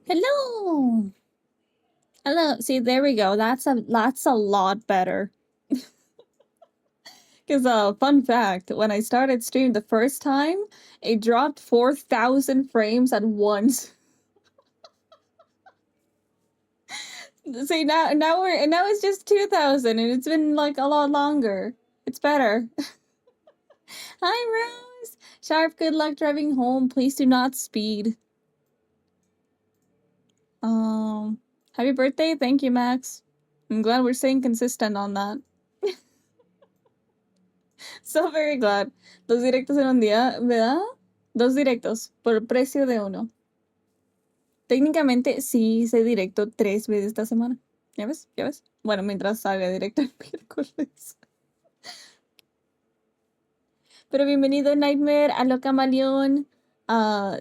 Hello. Hello. See, there we go. That's a lot better. Because fun fact, when I started stream the first time, it dropped 4,000 frames at once. See, now it's just 2,000 and it's been like a lot longer. It's better. Hi Rose. Sharp, good luck driving home. Please do not speed. Happy birthday. Thank you, Max. I'm glad we're staying consistent on that. So very glad. Dos directos en un día, ¿verdad? Dos directos por el precio de uno. Técnicamente sí hice directo 3 veces esta semana. ¿Ya ves? ¿Ya ves? Bueno, mientras salga directo el miércoles. Pero bienvenido Nightmare a lo camaleón. No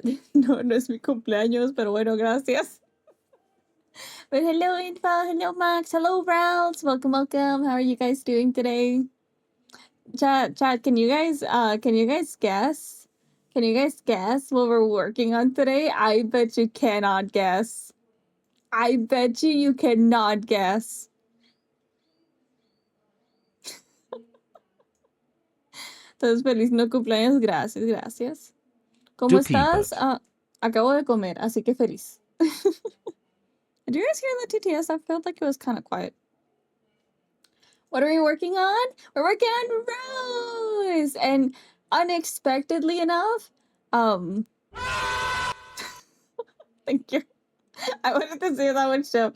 es mi cumpleaños, pero bueno, gracias. But hello Info, hello Max, hello Ralph, welcome. How are you guys doing today? Chat, can you guys guess? Can you guys guess what we're working on today? I bet you cannot guess. I bet you cannot guess. Entonces, feliz no cumpleaños. Gracias, gracias. ¿Cómo estás? Acabo de comer, así que feliz. Did you guys hear the TTS? I felt like it was kind of quiet. What are we working on? We're working on Rose! And unexpectedly enough, thank you. I wanted to say that one show.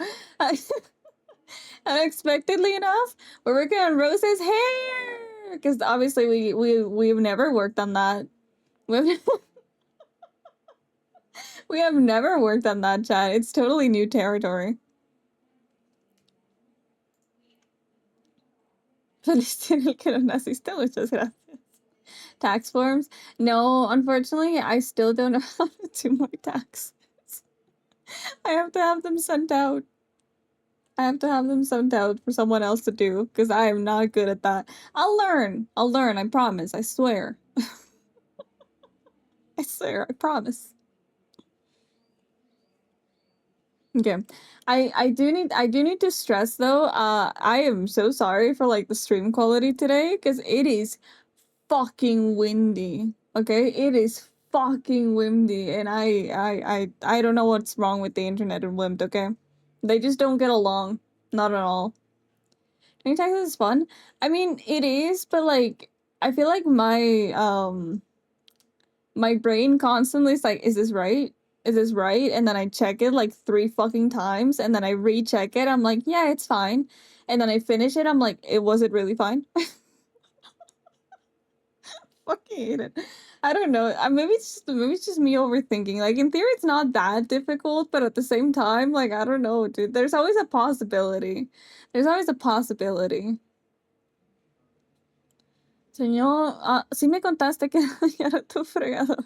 Unexpectedly enough, we're working on Rose's hair! Because obviously we've never worked on that. We have never worked on that, chat. It's totally new territory. Feliz el que no naciste, muchas gracias. Tax forms? No, unfortunately, I still don't know how to do my taxes. I have to have them sent out. I have to have them sent out for someone else to do, because I am not good at that. I'll learn, I promise, I swear. I swear, I promise. Okay. I do need to stress though, I am so sorry for like the stream quality today, because it is fucking windy. Okay? It is fucking windy, and I don't know what's wrong with the internet and Wimped, okay? They just don't get along. Not at all. Doing taxes is fun. I mean, it is, but like I feel like my brain constantly is like, is this right? Is this right? And then I check it like 3 fucking times, and then I recheck it. I'm like, yeah, it's fine. And then I finish it. I'm like, was it really fine? Fucking hate it. I don't know. Maybe it's just me overthinking. Like in theory, it's not that difficult, but at the same time, like I don't know, dude. There's always a possibility. There's always a possibility. Señor, sí me contaste que ya era tu fregador.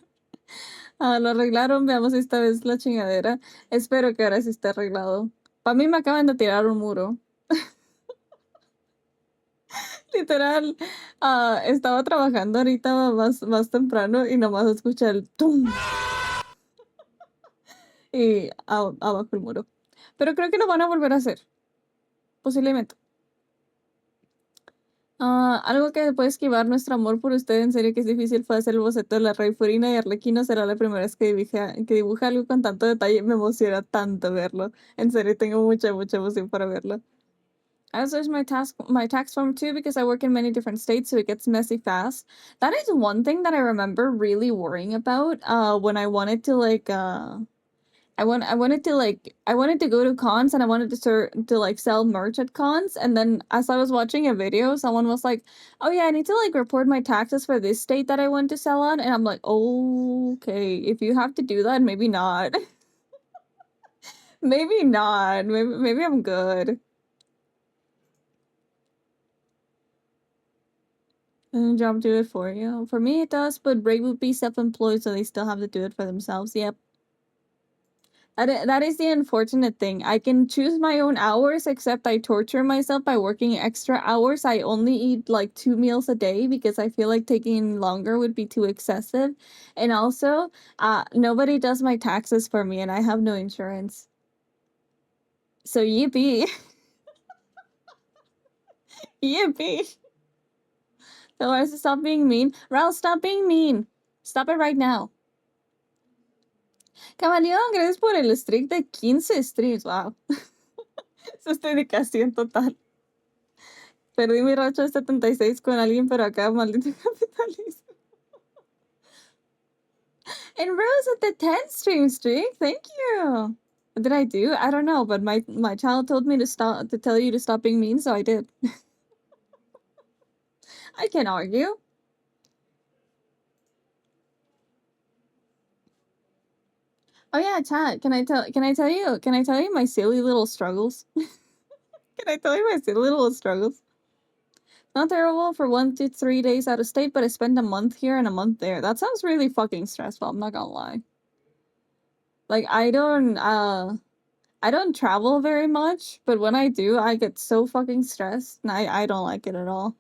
Lo arreglaron, veamos esta vez la chingadera. Espero que ahora sí esté arreglado. Para mí me acaban de tirar un muro. Literal, estaba trabajando ahorita más temprano y nomás escuché el tum. Y abajo el muro. Pero creo que lo van a volver a hacer. Posiblemente. Algo que puede esquivar nuestro amor por usted, en serio que es difícil, fue hacer el boceto de la Rey Furina y Arlequino. Será la primera vez que dibuja algo con tanto detalle. Me emociona tanto verlo. En serio, tengo mucha emoción para verlo. I also use my tax form too, because I work in many different states, so it gets messy fast. That is one thing that I remember really worrying about when I wanted to like I wanted to go to cons, and I wanted to like sell merch at cons, and then as I was watching a video, someone was like, "Oh yeah, I need to like report my taxes for this state that I want to sell on," and I'm like, "Okay, if you have to do that, maybe not." Maybe not. Maybe I'm good. And job do it for you. For me, it does, but Ray would be self-employed, so they still have to do it for themselves. Yep. That is the unfortunate thing. I can choose my own hours, except I torture myself by working extra hours. I only eat like 2 meals a day because I feel like taking longer would be too excessive. And also, nobody does my taxes for me, and I have no insurance. So yippee. Yippee. So I stop being mean. Ralph, stop being mean. Stop it right now. Camaleón, gracias por el streak de 15 streams. Wow. Eso es dedicación total. Perdí mi racha de 76 con alguien, pero acá, maldito capitalismo. And Rose at the 10 stream streak. Thank you. What did I do? I don't know, but my child told me to tell you to stop being mean, so I did. I can't argue. Oh yeah, chat. Can I tell you my silly little struggles? Can I tell you my silly little struggles? Not terrible for 1 to 3 days out of state, but I spend a month here and a month there. That sounds really fucking stressful, I'm not gonna lie. Like I don't travel very much, but when I do, I get so fucking stressed, and I don't like it at all.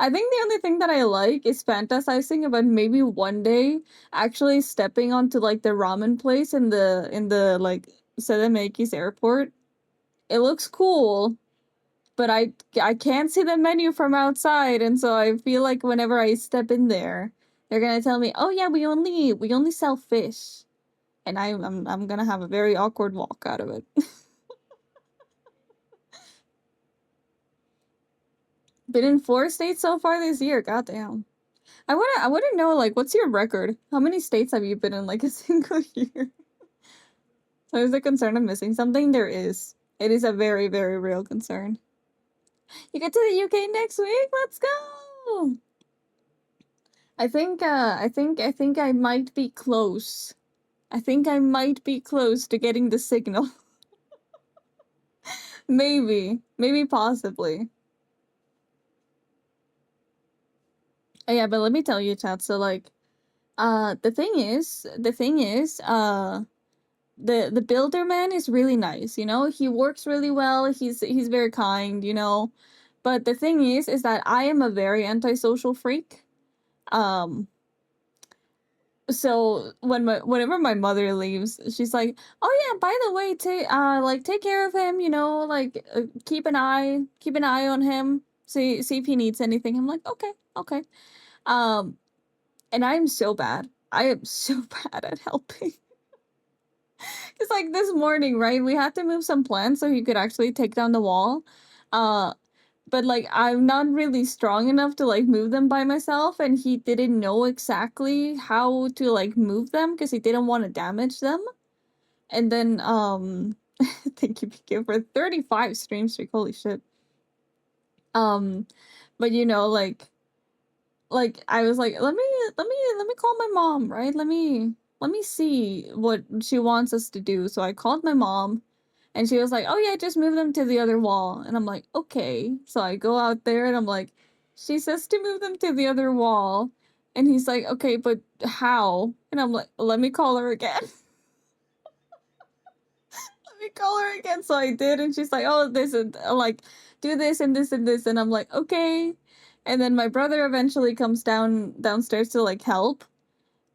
I think the only thing that I like is fantasizing about maybe one day actually stepping onto like the ramen place in the like CDMX airport. It looks cool, but I can't see the menu from outside, and so I feel like whenever I step in there, they're gonna tell me, "Oh yeah, we only sell fish," and I'm gonna have a very awkward walk out of it. Been in 4 states so far this year. Goddamn. I wanna know, like, what's your record? How many states have you been in like a single year? There's a concern of missing something. There is. It is a very, very real concern. You get to the UK next week. Let's go. I think I might be close. I think I might be close to getting the signal. Maybe possibly. Oh, yeah, but let me tell you, chat. So like, the thing is, the builder man is really nice. You know, he works really well. He's very kind. You know, but the thing is that I am a very antisocial freak. Um, so whenever my mother leaves, she's like, "Oh yeah, by the way, take care of him. You know, like keep an eye on him. See if he needs anything." I'm like, "Okay, okay." Um, and I am so bad. I am so bad at helping. It's like this morning, right? We had to move some plants so he could actually take down the wall. Uh, but like I'm not really strong enough to like move them by myself, and he didn't know exactly how to like move them because he didn't want to damage them. And then thank you, PK, for 35 stream streak. Holy shit. Um, but you know, like I was like, let me call my mom, right? Let me see what she wants us to do. So I called my mom, and she was like, "Oh yeah, just move them to the other wall." And I'm like, "Okay." So I go out there, and I'm like, "She says to move them to the other wall." And he's like, "Okay, but how?" And I'm like, "Let me call her again." Let me call her again. So I did, and she's like, "Oh, this and like do this and this and this." And I'm like, "Okay." And then my brother eventually comes downstairs to like help,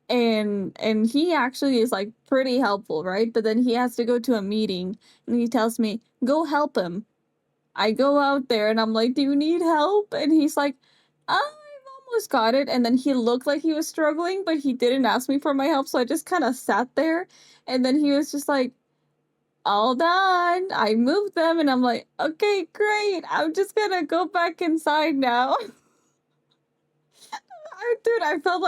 and he actually is like pretty helpful, right? But then he has to go to a meeting, and he tells me, "Go help him." I go out there, and I'm like, "Do you need help?" And he's like, "I've almost got it." And then he looked like he was struggling, but he didn't ask me for my help, so I just kind of sat there. And then he was just like, "All done." I moved them, and I'm like, "Okay, great. I'm just gonna go back inside now." Dude, I felt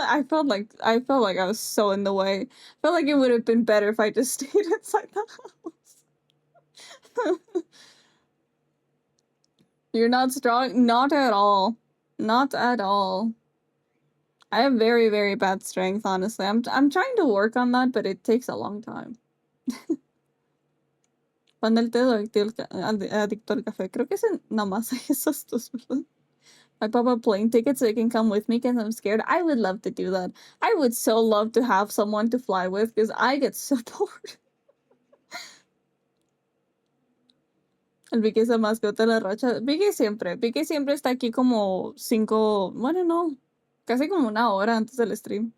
like I was so in the way. I felt like it would have been better if I just stayed inside the house. You're not strong? Not at all. Not at all. I have very, very bad strength, honestly. I'm trying to work on that, but it takes a long time. Pan del té adicto al café. Creo que ese nomás hay esos dos, ¿verdad? I pop a plane ticket so you can come with me because I'm scared. I would love to do that. I would so love to have someone to fly with because I get so bored. El Vicky es la mascota de la racha. Vicky siempre está aquí como 5, bueno, no, casi como una hora antes del stream.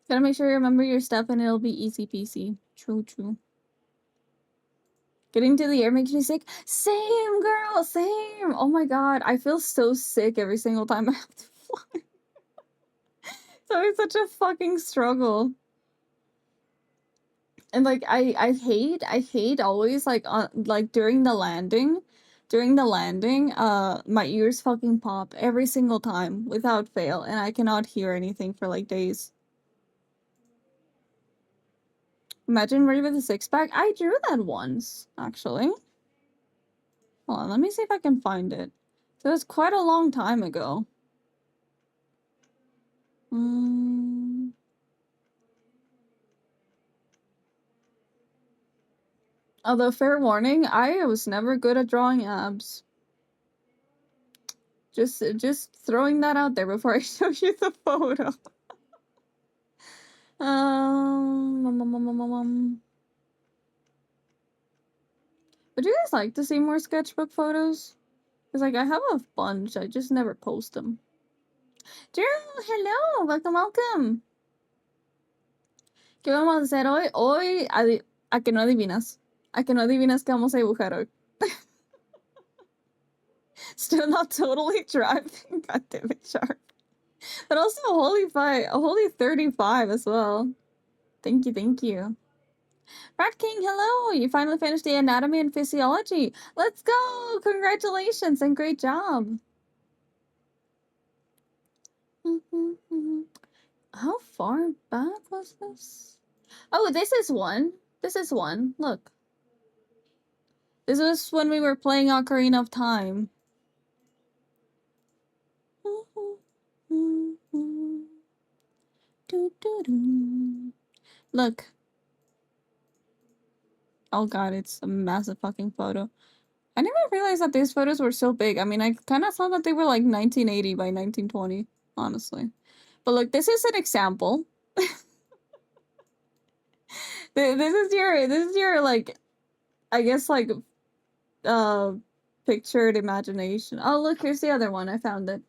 Gotta make sure you remember your stuff and it'll be easy peasy. True. Getting to the air makes me sick. Same, girl, same. Oh my god, I feel so sick every single time I have to fly. So it's such a fucking struggle. And like I hate always like during the landing, my ears fucking pop every single time without fail, and I cannot hear anything for like days. Imagine ready with a six-pack. I drew that once, actually. Hold on, let me see if I can find it. So it's quite a long time ago. Although, fair warning, I was never good at drawing abs. Just throwing that out there before I show you the photo. Would you guys like to see more sketchbook photos? Because, like, I have a bunch, I just never post them. Drew, hello! Welcome! ¿Qué vamos a hacer hoy? Hoy, a que no adivinas. A que no adivinas qué vamos a dibujar hoy. Still not totally driving. God damn it, Sharp. But also a holy 35 as well. Thank you. Rat King, hello! You finally finished the anatomy and physiology. Let's go! Congratulations and great job. How far back was this? Oh, this is one. Look. This was when we were playing Ocarina of Time. Look. Oh god, it's a massive fucking photo. I never realized that these photos were so big. I mean, I kind of thought that they were like 1980 by 1920, honestly. But look, this is an example. This is your like, I guess like, pictured imagination. Oh, look, here's the other one. I found it.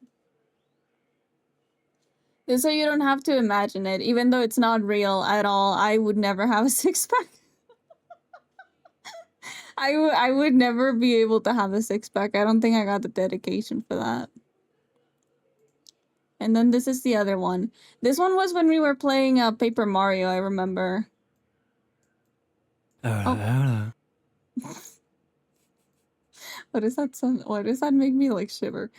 Just so you don't have to imagine it, even though it's not real at all. I would never have a six-pack. I would never be able to have a six-pack. I don't think I got the dedication for that. And then this is the other one. This one was when we were playing Paper Mario, I remember. Oh. What does that sound? Why does that make me like shiver?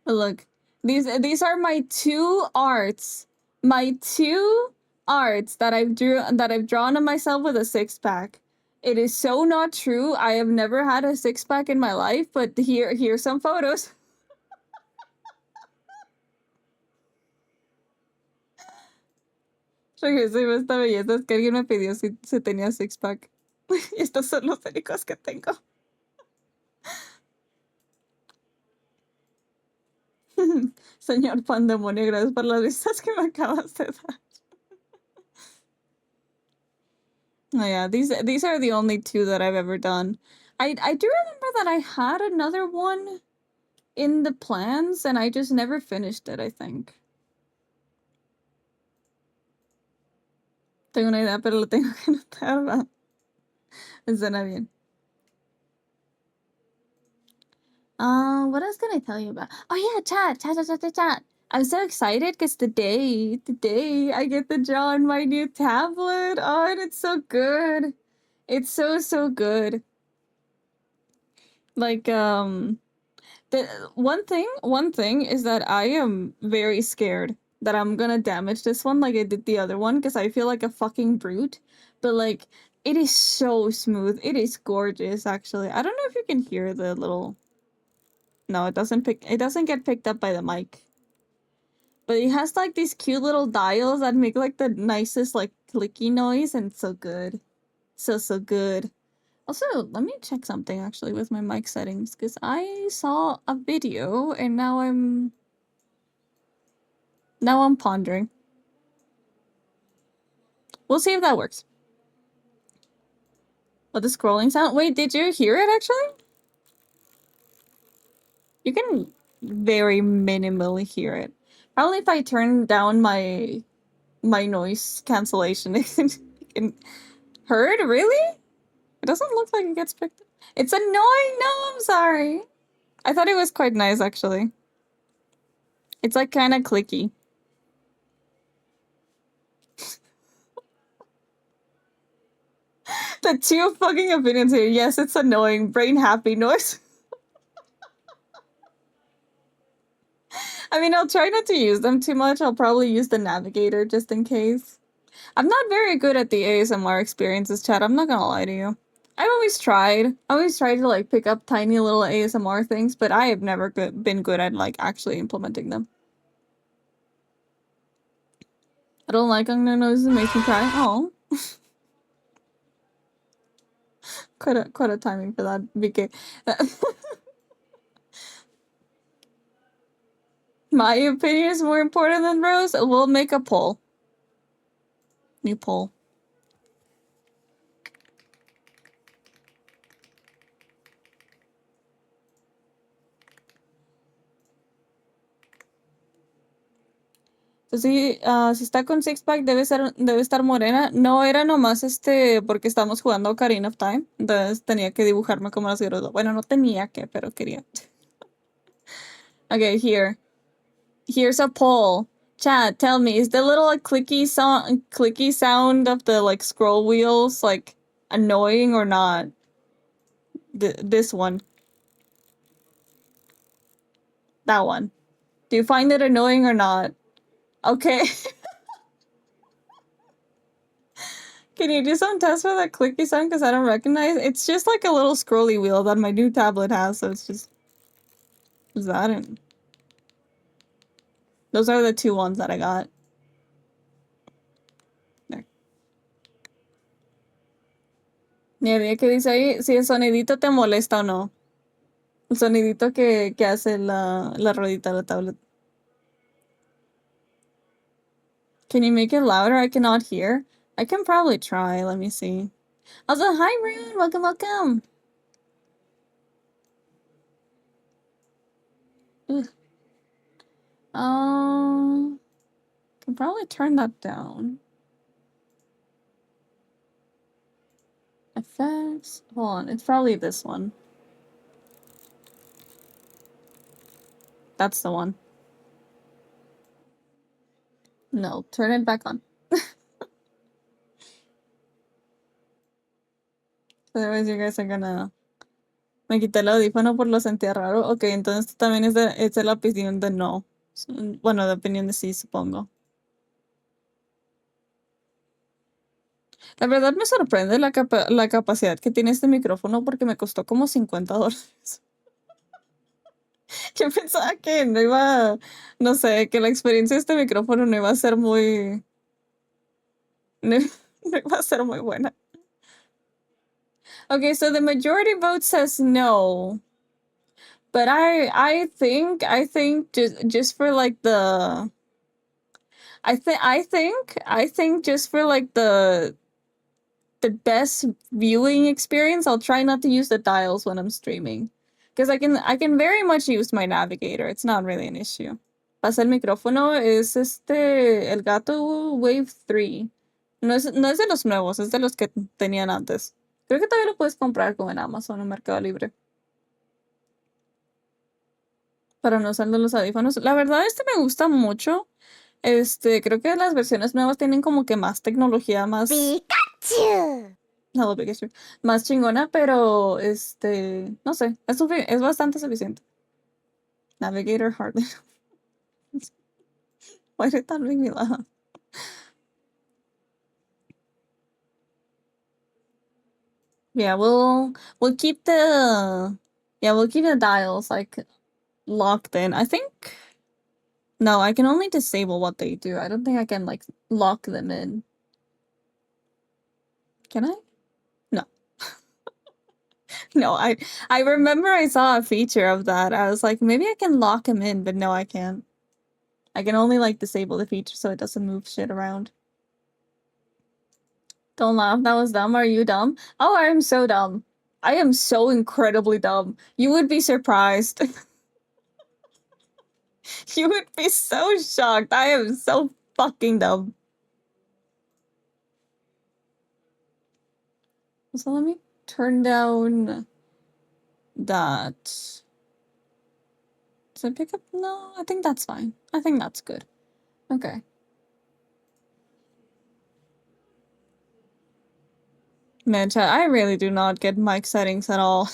Look, these are my two arts. My two arts that I've drawn on myself with a six-pack. It is so not true. I have never had a six-pack in my life, but here's some photos. Regresé esta belleza, es que alguien me pidió si tenía six-pack. Y estos son los únicos que tengo. Señor Pandemonio, gracias por las vistas que me acabas de dar. Oh yeah, these are the only two that I've ever done. I do remember that I had another one in the plans, and I just never finished it, I think. Tengo una idea, pero lo tengo que notar, ¿verdad? Suena bien. What else can I tell you about? Oh yeah, chat. I'm so excited because today I get to draw on my new tablet. Oh, and it's so good. It's so good. Like, the one thing is that I am very scared that I'm gonna damage this one like I did the other one because I feel like a fucking brute. But like, it is so smooth. It is gorgeous, actually. I don't know if you can hear the little... No, it doesn't get picked up by the mic. But it has like these cute little dials that make like the nicest like clicky noise, and it's so good. So good. Also, let me check something actually with my mic settings, because I saw a video and now I'm pondering. We'll see if that works. But the scrolling sound, wait, did you hear it actually? You can very minimally hear it. Probably if I turn down my noise cancellation, it can heard, really? It doesn't look like it gets picked up. It's annoying. No, I'm sorry. I thought it was quite nice, actually. It's like kind of clicky. The two fucking opinions here. Yes, it's annoying. Brain happy noise. I mean, I'll try not to use them too much. I'll probably use the navigator just in case. I'm not very good at the ASMR experiences, chat. I'm not gonna lie to you. I've always tried. I always tried to like pick up tiny little ASMR things, but I have never been good at like actually implementing them. I don't like under noises. It makes me cry. Oh, quite a timing for that, BK. My opinion is more important than Rose. We'll make a poll. New poll. Pues sí, si está con six pack debe estar morena. No era nomás porque estamos jugando Ocarina of Time. Entonces tenía que dibujarme como las Gerudo. Bueno, no tenía que, pero quería. Okay, here's a poll. Chat, tell me, is the little like, clicky sound of the like scroll wheels like annoying or not? This one. That one. Do you find it annoying or not? Okay. Can you do some tests for that clicky sound? Because I don't recognize. It's just like a little scrolly wheel that my new tablet has, so it's just. Is that it? Those are the two ones that I got. There. Mira, ¿qué dice ahí? Si el sonidito te molesta o no. El sonidito que hace la ruedita de la tablet. Can you make it louder? I cannot hear. I can probably try. Let me see. Also, hi, Rune. Welcome, welcome. Ugh. Can probably turn that down. Effects. Hold on. It's probably this one. That's the one. No, turn it back on. Otherwise, you guys are gonna. Me quité el audífono por lo sentía raro. Ok, entonces también es de la opinión de no. Bueno, de opinión de sí, supongo. La verdad me sorprende la capacidad que tiene este micrófono porque me costó como $50. Yo pensaba que no iba, no sé, que la experiencia de este micrófono no iba a ser muy, no, no iba a ser muy buena. Okay, so the majority vote says no. But I think just for like the I think just for like the best viewing experience, I'll try not to use the dials when I'm streaming. Because I can very much use my navigator. It's not really an issue. Pasa el micrófono es el Gato Wave 3. No es de los nuevos, es de los que tenían antes. Creo que todavía lo puedes comprar como en Amazon o Mercado Libre. Para no usar los audífonos. La verdad, me gusta mucho. Creo que las versiones nuevas tienen como que más tecnología, más. ¡Pikachu! No, Pikachu. Más chingona, pero no sé, es bastante suficiente. Navigator hardly. Why did that make me laugh? Yeah, we'll keep the dials like locked in. I think no, I can only disable what they do. I don't think I can like lock them in. Can I? No. No, I remember I saw a feature of that. I was like, maybe I can lock him in, but no, I can't. I can only like disable the feature so it doesn't move shit around. Don't laugh, that was dumb. Are you dumb? Oh, I am so dumb. I am so incredibly dumb. You would be surprised. You would be so shocked. I am so fucking dumb. So let me turn down that. Does it pick up? No, I think that's fine. I think that's good. Okay. Man, chat, I really do not get mic settings at all.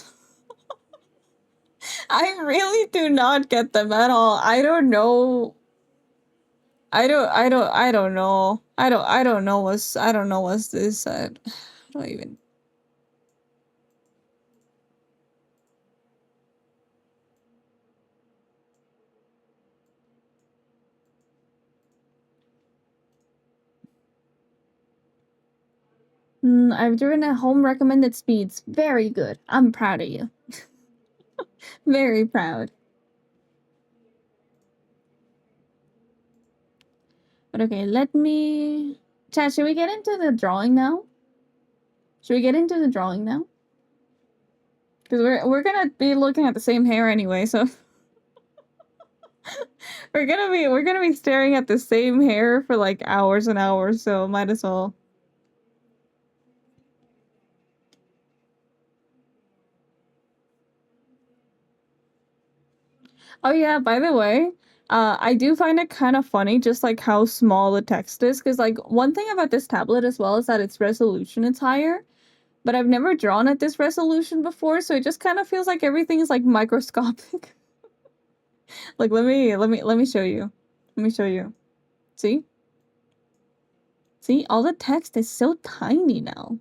I really do not get them at all. I don't know. I don't know. I don't know what's this. I don't even. I've driven at home recommended speeds. Very good. I'm proud of you. Very proud. But okay, let me... Chat, should we get into the drawing now? Should we get into the drawing now? Because we're gonna be looking at the same hair anyway, so... we're gonna be staring at the same hair for like hours and hours, so might as well. Oh yeah, by the way, I do find it kind of funny just like how small the text is, because like one thing about this tablet as well is that its resolution is higher, but I've never drawn at this resolution before, so it just kind of feels like everything is like microscopic. Like let me show you. Let me show you. See? See, all the text is so tiny now.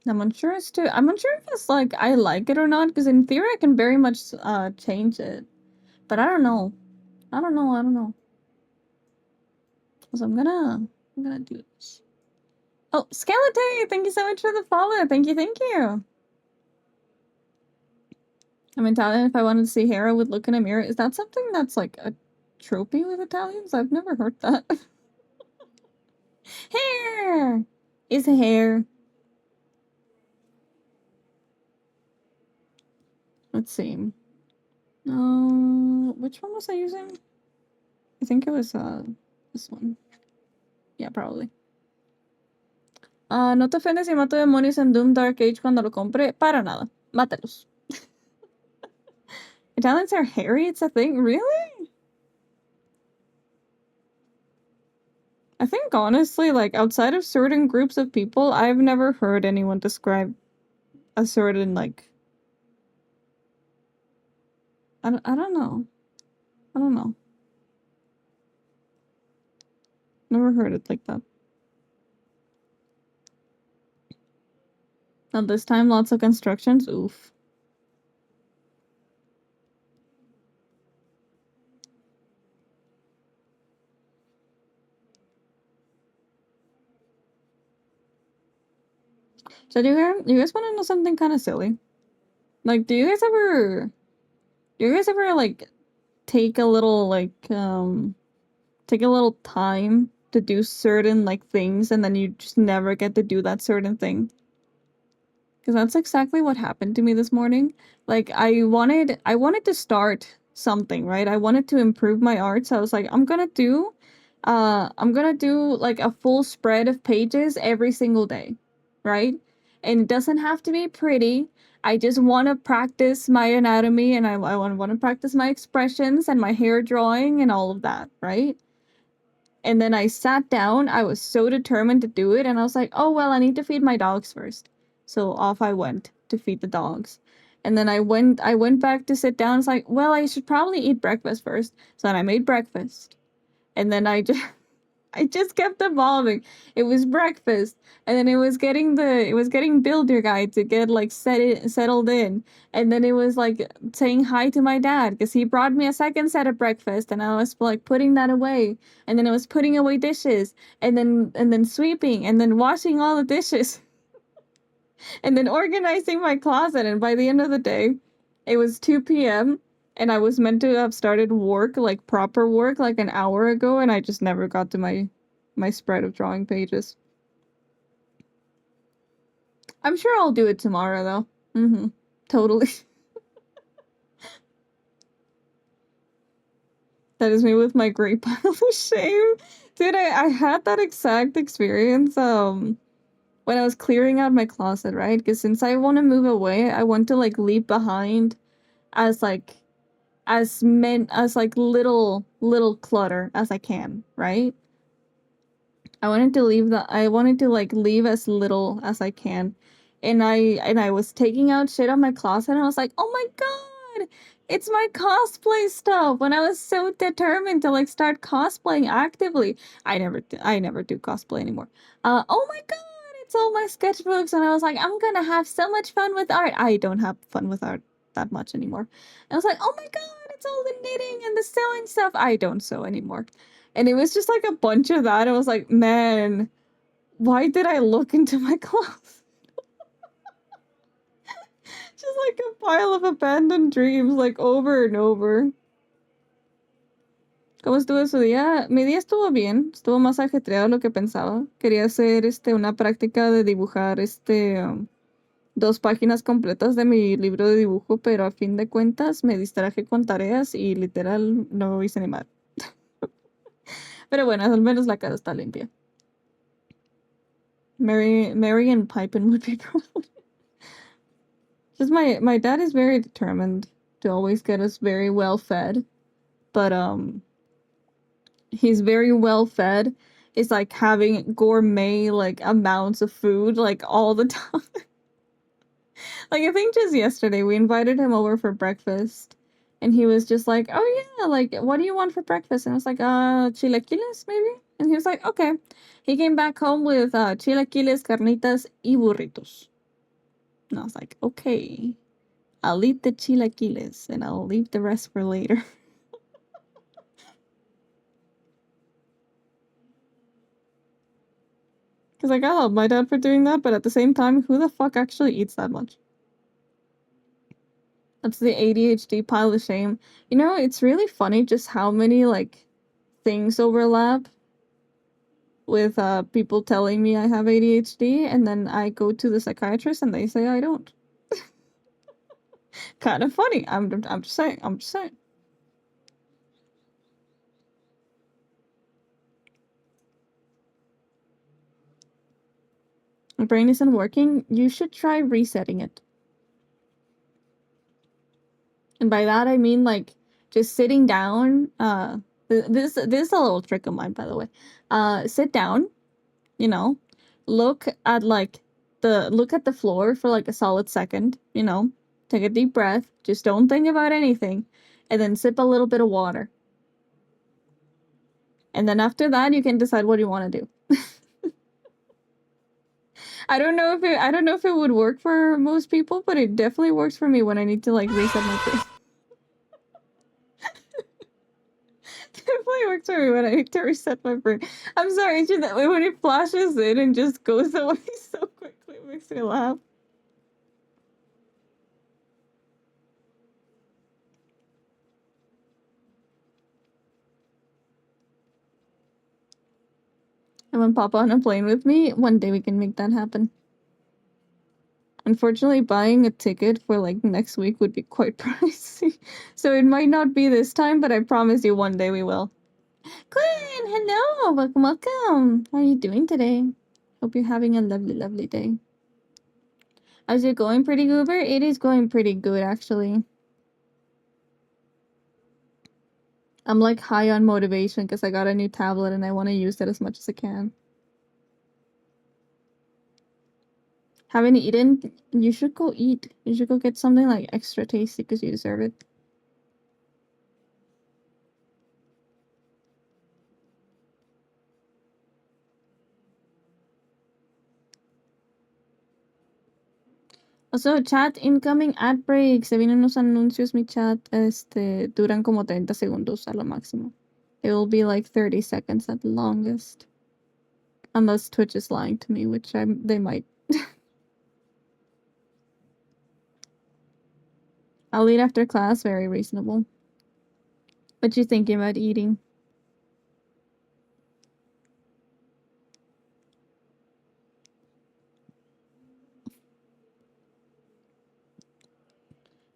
I'm unsure as to I'm unsure if it's like I like it or not, because in theory I can very much change it. But I don't know. I don't know. So I'm gonna do this. Oh, Skeleton! Thank you so much for the follow. Thank you. I'm Italian. If I wanted to see hair, I would look in a mirror. Is that something that's like a trophy with Italians? I've never heard that. Hair! Is hair. Let's see. Which one was I using? I think it was this one. Yeah, probably. ¿No te ofendes si mato demonios en Doom Dark Age cuando lo compre? Para nada. Mátalos. Italians are hairy? It's a thing? Really? I think honestly, like outside of certain groups of people, I've never heard anyone describe a certain like I don't know. I don't know. Never heard it like that. Now this time lots of constructions. Oof. So do you guys want to know something kind of silly? Like, do you guys ever like take a little like take a little time to do certain like things and then you just never get to do that certain thing? Because that's exactly what happened to me this morning. Like I wanted to start something, right? I wanted to improve my art, so I was like, I'm gonna do like a full spread of pages every single day, right? And it doesn't have to be pretty. I just want to practice my anatomy and I want to practice my expressions and my hair drawing and all of that, right? And then I sat down. I was so determined to do it. And I was like, oh, well, I need to feed my dogs first. So off I went to feed the dogs. And then I went back to sit down. It's like, well, I should probably eat breakfast first. So then I made breakfast. And then I just, I just kept evolving. It was breakfast, and then it was getting builder guy to get like settled in, and then it was like saying hi to my dad because he brought me a second set of breakfast, and I was like putting that away, and then I was putting away dishes, and then sweeping, and then washing all the dishes, and then organizing my closet, and by the end of the day, it was 2 p.m. and I was meant to have started work, like proper work, like an hour ago, and I just never got to my spread of drawing pages. I'm sure I'll do it tomorrow though. Mm-hmm. Totally. That is me with my great pile of shame. Dude, I had that exact experience when I was clearing out my closet, right? Because since I want to move away, I want to like leave behind as like as like little clutter as I can, right? I wanted to like leave as little as I can. And I was taking out shit on my closet and I was like, "Oh my god, it's my cosplay stuff." When I was so determined to like start cosplaying actively. I never do cosplay anymore. Oh my god, it's all my sketchbooks and I was like, "I'm going to have so much fun with art." I don't have fun with art that much anymore. And I was like, "Oh my god, it's all the knitting and the sewing stuff." I don't sew anymore. And it was just like a bunch of that. I was like, man, why did I look into my closet? Just like a pile of abandoned dreams, like over and over. ¿Cómo estuvo su día? Mi día estuvo bien, estuvo más ajetreado de lo que pensaba. Quería hacer una práctica de dibujar 2 páginas completas de mi libro de dibujo, pero a fin de cuentas me distraje con tareas y literal no hice ni mal. Pero bueno, al menos la casa está limpia. Mary and Pipin would be probably. Just my dad is very determined to always get us very well fed, but he's very well fed. It's like having gourmet like amounts of food like all the time. Like I think just yesterday we invited him over for breakfast, and he was just like, "Oh yeah, like what do you want for breakfast?" And I was like, chilaquiles maybe." And he was like, "Okay." He came back home with chilaquiles, carnitas, y burritos. And I was like, "Okay." I'll eat the chilaquiles and I'll leave the rest for later. Because like, I love my dad for doing that, but at the same time, who the fuck actually eats that much? That's the ADHD pile of shame. You know, it's really funny just how many, like, things overlap with people telling me I have ADHD, and then I go to the psychiatrist and they say I don't. Kind of funny. I'm just saying. I'm just saying. My brain isn't working. You should try resetting it. And by that I mean like just sitting down. This is a little trick of mine, by the way. Sit down, you know, look at like look at the floor for like a solid second, you know, take a deep breath, just don't think about anything, and then sip a little bit of water. And then after that you can decide what you want to do. I don't know if it would work for most people, but it definitely works for me when I need to like reset my brain. Definitely works for me when I need to reset my brain. I'm sorry, it's just that when it flashes in and just goes away so quickly, it makes me laugh. And when Papa on a plane with me, one day we can make that happen. Unfortunately, buying a ticket for like next week would be quite pricey. So it might not be this time, but I promise you one day we will. Glenn, hello, welcome, welcome. How are you doing today? Hope you're having a lovely, lovely day. Is it going pretty goober? It is going pretty good, actually. I'm like high on motivation because I got a new tablet and I want to use it as much as I can. Haven't eaten? You should go eat. You should go get something like extra tasty because you deserve it. Also, chat incoming ad break. Se vienen unos anuncios, mi chat. Duran como 30 segundos a lo máximo. It will be like 30 seconds at the longest. Unless Twitch is lying to me, which they might. I'll eat after class, very reasonable. What you thinking about eating?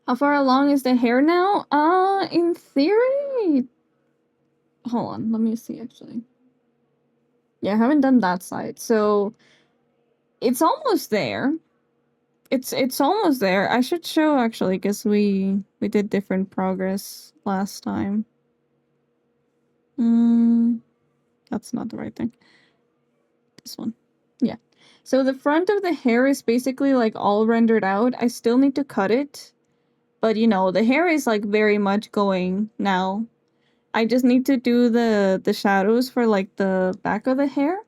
How far along is the hair now? In theory... Hold on, let me see, actually. Yeah, I haven't done that side, so... It's almost there. It's almost there. I should show, actually, because we did different progress last time. That's not the right thing. This one. Yeah. So the front of the hair is basically, like, all rendered out. I still need to cut it. But, you know, the hair is, like, very much going now. I just need to do the shadows for, like, the back of the hair.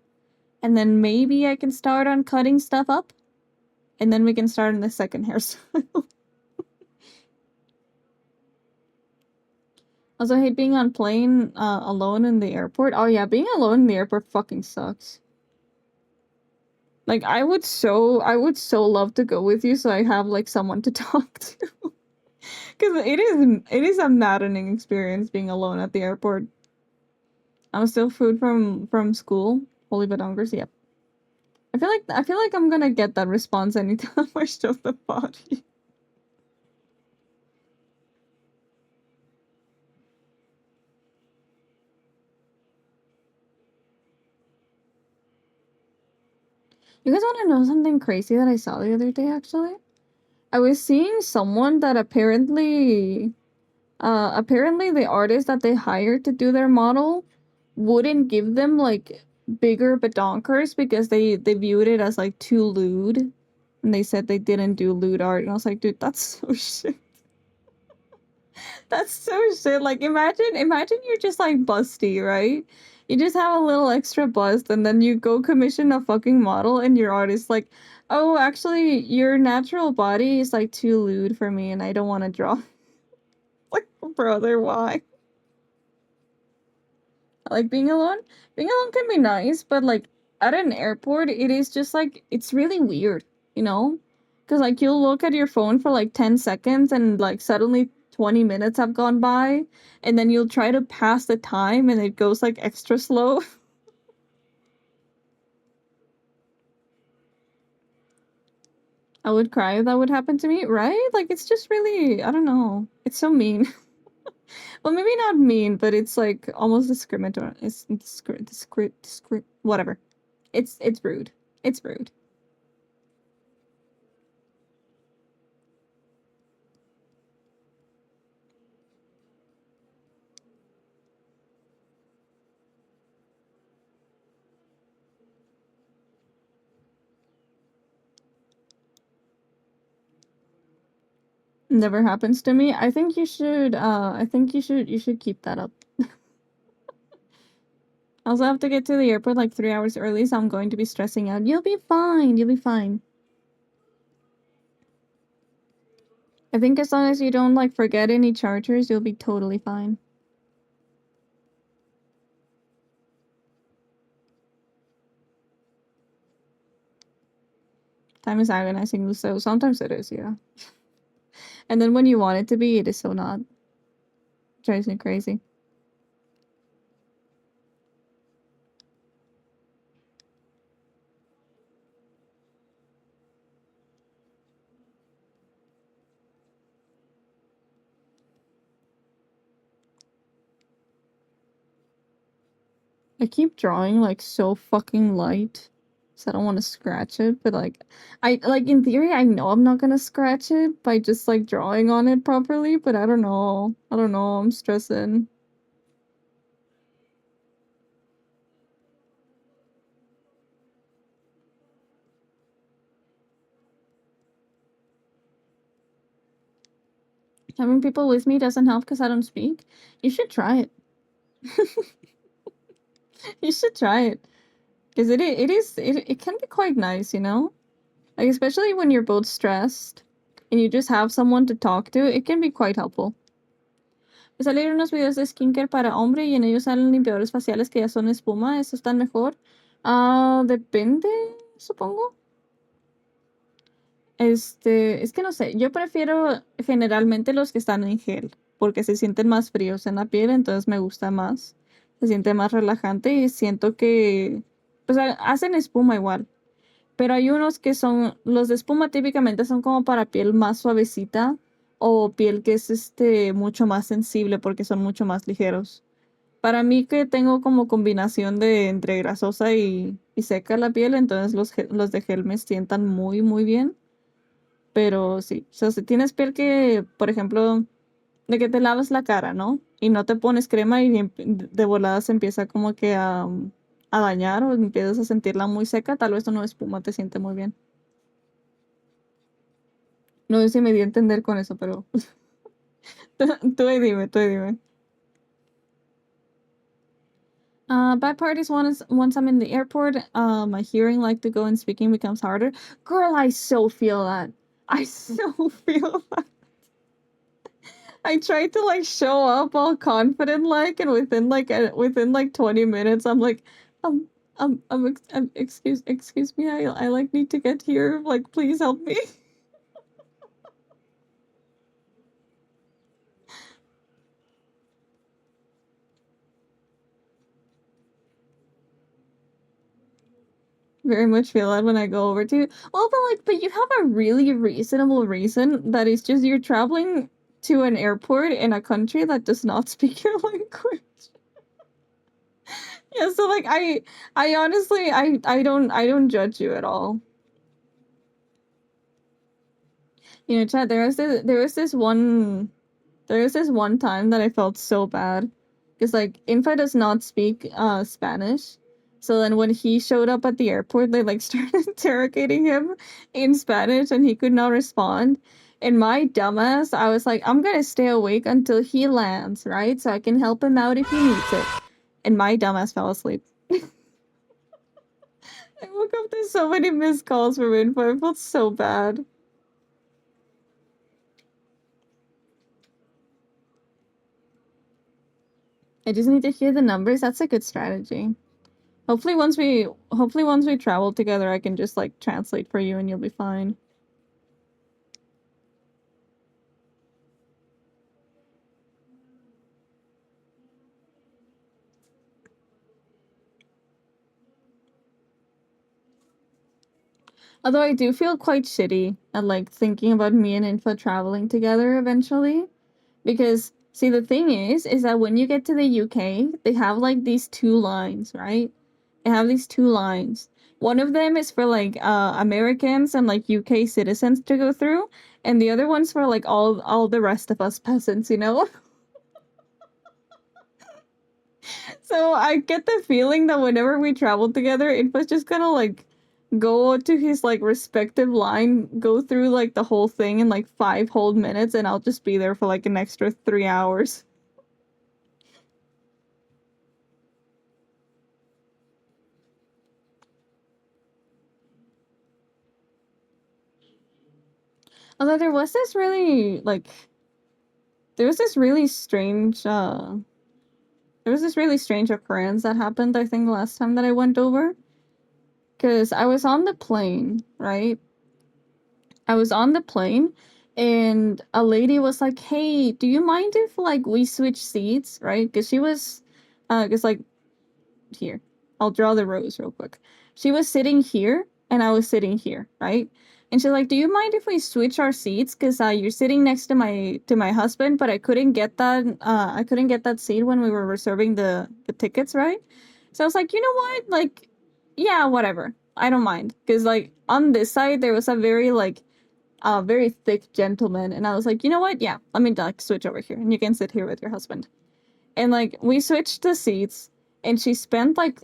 And then maybe I can start on cutting stuff up. And then we can start on the second hairstyle. Also, I hate being on plane alone in the airport. Oh yeah, being alone in the airport fucking sucks. Like, I would so love to go with you so I have, like, someone to talk to. Because it is a maddening experience being alone at the airport. I'm still food from school. Holy Badongers, yep. I feel like I'm gonna get that response anytime I show the body. You guys want to know something crazy that I saw the other day, actually? I was seeing someone that apparently the artist that they hired to do their model wouldn't give them, like, bigger badonkers because they viewed it as, like, too lewd. And they said they didn't do lewd art. And I was like, dude, that's so shit. That's so shit. Like, imagine you're just, like, busty, right? You just have a little extra bust, and then you go commission a fucking model, and your artist like, oh, actually, your natural body is, like, too lewd for me, and I don't want to draw. Like, brother, why? Like, being alone can be nice, but, like, at an airport, it is just, like, it's really weird, you know? Because, like, you'll look at your phone for, like, 10 seconds, and, like, suddenly 20 minutes have gone by, and then you'll try to pass the time, and it goes, like, extra slow. I would cry if that would happen to me, right? Like, it's just really, I don't know. It's so mean. Well, maybe not mean, but it's, like, almost discriminatory. It's whatever. It's rude. It's rude. Never happens to me. I think you should, you should keep that up. I also have to get to the airport, like, 3 hours early, so I'm going to be stressing out. You'll be fine. You'll be fine. I think as long as you don't, like, forget any chargers, you'll be totally fine. Time is agonizing, so sometimes it is, yeah. And then when you want it to be, it is so not. Drives me crazy. I keep drawing, like, so fucking light, so I don't want to scratch it, but, like, in theory, I know I'm not gonna scratch it by just, like, drawing on it properly, but I don't know. I'm stressing. Having people with me doesn't help because I don't speak. You should try it. You should try it. Because it can be quite nice, you know? Like, especially when you're both stressed and you just have someone to talk to, it can be quite helpful. Me salieron unos videos de skincare para hombre y en ellos salen limpiadores faciales que ya son espuma. ¿Eso están mejor? Depende, supongo. Es que no sé, yo prefiero generalmente los que están en gel, porque se sienten más fríos en la piel, entonces me gusta más. Se siente más relajante y siento que, pues hacen espuma igual. Pero hay unos que son, los de espuma típicamente son como para piel más suavecita o piel que es mucho más sensible porque son mucho más ligeros. Para mí que tengo como combinación de entre grasosa y seca la piel, entonces los de gel me sientan muy, muy bien. Pero sí, o sea, si tienes piel que, por ejemplo, de que te lavas la cara, ¿no? Y no te pones crema y de volada se empieza como que a dañar o empiezas a sentirla muy seca, tal vez una espuma te siente muy bien. No sé si me di a entender con eso, pero tú ahí dime. Bad part is once I'm in the airport, my hearing like to go and speaking becomes harder. Girl, I so feel that. I so feel that. I tried to like show up all confident like, and within like 20 minutes, I'm like, um, excuse me, I like need to get here. Like, please help me. Very much feel that when I go over to. Well, but you have a really reasonable reason that is just you're traveling to an airport in a country that does not speak your language. Yeah, so like I honestly I don't judge you at all. You know, Chad, there was this one time that I felt so bad because like Infa does not speak Spanish. So then when he showed up at the airport, they like started interrogating him in Spanish and he could not respond. And my dumbass, I was like, I'm gonna stay awake until he lands, right? So I can help him out if he needs it. And my dumbass fell asleep. I woke up to so many missed calls from Info. I felt so bad. I just need to hear the numbers. That's a good strategy. Hopefully once we travel together, I can just like translate for you and you'll be fine. Although I do feel quite shitty at like thinking about me and Infa traveling together eventually. Because see the thing is that when you get to the UK, they have like these two lines, right? They have these two lines. One of them is for like Americans and like UK citizens to go through, and the other one's for like all the rest of us peasants, you know? So I get the feeling that whenever we travel together, Infa's just gonna like go to his like respective line, go through like the whole thing in like 5 whole minutes, and I'll just be there for like an extra 3 hours. Although there was this really strange there was this really strange occurrence that happened, I think, last time that I went over. Because I was on the plane, right? I was on the plane and a lady was like, "Hey, do you mind if like we switch seats?" Right? Because she was because like here, I'll draw the rows real quick. She was sitting here and I was sitting here, right? And she's like, "Do you mind if we switch our seats? Because you're sitting next to my husband, but I couldn't get that seat when we were reserving the tickets, right?" So I was like, "You know what? Like, yeah, whatever. I don't mind." Because like on this side there was a very thick gentleman, and I was like, "You know what? Yeah, let me like switch over here, and you can sit here with your husband." And like we switched the seats, and she spent like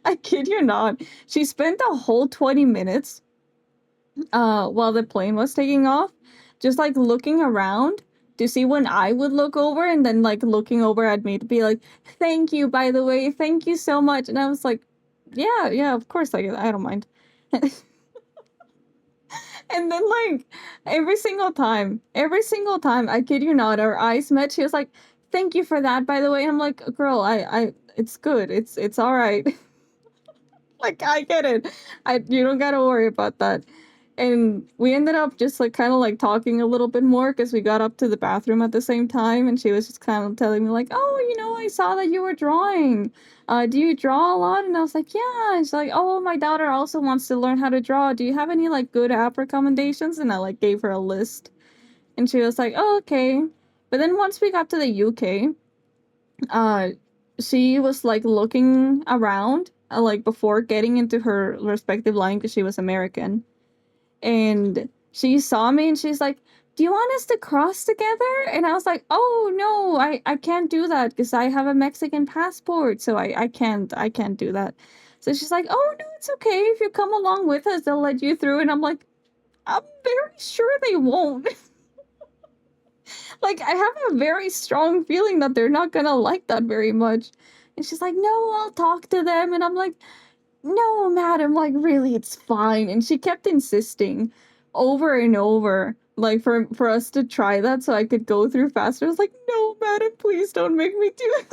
I kid you not, she spent a whole 20 minutes while the plane was taking off, just like looking around to see when I would look over, and then like looking over at me to be like, "Thank you, by the way, thank you so much." And I was like, "Yeah, yeah, of course, I don't mind." And then, like, every single time, I kid you not, our eyes met. She was like, "Thank you for that, by the way." And I'm like, "Girl, it's good. It's all right." Like, I get it. You don't gotta worry about that. And we ended up just like kind of like talking a little bit more because we got up to the bathroom at the same time, and she was just kind of telling me like, "Oh, I saw that you were drawing. Do you draw a lot?" And I was like, "Yeah." And she's like, "Oh, my daughter also wants to learn how to draw. Do you have any like good app recommendations?" And I like gave her a list, and she was like, "Oh, okay." But then once we got to the UK, uh, she was like looking around like before getting into her respective line because she was American, and she saw me and she's like, "Do you want us to cross together?" And I was like, "Oh no, I can't do that because I have a Mexican passport, so I can't do that." So she's like, "Oh no, it's okay. If you come along with us, they'll let you through." And I'm like, "I'm very sure they won't." Like, I have a very strong feeling that they're not gonna like that very much. And she's like, "No, I'll talk to them." And I'm like, "No, madam, like, really, it's fine." And she kept insisting over and over, like, for us to try that so I could go through faster. I was like, "No, madam, please don't make me do it."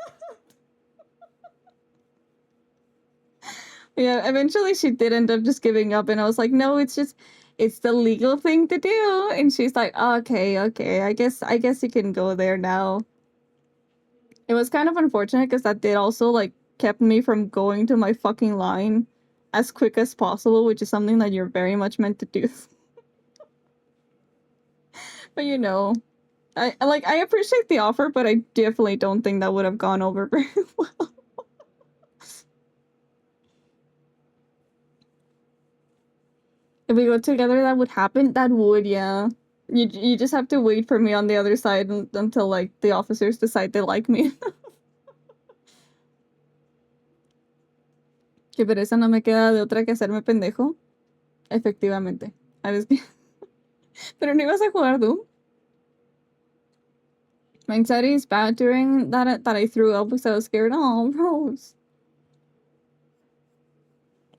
Yeah, eventually she did end up just giving up, and I was like, "No, it's the legal thing to do." And she's like, "Okay, okay, I guess you can go there now." It was kind of unfortunate because that did also, like, kept me from going to my fucking line as quick as possible, which is something that you're very much meant to do. But, I appreciate the offer, but I definitely don't think that would have gone over very well. If we go together, that would happen? That would, yeah. You just have to wait for me on the other side until, like, the officers decide they like me. Que pereza, no me queda de otra que hacerme pendejo. Efectivamente. A ver, pero no ibas a jugar Doom. My anxiety is bad during that I threw up because I was scared. Oh, Rose.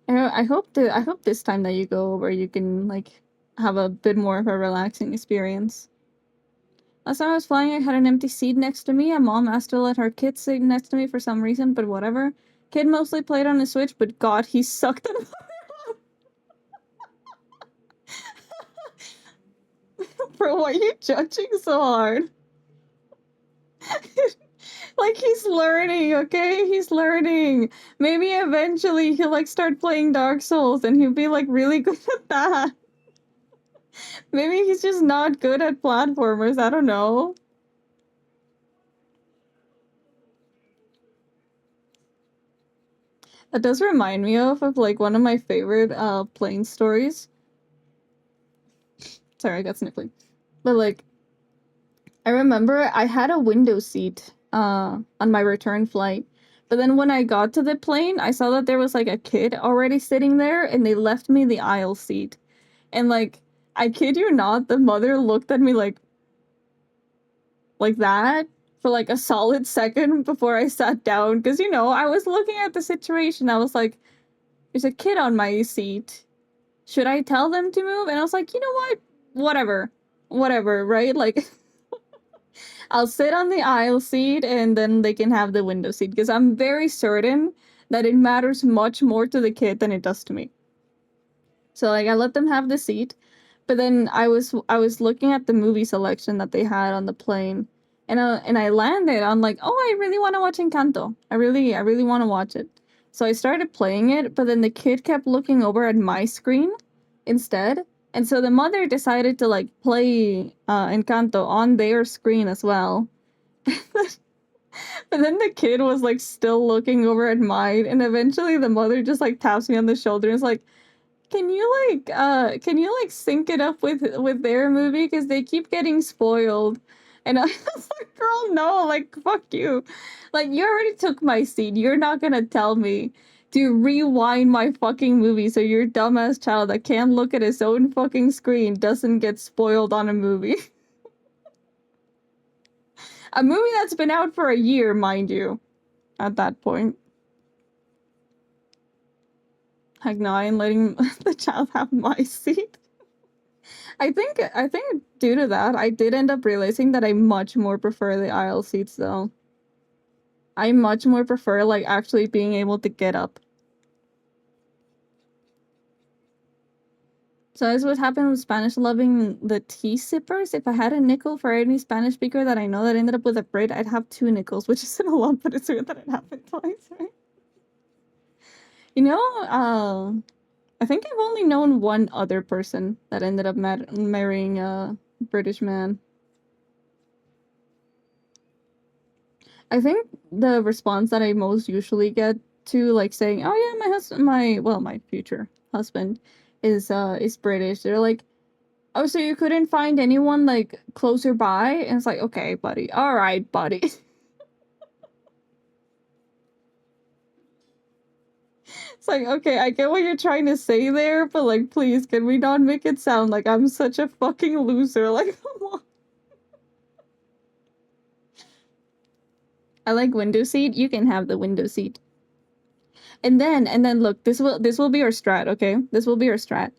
I hope this time that you go over you can like have a bit more of a relaxing experience. Last time I was flying, I had an empty seat next to me. And mom asked to let her kid sit next to me for some reason, but whatever. Kid mostly played on the Switch, but God, he sucked at Bro, why are you judging so hard? Like, he's learning, okay? He's learning. Maybe eventually he'll like start playing Dark Souls and he'll be like really good at that. Maybe he's just not good at platformers. I don't know. That does remind me of like one of my favorite plane stories. Sorry, I got sniffly. But like I remember I had a window seat on my return flight. But then when I got to the plane, I saw that there was like a kid already sitting there and they left me the aisle seat. And like I kid you not, the mother looked at me like that for like a solid second before I sat down because I was looking at the situation. I was like, there's a kid on my seat. Should I tell them to move? And I was like, you know what? Whatever, right? Like I'll sit on the aisle seat and then they can have the window seat because I'm very certain that it matters much more to the kid than it does to me. So like I let them have the seat, but then I was looking at the movie selection that they had on the plane, and I landed on like, oh, I really want to watch Encanto. I really want to watch it. So I started playing it, but then the kid kept looking over at my screen instead, and so the mother decided to like play Encanto on their screen as well. But then the kid was like still looking over at mine, and eventually the mother just like taps me on the shoulder and is like, can you like sync it up with their movie because they keep getting spoiled? And I was like, girl, no, like fuck you. Like you already took my seat. You're not gonna tell me to rewind my fucking movie so your dumbass child that can't look at his own fucking screen doesn't get spoiled on a movie. A movie that's been out for a year, mind you, at that point. Heck no, I ain't letting the child have my seat. I think due to that, I did end up realizing that I much more prefer the aisle seats though. I much more prefer like actually being able to get up. So that's what happened with Spanish loving the tea sippers. If I had a nickel for any Spanish speaker that I know that ended up with a Brit, I'd have 2 nickels, which isn't a lot, but it's weird that it happened twice, right? You know, I think I've only known one other person that ended up marrying a British man. I think the response that I most usually get to like saying, "Oh yeah, my husband, my future husband is British." They're like, "Oh, so you couldn't find anyone like closer by?" And it's like, "Okay, buddy. All right, buddy." It's like, "Okay, I get what you're trying to say there, but like please, can we not make it sound like I'm such a fucking loser?" Like, come on. I like window seat. You can have the window seat. And then look, this will be our strat, okay? This will be our strat.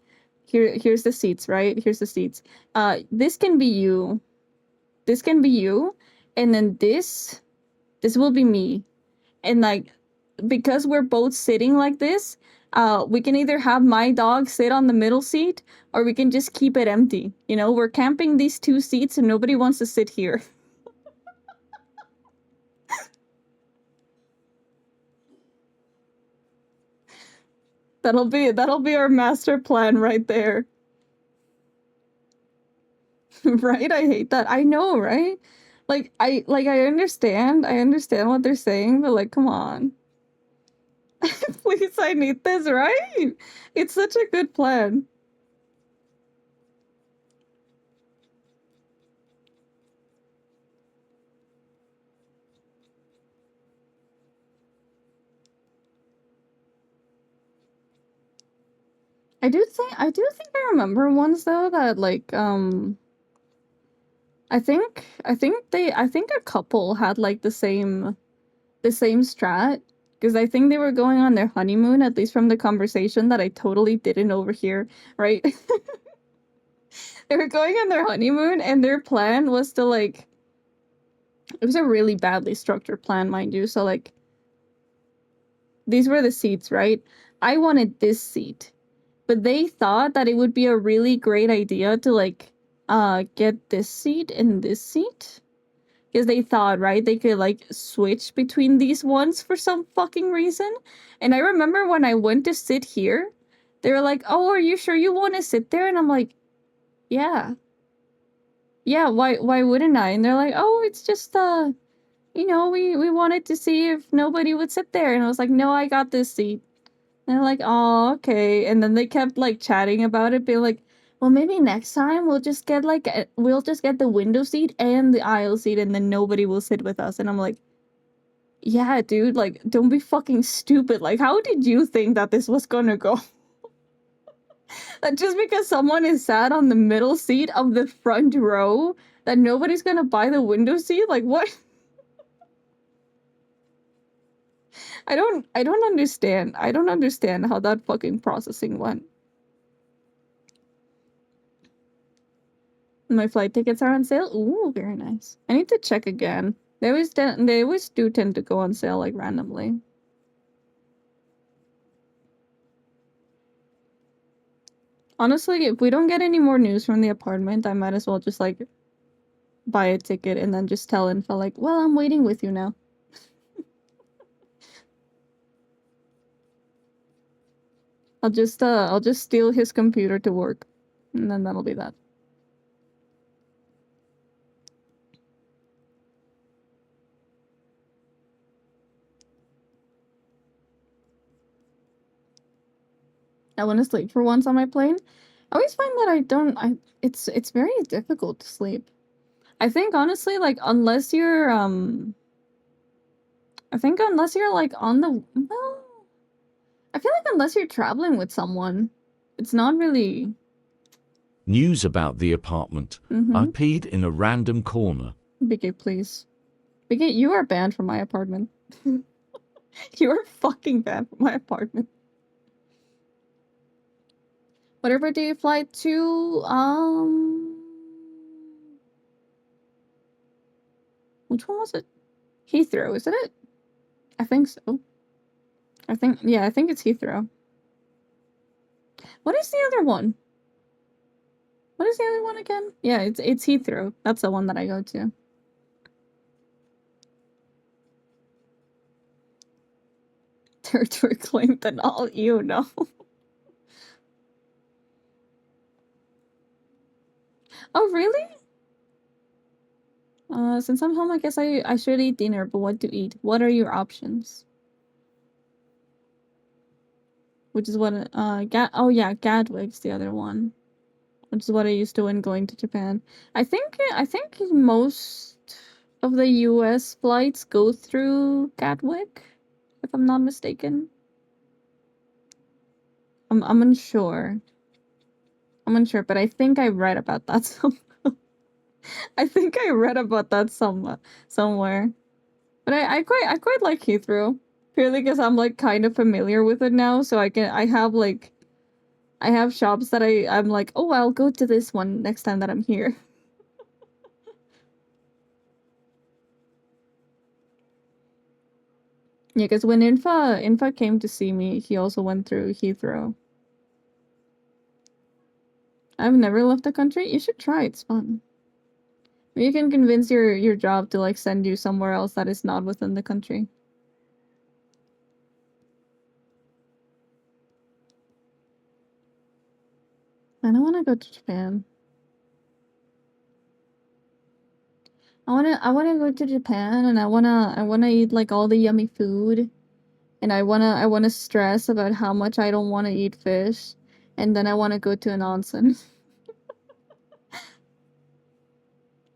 Here's the seats, right? Here's the seats. This can be you. This can be you. And then this will be me. And like because we're both sitting like this, we can either have my dog sit on the middle seat or we can just keep it empty. You know, we're camping these 2 seats and nobody wants to sit here. That'll be our master plan right there. Right? I hate that. I know, right? I understand. I understand what they're saying, but like come on. Please, I need this, right? It's such a good plan. I do think I remember ones though that like I think a couple had like the same strat because I think they were going on their honeymoon, at least from the conversation that I totally didn't overhear, right? They were going on their honeymoon and their plan was to like it was a really badly structured plan, mind you. So like these were the seats, right? I wanted this seat, but they thought that it would be a really great idea to like get this seat and this seat because they thought, right, they could like switch between these ones for some fucking reason. And I remember when I went to sit here, they were like, "Oh, are you sure you want to sit there?" And I'm like, "Yeah. Yeah, why wouldn't I?" And they're like, "Oh, it's just you know, we wanted to see if nobody would sit there." And I was like, "No, I got this seat." And they're like, "Oh, okay." And then they kept like chatting about it, being like, "Well, maybe next time we'll just get the window seat and the aisle seat, and then nobody will sit with us." And I'm like, "Yeah, dude, like, don't be fucking stupid. Like, how did you think that this was gonna go? That just because someone is sat on the middle seat of the front row, that nobody's gonna buy the window seat? Like, what?" I don't understand. I don't understand how that fucking processing went. My flight tickets are on sale. Ooh, very nice. I need to check again. They always do tend to go on sale like randomly. Honestly, if we don't get any more news from the apartment, I might as well just like buy a ticket and then just tell Infa like, "Well, I'm waiting with you now." I'll just steal his computer to work. And then that'll be that. I want to sleep for once on my plane. I always find that it's very difficult to sleep. I think honestly, like unless you're like on the well, I feel like unless you're traveling with someone, it's not really. News about the apartment. I peed in a random corner. BK, please. BK, you are banned from my apartment. You are fucking banned from my apartment. Whatever do you fly to? Which one was it? Heathrow, isn't it? I think so. I think it's Heathrow. What is the other one? What is the other one again? Yeah, it's Heathrow. That's the one that I go to. Territory claimed and all, you know. Oh, really? Since I'm home, I guess I should eat dinner, but what to eat? What are your options? Which is what, oh yeah, Gatwick's the other one. Which is what I used to when going to Japan. I think most of the US flights go through Gatwick, if I'm not mistaken. I'm unsure. I'm unsure, but I think I read about that I think I read about that somewhere. But I quite like Heathrow. Purely because I'm like kind of familiar with it now, so I have shops that I'm like, oh, I'll go to this one next time that I'm here. Yeah, because when Infa came to see me, he also went through Heathrow. I've never left the country. You should try. It's fun. You can convince your job to like send you somewhere else that is not within the country. And I want to go to Japan. I wanna go to Japan and I wanna eat like all the yummy food. And I wanna stress about how much I don't wanna eat fish. And then I wanna go to an onsen.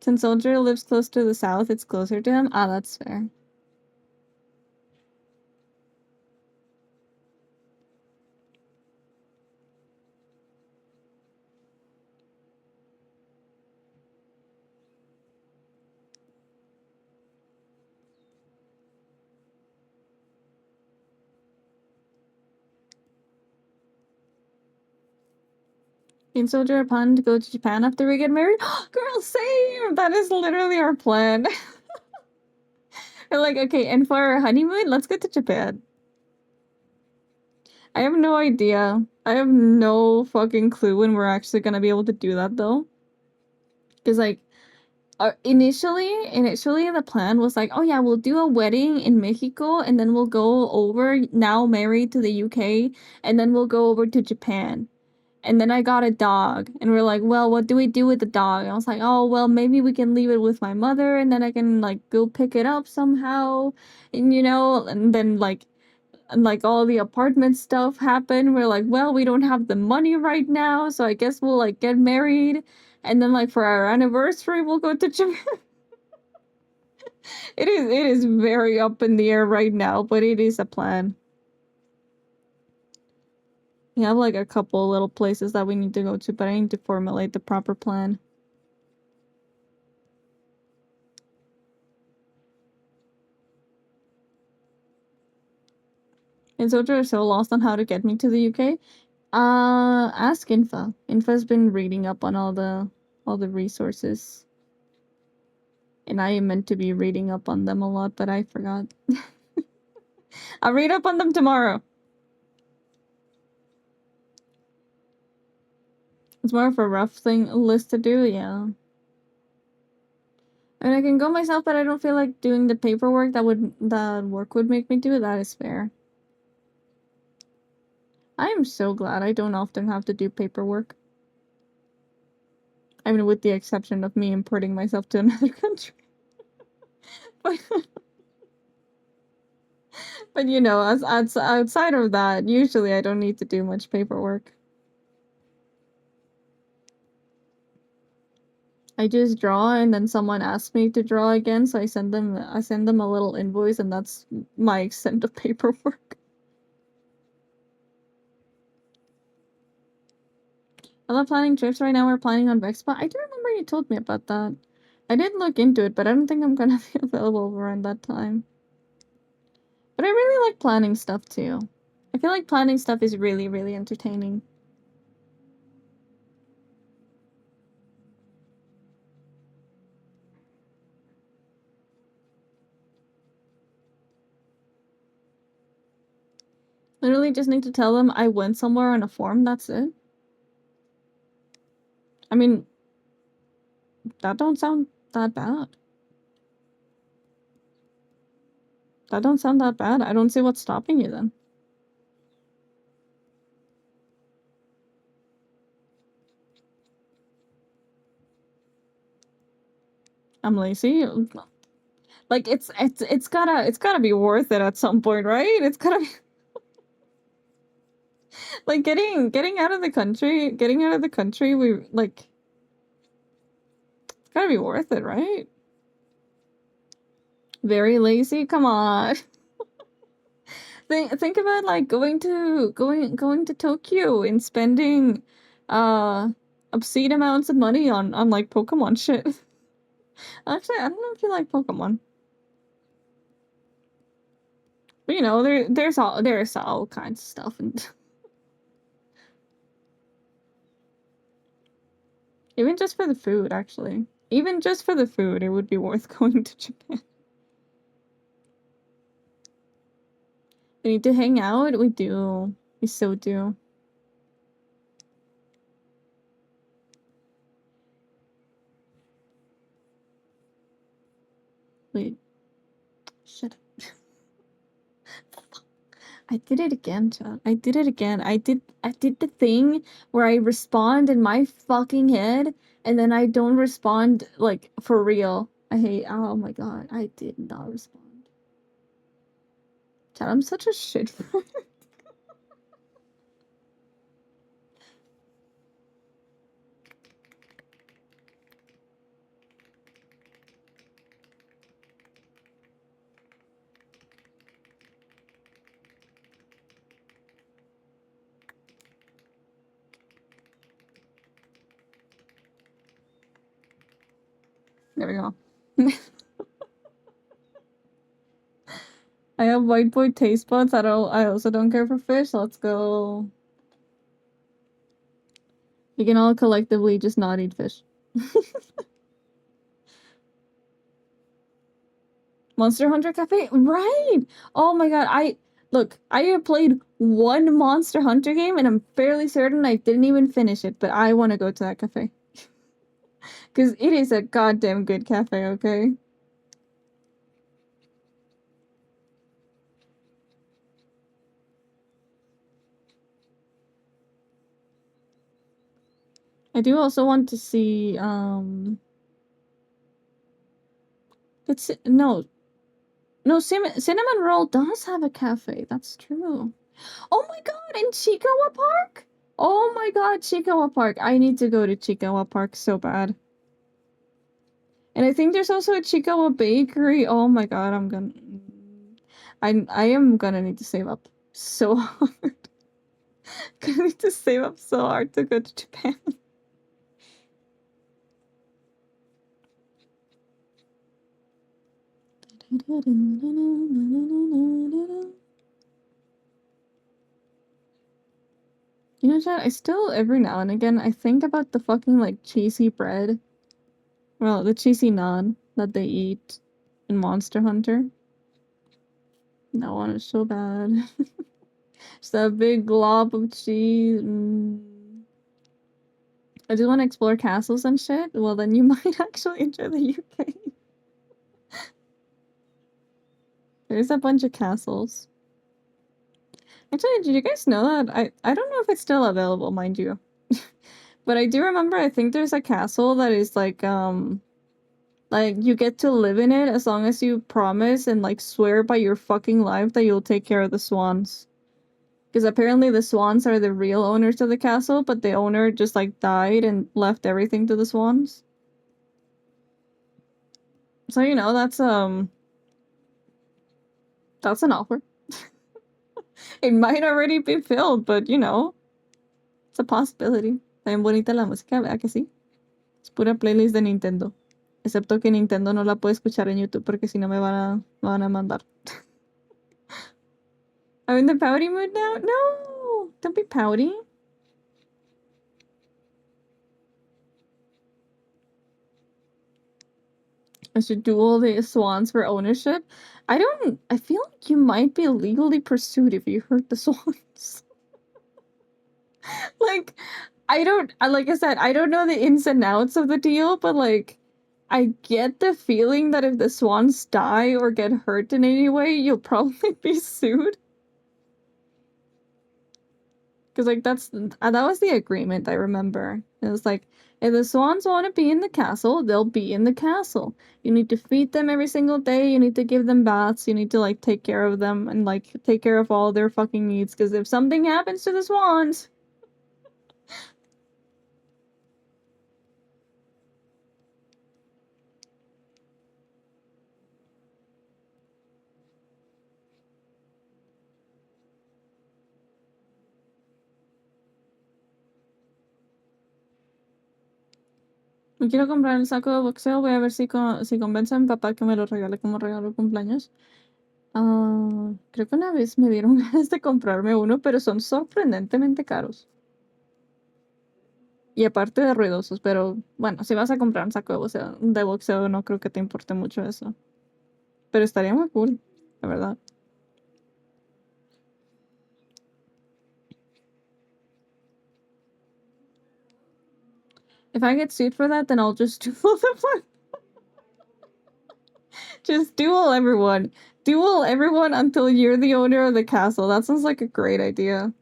Since Soldier lives close to the south, it's closer to him. Ah, that's fair. In Soldier, a plan to go to Japan after we get married? Girl, same! That is literally our plan. We're like, okay, and for our honeymoon, let's go to Japan. I have no idea. I have no fucking clue when we're actually gonna be able to do that, though. Because, like, initially the plan was like, oh yeah, we'll do a wedding in Mexico and then we'll go over, now married, to the UK, and then we'll go over to Japan. And then I got a dog and we're like, well, what do we do with the dog? And I was like, oh well, maybe we can leave it with my mother and then I can like go pick it up somehow. And and then like all the apartment stuff happened. We're like, well, we don't have the money right now, so I guess we'll like get married, and then like for our anniversary we'll go to Japan. It is very up in the air right now, but it is a plan. We have like a couple little places that we need to go to, but I need to formulate the proper plan. And Sojo is so lost on how to get me to the UK. Ask Infa. Infa's been reading up on all the resources. And I am meant to be reading up on them a lot, but I forgot. I'll read up on them tomorrow. It's more of a rough list to do, yeah. I mean, I can go myself, but I don't feel like doing the paperwork that work would make me do. That is fair. I am so glad I don't often have to do paperwork. I mean, with the exception of me importing myself to another country. but, but as outside of that, usually I don't need to do much paperwork. I just draw and then someone asks me to draw again, so I send them a little invoice and that's my extent of paperwork. I'm not planning trips right now. We're planning on Vexpa. I do remember you told me about that. I did look into it, but I don't think I'm gonna be available around that time. But I really like planning stuff too. I feel like planning stuff is really, really entertaining. Literally just need to tell them I went somewhere on a form, that's it. I mean, that don't sound that bad. That don't sound that bad. I don't see what's stopping you then. I'm lazy. Like it's gotta be worth it at some point, right? It's gotta be like getting out of the country, we like it's gotta be worth it, right? Very lazy. Come on. Think about like going to Tokyo and spending obscene amounts of money on like Pokemon shit. Actually, I don't know if you like Pokemon. But you know, there's all kinds of stuff and even just for the food, actually. Even just for the food, it would be worth going to Japan. We need to hang out? We do. We so do. Wait. Shut up. I did it again, Chad. I did it again. I did the thing where I respond in my fucking head and then I don't respond like for real. Oh my god, I did not respond. Chad, I'm such a shit friend. There we go. I have white boy taste buds. I also don't care for fish. Let's go. We can all collectively just not eat fish. Monster Hunter Cafe? Right! Oh my god, I have played one Monster Hunter game and I'm fairly certain I didn't even finish it, but I want to go to that cafe. Because it is a goddamn good cafe, okay? I do also want to see, no, Cinnamon Roll does have a cafe. That's true. Oh my god, in Chikawa Park? Oh my god, Chikawa Park. I need to go to Chikawa Park so bad. And I think there's also a Chikawa Bakery. Oh my god, I am gonna need to save up so hard. Gonna need to save up so hard to go to Japan. You know, Chad, I still, every now and again, I think about the fucking, like, cheesy bread. Well, the cheesy naan that they eat in Monster Hunter. That one is so bad. Just that big glob of cheese. I do want to explore castles and shit. Well, then you might actually enjoy the UK. There's a bunch of castles. Actually, did you guys know that? I don't know if it's still available, mind you. But I do remember, I think there's a castle that is like you get to live in it as long as you promise and like swear by your fucking life that you'll take care of the swans. Because apparently the swans are the real owners of the castle, but the owner just like died and left everything to the swans. So you know, that's an offer. It might already be filled, but you know, it's a possibility. Está bien bonita la música, ¿verdad que sí? Es pura playlist de Nintendo. Excepto que Nintendo no la puede escuchar en YouTube porque si no me van a mandar. I'm in the pouty mood now? No! Don't be pouty. I should duel the swans for ownership. I feel like you might be legally pursued if you hurt the swans. Like, like I said, I don't know the ins and outs of the deal, but like, I get the feeling that if the swans die or get hurt in any way, you'll probably be sued. Because, like, that was the agreement, I remember. It was like, if the swans want to be in the castle, they'll be in the castle. You need to feed them every single day, you need to give them baths, you need to, like, take care of them and, like, take care of all their fucking needs. Because if something happens to the swans... Me quiero comprar el saco de boxeo, voy a ver si convence a mi papá que me lo regale como regalo de cumpleaños. Creo que una vez me dieron ganas de comprarme uno, pero son sorprendentemente caros. Y aparte de ruidosos, pero bueno, si vas a comprar un saco de boxeo, no creo que te importe mucho eso. Pero estaría muy cool, la verdad. If I get sued for that, then I'll just duel them. Just duel everyone. Duel everyone until you're the owner of the castle. That sounds like a great idea.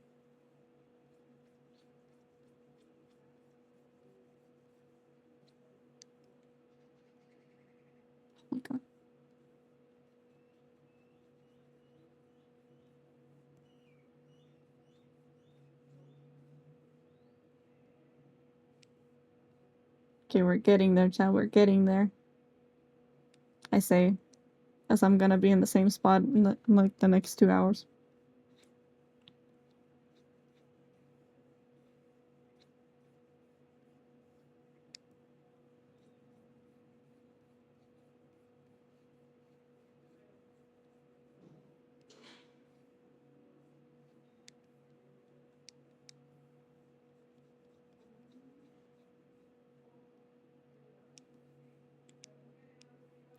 Oh my god. Okay, we're getting there, chat. We're getting there. I say, as I'm gonna be in the same spot in like the next 2 hours.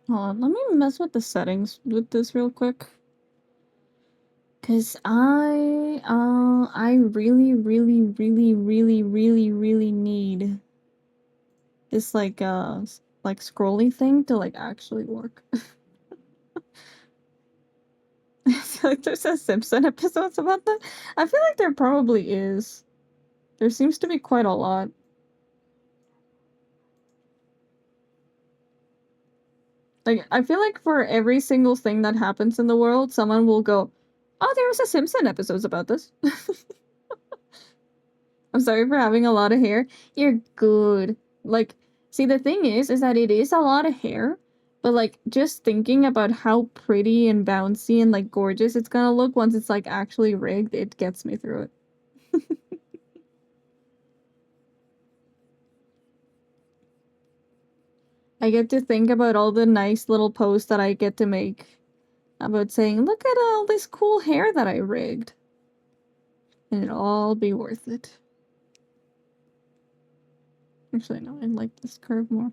Hold on, let me mess with the settings with this real quick. Cause I really, really, really, really, really, really need this like scrolly thing to like actually work. I feel like there's a Simpson episodes about that. I feel like there probably is. There seems to be quite a lot. Like, I feel like for every single thing that happens in the world, someone will go, oh, there was a Simpson episodes about this. I'm sorry for having a lot of hair. You're good. Like, see, the thing is that it is a lot of hair, but like, just thinking about how pretty and bouncy and like gorgeous it's gonna look once it's like actually rigged, it gets me through it. I get to think about all the nice little posts that I get to make about saying, look at all this cool hair that I rigged. And it'll all be worth it. Actually, no, I like this curve more.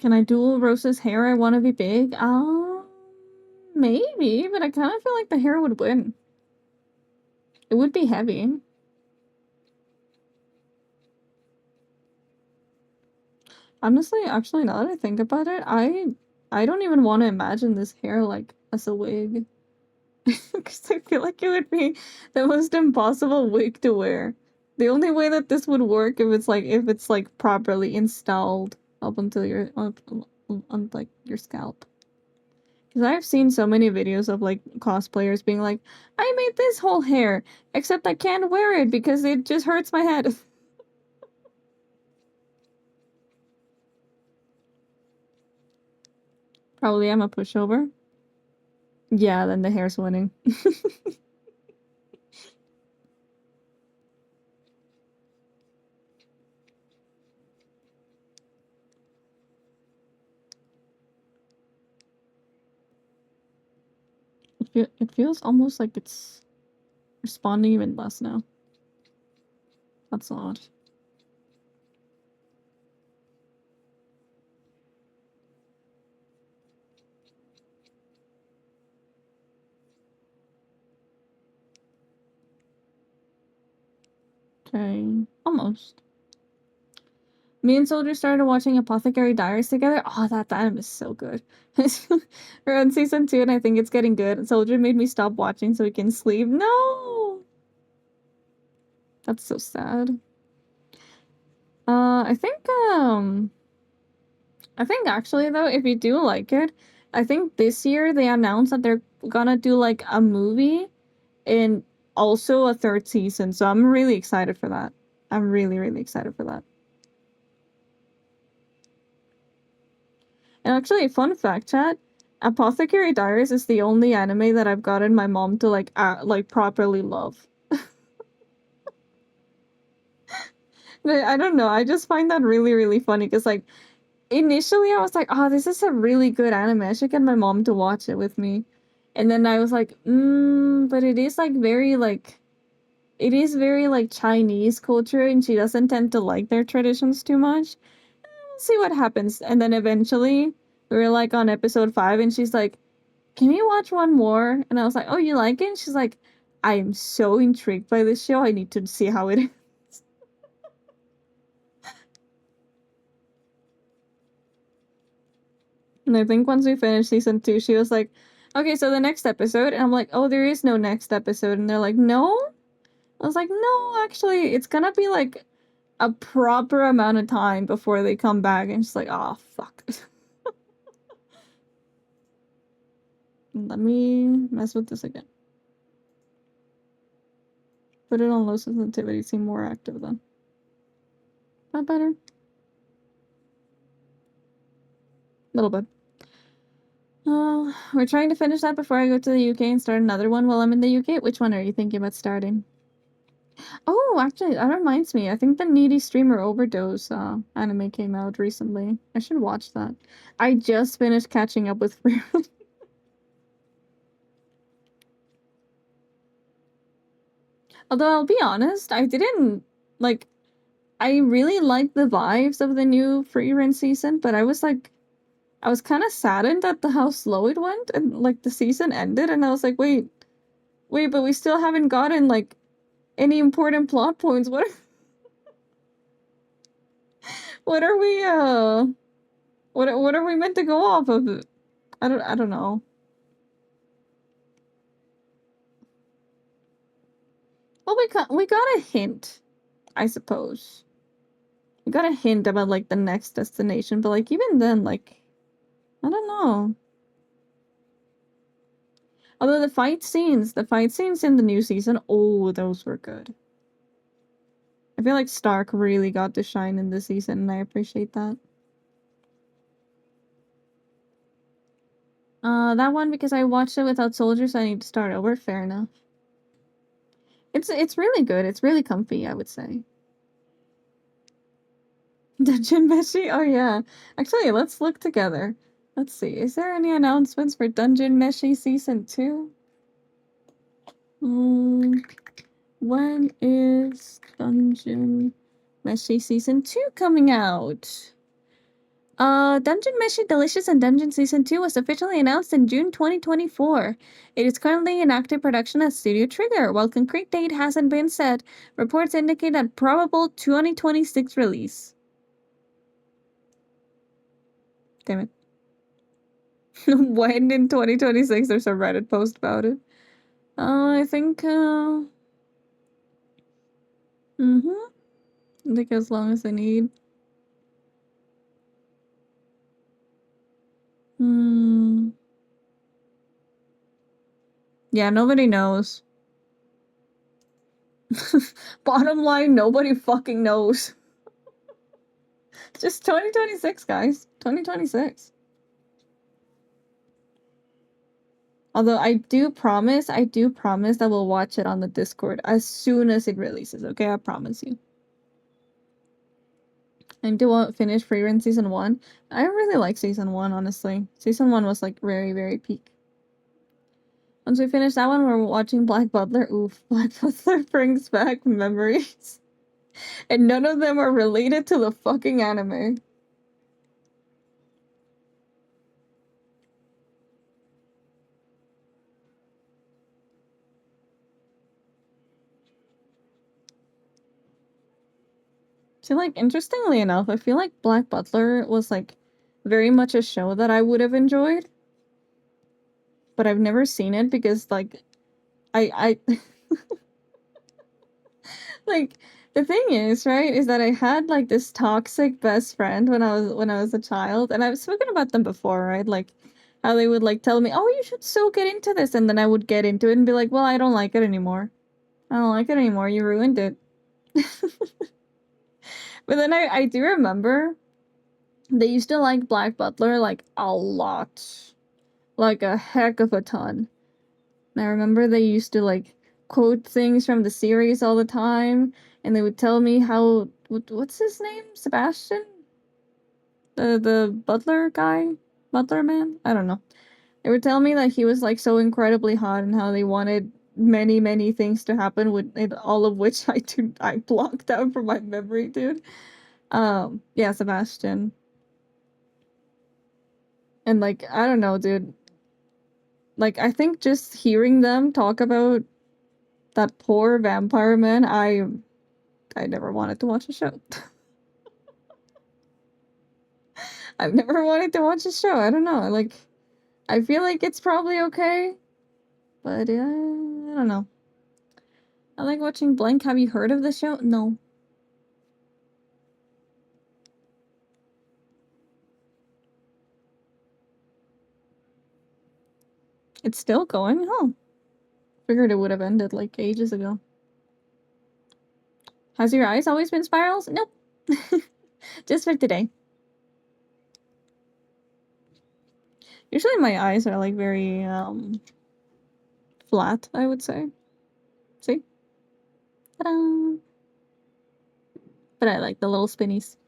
Can I duel Rose's hair? I want to be big. Maybe, but I kind of feel like the hair would win. It would be heavy. Honestly, actually, now that I think about it, I don't even want to imagine this hair like as a wig. Because I feel like it would be the most impossible wig to wear. The only way that this would work if it's like properly installed up until your on like your scalp. Because I've seen so many videos of like cosplayers being like, I made this whole hair, except I can't wear it because it just hurts my head. Probably I'm a pushover. Yeah, then the hair's winning. It feels almost like it's responding even less now. That's odd. Okay, almost. Me and Soldier started watching Apothecary Diaries together. Oh, that anime is so good. We're on season 2 and I think it's getting good. Soldier made me stop watching so he can sleep. No! That's so sad. I think actually though, if you do like it, I think this year they announced that they're gonna do like a movie and also a 3rd season. So I'm really excited for that. I'm really, really excited for that. And actually, fun fact, chat, Apothecary Diaries is the only anime that I've gotten my mom to like properly love. I don't know. I just find that really, really funny because like initially I was like, oh, this is a really good anime. I should get my mom to watch it with me. And then I was like, but it is like very like it is very like Chinese culture and she doesn't tend to like their traditions too much. We'll see what happens. And then eventually we were like on episode 5 and she's like, can we watch one more? And I was like, oh, you like it? And she's like, I am so intrigued by this show. I need to see how it is. And I think once we finished season 2, she was like, okay, so the next episode. And I'm like, oh, there is no next episode. And they're like, no? I was like, no, actually, it's gonna be like a proper amount of time before they come back. And she's like, oh, fuck. Let me mess with this again. Put it on low sensitivity, seem more active then. Not better? A little bit. We're trying to finish that before I go to the UK and start another one while I'm in the UK. Which one are you thinking about starting? Oh, actually, that reminds me. I think the Needy Streamer Overdose anime came out recently. I should watch that. I just finished catching up with Free. Although I'll be honest, I didn't like. I really liked the vibes of the new Free Run season, but I was kind of saddened at how slow it went, and like the season ended, and I was like, wait, but we still haven't gotten like any important plot points. What are we what are we meant to go off of? I don't know. Well, we got a hint, I suppose. We got a hint about like the next destination, but like even then, like I don't know. Although the fight scenes in the new season, oh, those were good. I feel like Stark really got to shine in this season, and I appreciate that. That one because I watched it without soldiers, so I need to start over. Fair enough. It's really good. It's really comfy, I would say. Dungeon Meshi? Oh yeah. Actually, let's look together. Let's see. Is there any announcements for Dungeon Meshi Season 2? When is Dungeon Meshi Season 2 coming out? Dungeon Meshi Delicious and Dungeon Season 2 was officially announced in June 2024. It is currently in active production at Studio Trigger. While concrete date hasn't been set, reports indicate a probable 2026 release. Damn it. When in 2026? There's a Reddit post about it. I think, I think as long as I need. Hmm. Yeah, nobody knows. Bottom line, nobody fucking knows. Just 2026, guys. 2026. Although I do promise that we'll watch it on the Discord as soon as it releases, okay? I promise you. I do finish Free Run Season 1. I really like Season 1, honestly. Season 1 was like very, very peak. Once we finish that one, we're watching Black Butler. Oof, Black Butler brings back memories. And none of them are related to the fucking anime. See, like, interestingly enough, I feel like Black Butler was, like, very much a show that I would have enjoyed. But I've never seen it because, like, I like, the thing is, right, is that I had, like, this toxic best friend when I was a child, and I've spoken about them before, right? Like, how they would, like, tell me, "Oh, you should so get into this," and then I would get into it and be like, "Well, I don't like it anymore. I don't like it anymore. You ruined it." But then I do remember they used to like Black Butler, like, a lot. Like, a heck of a ton. And I remember they used to, like, quote things from the series all the time, and they would tell me how... what's his name? Sebastian? The butler guy? Butler man? I don't know. They would tell me that he was, like, so incredibly hot and how they wanted many, many things to happen, with it, all of which I blocked out from my memory, dude. Yeah, Sebastian. And, like, I don't know, dude. Like, I think just hearing them talk about that poor vampire man, I never wanted to watch a show. I've never wanted to watch a show. I don't know. Like, I feel like it's probably okay, but I don't know. I like watching Blank. Have you heard of the show? No. It's still going? Huh. Figured it would have ended like ages ago. Has your eyes always been spirals? Nope. Just for today. Usually my eyes are like very flat, I would say. See? Ta-da! But I like the little spinnies.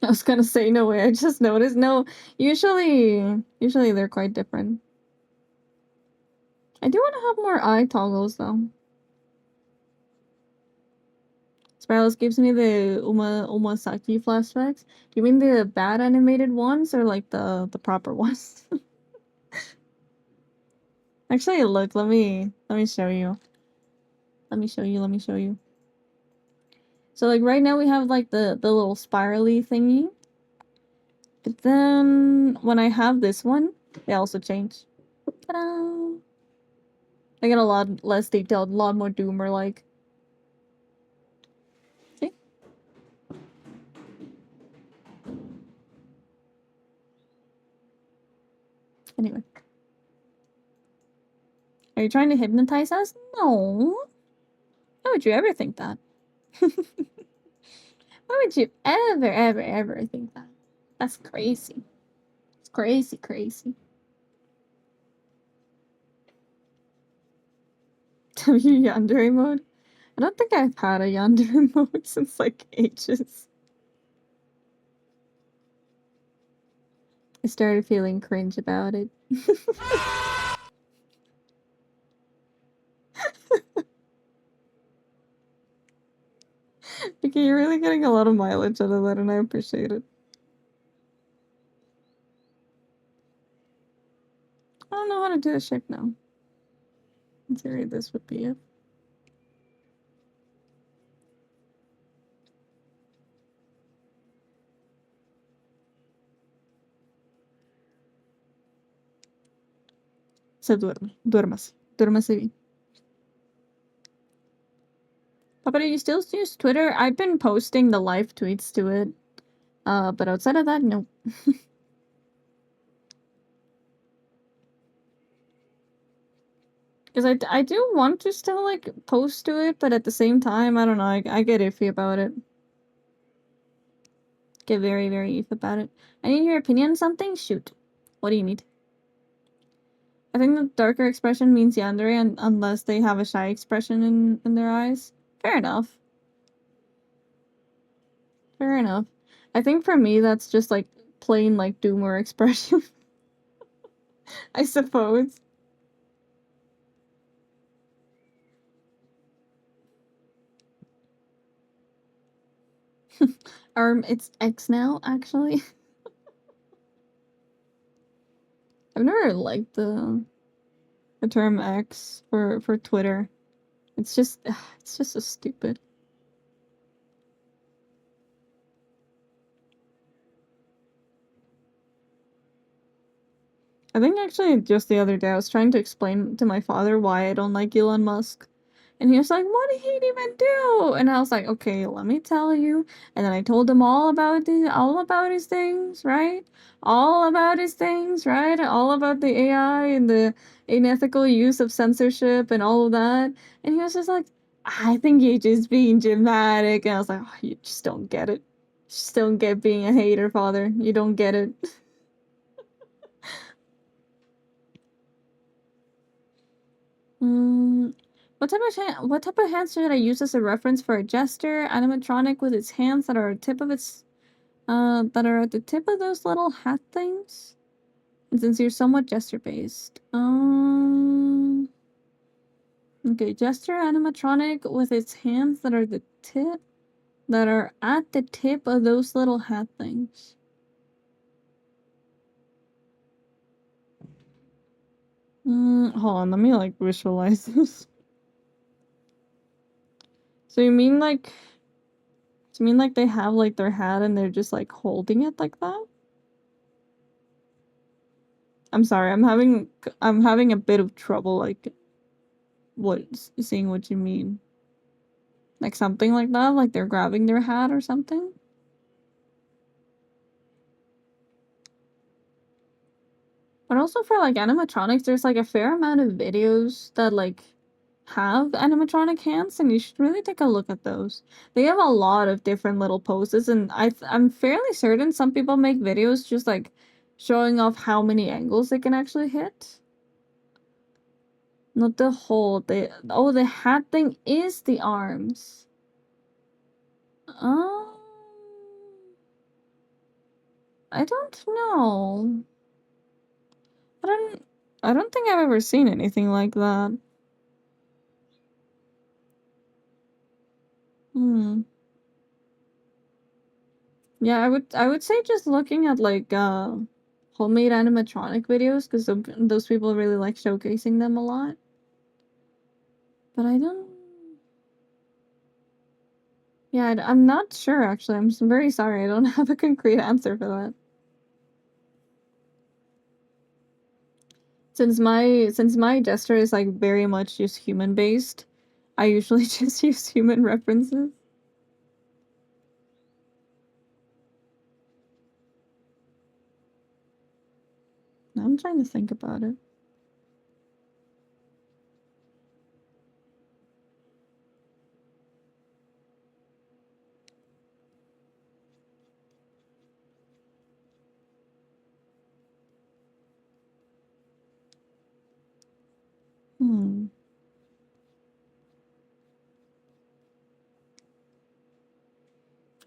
I was gonna say no way, I just noticed. No, usually they're quite different. I do want to have more eye toggles though. Spirals gives me the Umasaki flashbacks. Do you mean the bad animated ones or like the proper ones? Actually, look, let me show you. Let me show you. So like right now we have like the little spirally thingy. But then when I have this one, they also change. Ta-da! I get a lot less detailed, a lot more doomer like. See? Anyway. Are you trying to hypnotize us? No. How would you ever think that? Why would you ever think that? That's crazy. It's crazy. Have you yandere mode? I don't think I've had a yandere mode since like ages. I started feeling cringe about it. Okay, you're really getting a lot of mileage out of that, and I appreciate it. I don't know how to do the shape now. In theory, this would be it. se duerme. Duérmase. Duérmase bien. Papa, do you still use Twitter? I've been posting the live tweets to it. But outside of that, no. Because I do want to still, like, post to it, but at the same time, I don't know, I get iffy about it. Get very, very iffy about it. I need your opinion on something? Shoot. What do you need? I think the darker expression means yandere, and unless they have a shy expression in their eyes. Fair enough. Fair enough. I think for me, that's just, like, plain, like, doomer expression. I suppose. It's X now, actually. I've never liked the term X for Twitter. It's just so stupid. I think actually just the other day I was trying to explain to my father why I don't like Elon Musk. And he was like, "What did he even do?" And I was like, "Okay, let me tell you." And then I told him all about his things, right? All about his things, right? All about the AI and the unethical use of censorship and all of that. And he was just like, "I think you're just being dramatic." And I was like, "Oh, you just don't get it. You just don't get being a hater, father. You don't get it." Mm, what type of hands should I use as a reference for a gesture animatronic with its hands that are that are at the tip of those little hat things? And since you're somewhat gesture based. Okay, gesture animatronic with its hands that are at the tip of those little hat things. Hold on, let me like visualize this. So you mean like they have like their hat and they're just like holding it like that? I'm sorry, I'm having a bit of trouble like seeing what you mean. Like something like that, like they're grabbing their hat or something? But also for like animatronics, there's like a fair amount of videos that like have animatronic hands, and you should really take a look at those. They have a lot of different little poses, and I'm fairly certain some people make videos just like showing off how many angles they can actually hit. Not the whole. The hat thing is the arms. Um, I don't know. I don't. I don't think I've ever seen anything like that. Hmm. Yeah, I would say just looking at like homemade animatronic videos because those people really like showcasing them a lot. But I don't. Yeah, I'm not sure actually. I'm very sorry. I don't have a concrete answer for that. Since my gesture is like very much just human based, I usually just use human references. I'm trying to think about it. Hmm.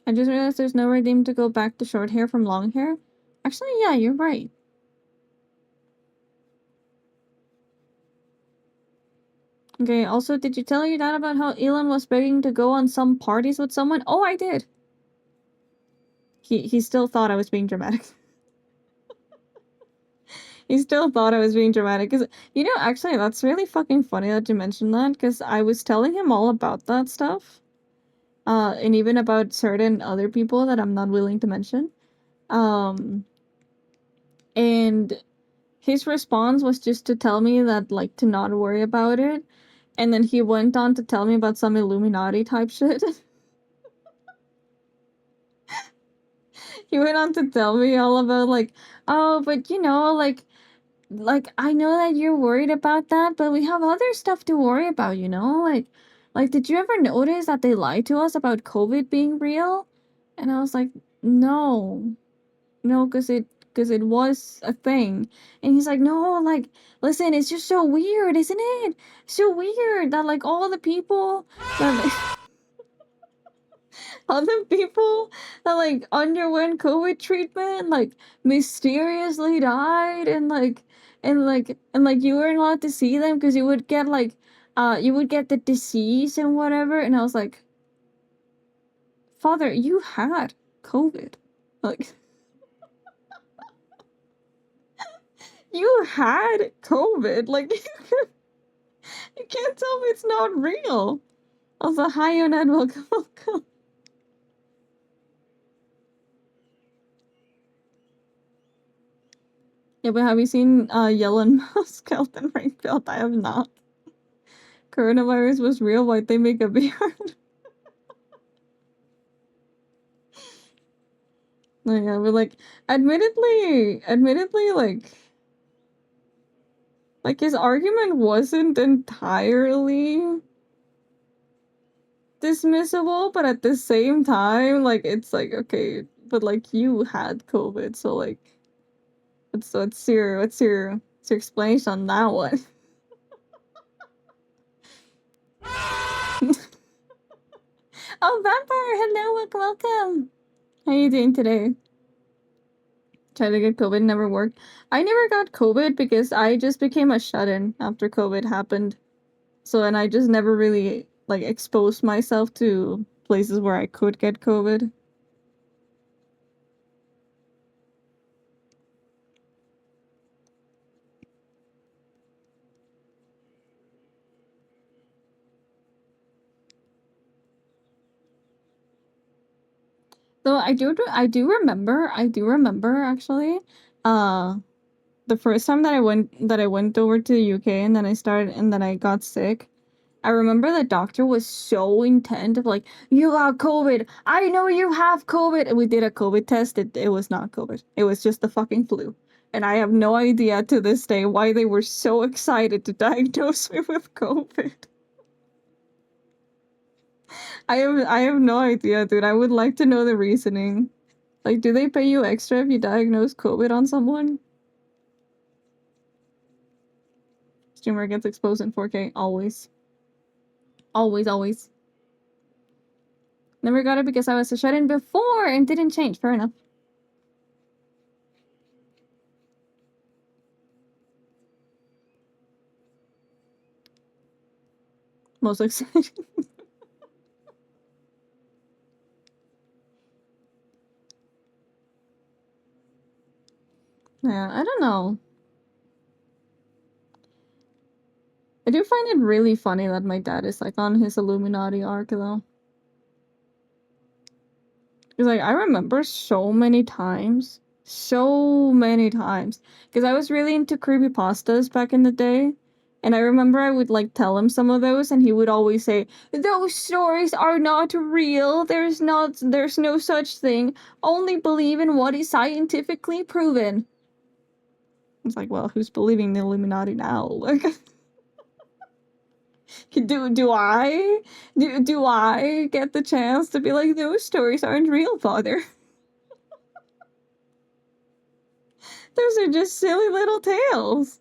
I just realized there's no redeem to go back to short hair from long hair. Actually, yeah, you're right. Okay, also, did you tell your dad about how Elon was begging to go on some parties with someone? Oh, I did. He still thought I was being dramatic. He still thought I was being dramatic. Because, actually, that's really fucking funny that you mentioned that, because I was telling him all about that stuff. And even about certain other people that I'm not willing to mention. Um, and his response was just to tell me that, like, to not worry about it. And then he went on to tell me about some Illuminati type shit. He went on to tell me all about, like, oh, but you know, like I know that you're worried about that, but we have other stuff to worry about, you know? Like did you ever notice that they lied to us about COVID being real? And I was like, no. No, cuz it was a thing. And he's like, "No, like listen, it's just so weird, isn't it? So weird that like all the people that other people that like underwent COVID treatment like mysteriously died and you weren't allowed to see them because you would get like you would get the disease and whatever." And I was like, "Father, you had COVID. Like you had COVID. Like you can't tell me it's not real." I was like, "Hi, Yonad, welcome, welcome." Yeah, but have you seen Yellow Mouse Elden Ring build? I have not. Coronavirus was real, why'd they make a beard? No, yeah, but like, admittedly, like his argument wasn't entirely dismissible, but at the same time, like, it's like, okay, but like, you had COVID, so like, what's your explanation on that one? Oh, Vampire, hello, welcome, welcome. How you doing today? Tried to get COVID, never worked. I never got COVID because I just became a shut-in after COVID happened. So, and I just never really, like, exposed myself to places where I could get COVID. Though I do remember actually, uh, the first time that I went over to the UK and then I got sick. I remember the doctor was so intent of like, "You got COVID. I know you have COVID." And we did a COVID test. It was not COVID. It was just the fucking flu. And I have no idea to this day why they were so excited to diagnose me with COVID. I have no idea, dude. I would like to know the reasoning. Like, do they pay you extra if you diagnose COVID on someone? Streamer gets exposed in 4K. Always. Always, always. Never got it because I was a shut-in before and didn't change. Fair enough. Most excited. Yeah, I don't know. I do find it really funny that my dad is like on his Illuminati arc though. Because like I remember so many times. Because I was really into creepypastas back in the day. And I remember I would like tell him some of those and he would always say, "Those stories are not real. There's no such thing. Only believe in what is scientifically proven." It's like, well, who's believing the Illuminati now? Like do I get the chance to be like, "Those stories aren't real, father. Those are just silly little tales.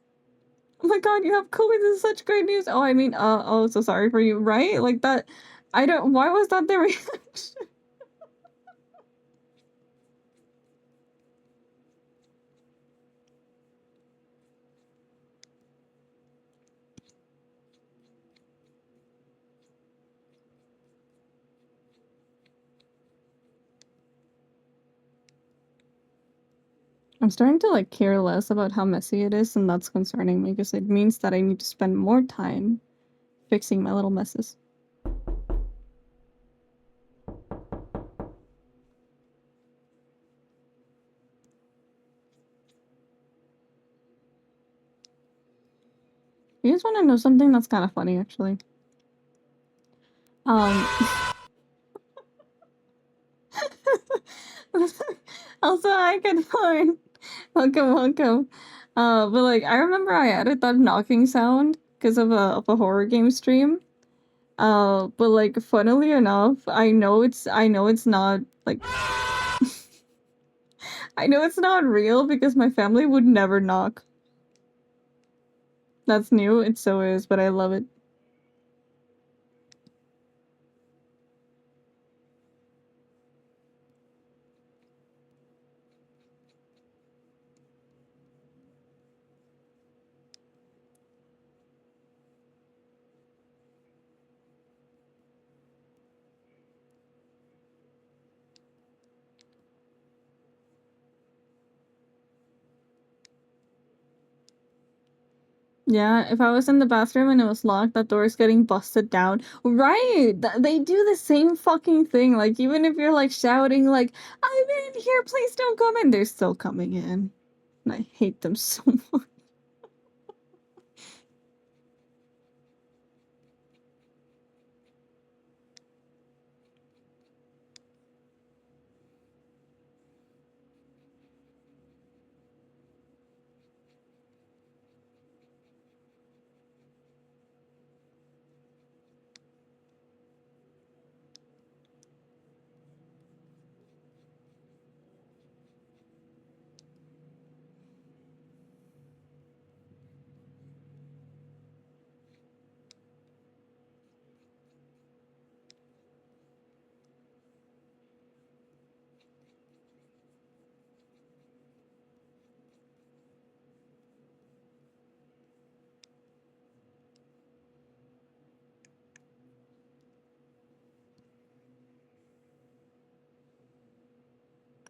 Oh my god, you have COVID, this is such great news. Oh, I mean, oh, so sorry for you," right? Like that, why was that the reaction? I'm starting to like care less about how messy it is, and that's concerning me because it means that I need to spend more time fixing my little messes. You guys want to know something that's kind of funny, actually? Um, also, I can find. Welcome, welcome. But like, I remember I added that knocking sound because of a horror game stream. But like, funnily enough, I know it's not like, I know it's not real because my family would never knock. That's new. It so is, but I love it. Yeah, if I was in the bathroom and it was locked, that door is getting busted down. Right! They do the same fucking thing. Like, even if you're like shouting, like, I'm in here, please don't come in, they're still coming in. And I hate them so much.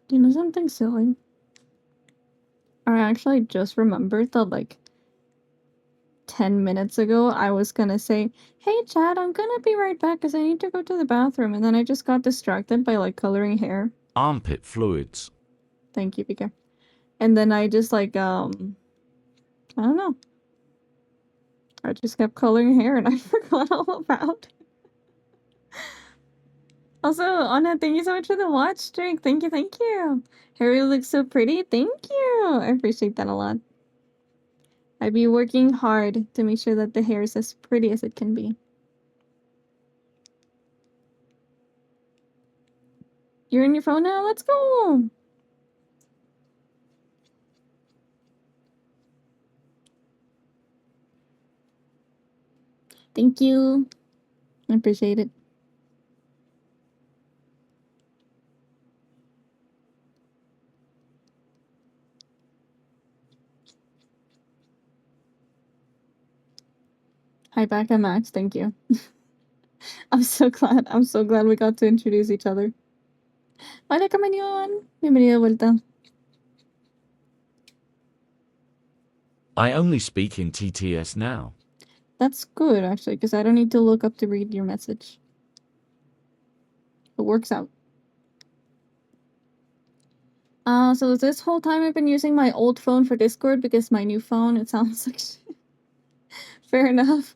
You know something silly? I actually just remembered that, like, 10 minutes ago, I was gonna say, hey, Chad, I'm gonna be right back because I need to go to the bathroom. And then I just got distracted by, like, coloring hair. Armpit fluids. Thank you, PK. And then I just, like, I don't know. I just kept coloring hair and I forgot all about it. Also, Anna, thank you so much for the watch drink. Thank you, thank you. Hair looks so pretty. Thank you. I appreciate that a lot. I'd be working hard to make sure that the hair is as pretty as it can be. You're in your phone now? Let's go! Thank you. I appreciate it. Hi back, I'm Max. Thank you. I'm so glad. I'm so glad we got to introduce each other. Hola, Camaleón. Bienvenido de vuelta. I only speak in TTS now. That's good, actually, because I don't need to look up to read your message. It works out. So this whole time I've been using my old phone for Discord because my new phone, it sounds like shit. Fair enough.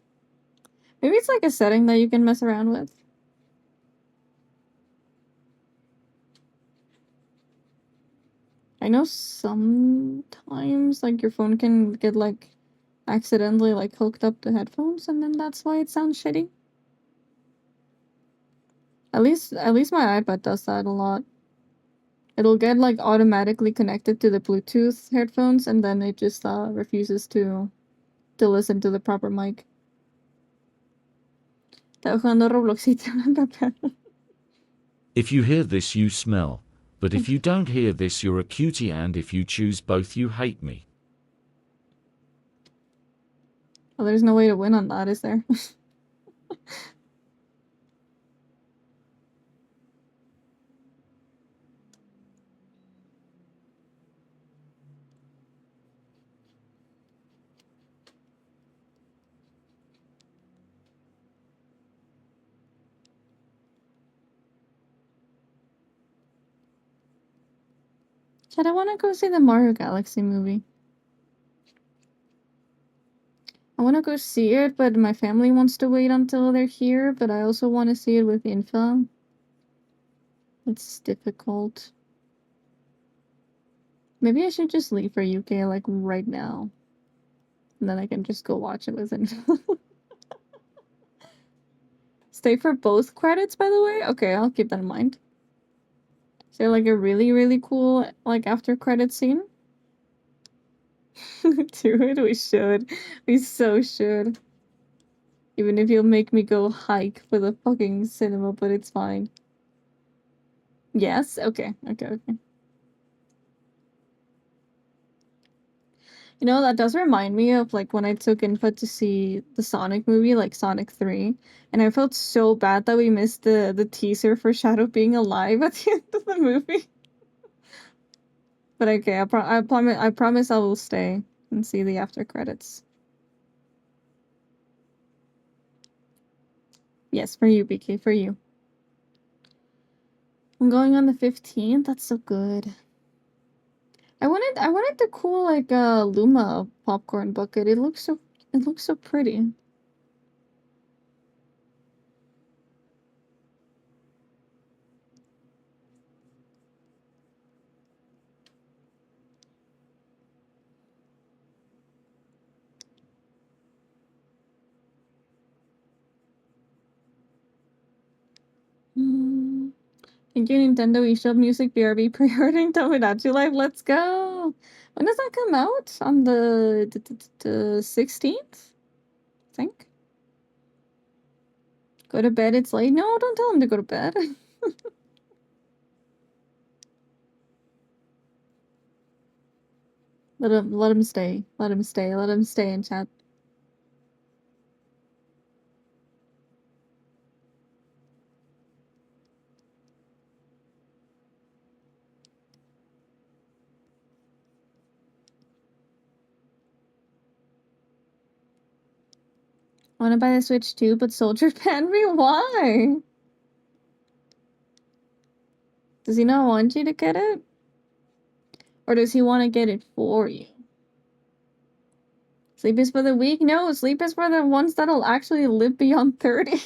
Maybe it's like a setting that you can mess around with. I know sometimes, like, your phone can get, like, accidentally, like, hooked up to headphones, and then that's why it sounds shitty. At least my iPad does that a lot. It'll get, like, automatically connected to the Bluetooth headphones, and then it just, refuses to listen to the proper mic. Estaba jugando Robloxito. If you hear this, you smell. But if you don't hear this, you're a cutie, and if you choose both, you hate me. Well, there's no way to win on that, is there? Chad, I want to go see the Mario Galaxy movie. I want to go see it, but my family wants to wait until they're here, but I also want to see it with info. It's difficult. Maybe I should just leave for UK, like, right now. And then I can just go watch it with info. Stay for both credits, by the way? Okay, I'll keep that in mind. Is there, like, a really, really cool, like, after credit scene? Dude, we should. We so should. Even if you'll make me go hike for the fucking cinema, but it's fine. Yes? Okay. You know, that does remind me of, like, when I took info to see the Sonic movie, like Sonic 3, and I felt so bad that we missed the teaser for Shadow being alive at the end of the movie. But okay, I promise I will stay and see the after credits. Yes, for you, BK, for you. I'm going on the 15th. That's so good. I wanted the cool, like, Luma popcorn bucket. It looks so pretty. Thank you, Nintendo eShop Music BRB pre-ordering Tomodachi Live. Let's go! When does that come out? On the 16th? I think. Go to bed, it's late. No, don't tell him to go to bed. Let him stay. Let him stay in chat. I wanna buy the Switch too, but Soldier banned me. Why? Does he not want you to get it? Or does he want to get it for you? Sleep is for the weak? No, sleep is for the ones that'll actually live beyond 30.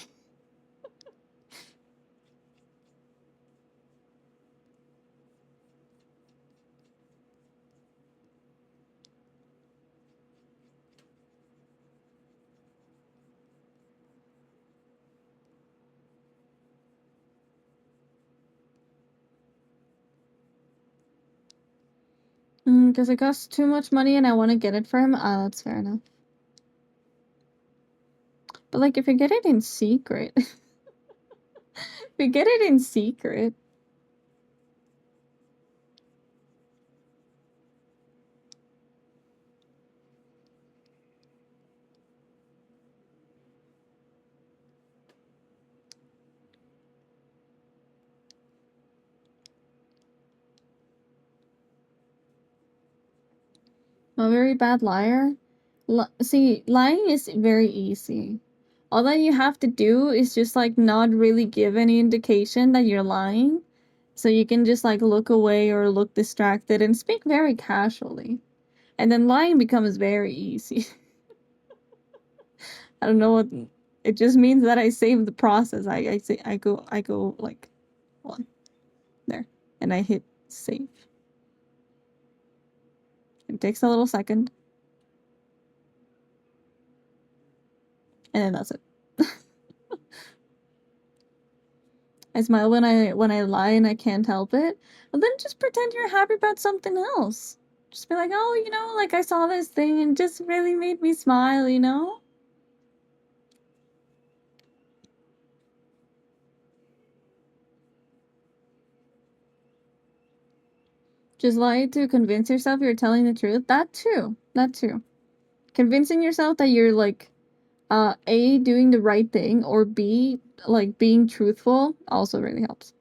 Because it costs too much money and I want to get it for him. Ah, that's fair enough. But, like, if you get it in secret... if you get it in secret... I'm a very bad liar. See, lying is very easy. All that you have to do is just, like, not really give any indication that you're lying. So you can just, like, look away or look distracted and speak very casually. And then lying becomes very easy. I don't know what... It just means that I save the process. I go, like, well, there. And I hit save. It takes a little second. And then that's it. I smile when I lie and I can't help it. Well, then just pretend you're happy about something else. Just be like, oh, you know, like I saw this thing and just really made me smile, you know? Just lie to convince yourself you're telling the truth. That too. Convincing yourself that you're, like, A, doing the right thing, or B, like, being truthful also really helps.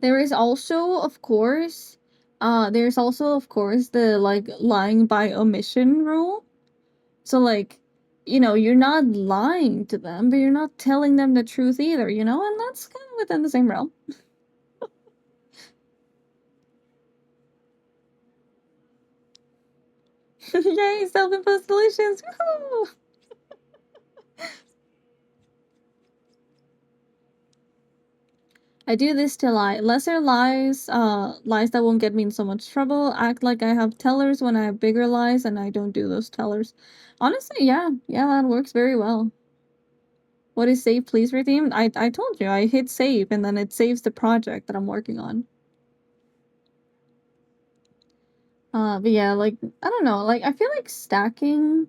There is also, of course, the, like, lying by omission rule. So, like, you know, you're not lying to them, but you're not telling them the truth either, you know? And that's kind of within the same realm. Yay, self-imposed delusions! Woohoo! I do this to lie. Lesser lies, lies that won't get me in so much trouble. Act like I have tellers when I have bigger lies, and I don't do those tellers. Honestly, yeah, that works very well. What is save please redeem? I told you, I hit save, and then it saves the project that I'm working on. But yeah, like, I don't know, like, I feel like stacking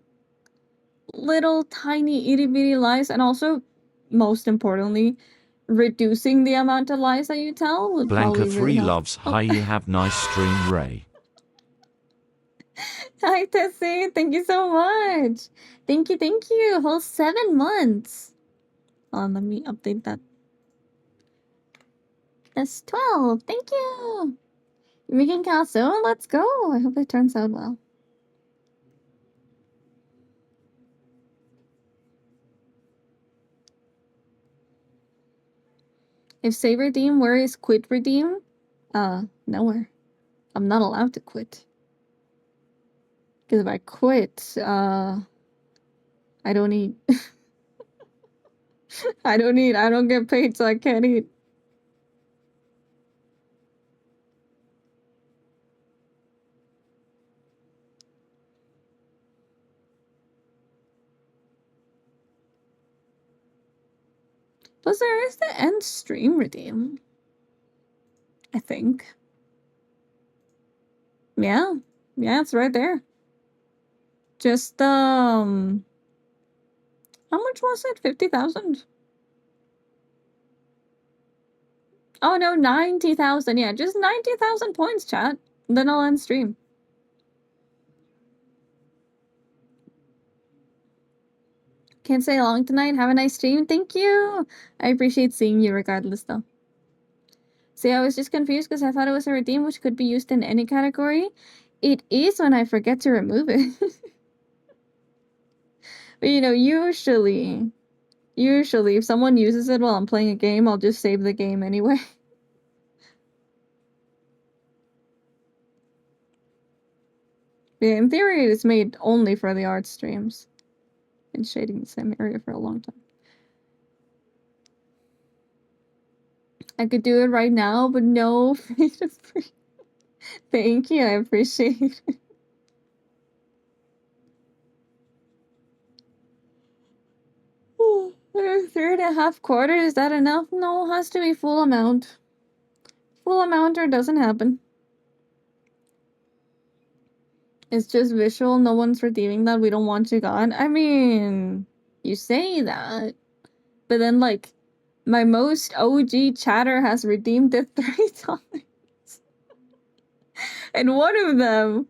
little tiny itty bitty lies, and also, most importantly, reducing the amount of lies that you tell would Blanca probably really 3 help. loves Oh. hi you have nice stream Ray. Hi, Tessie. Thank you so much. Thank you. Whole 7 months. Let me update that. That's 12. Thank you. You're making calzone? Let's go. I hope it turns out well. If save redeem, where is quit redeem? Nowhere. I'm not allowed to quit. Because if I quit, I don't eat. I don't get paid, so I can't eat. Plus, there is the end stream redeem. I think. Yeah. Yeah, it's right there. Just, how much was it? 50,000? Oh, no, 90,000. Yeah, just 90,000 points, chat. Then I'll end stream. Can't stay long tonight. Have a nice stream. Thank you. I appreciate seeing you regardless, though. See, I was just confused because I thought it was a redeem which could be used in any category. It is when I forget to remove it. But, you know, usually, if someone uses it while I'm playing a game, I'll just save the game anyway. Yeah, in theory, it's made only for the art streams. Been shading the same area for a long time. I could do it right now, but no. Thank you, I appreciate it. 3.5 quarters, is that enough? No, it has to be full amount. Full amount or it doesn't happen. It's just visual, no one's redeeming that, we don't want you gone. I mean, you say that, but then, like, my most OG chatter has redeemed it 3 times. And one of them,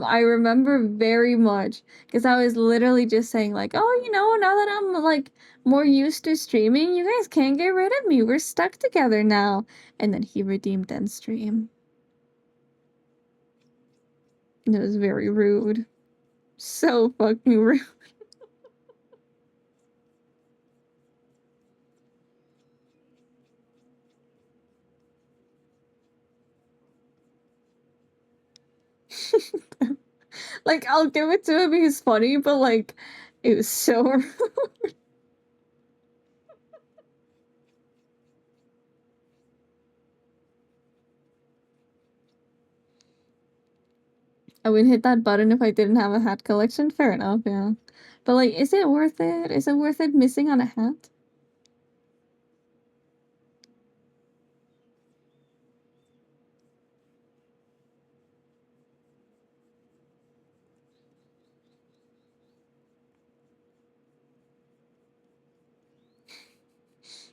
I remember very much, because I was literally just saying, like, oh, you know, now that I'm, like, more used to streaming, you guys can't get rid of me. We're stuck together now. And then he redeemed end stream. And it was very rude. So fucking rude. Like, I'll give it to him, he's funny, but, like, it was so rude. I would hit that button if I didn't have a hat collection. Fair enough, yeah. But, like, is it worth it? Is it worth it missing on a hat?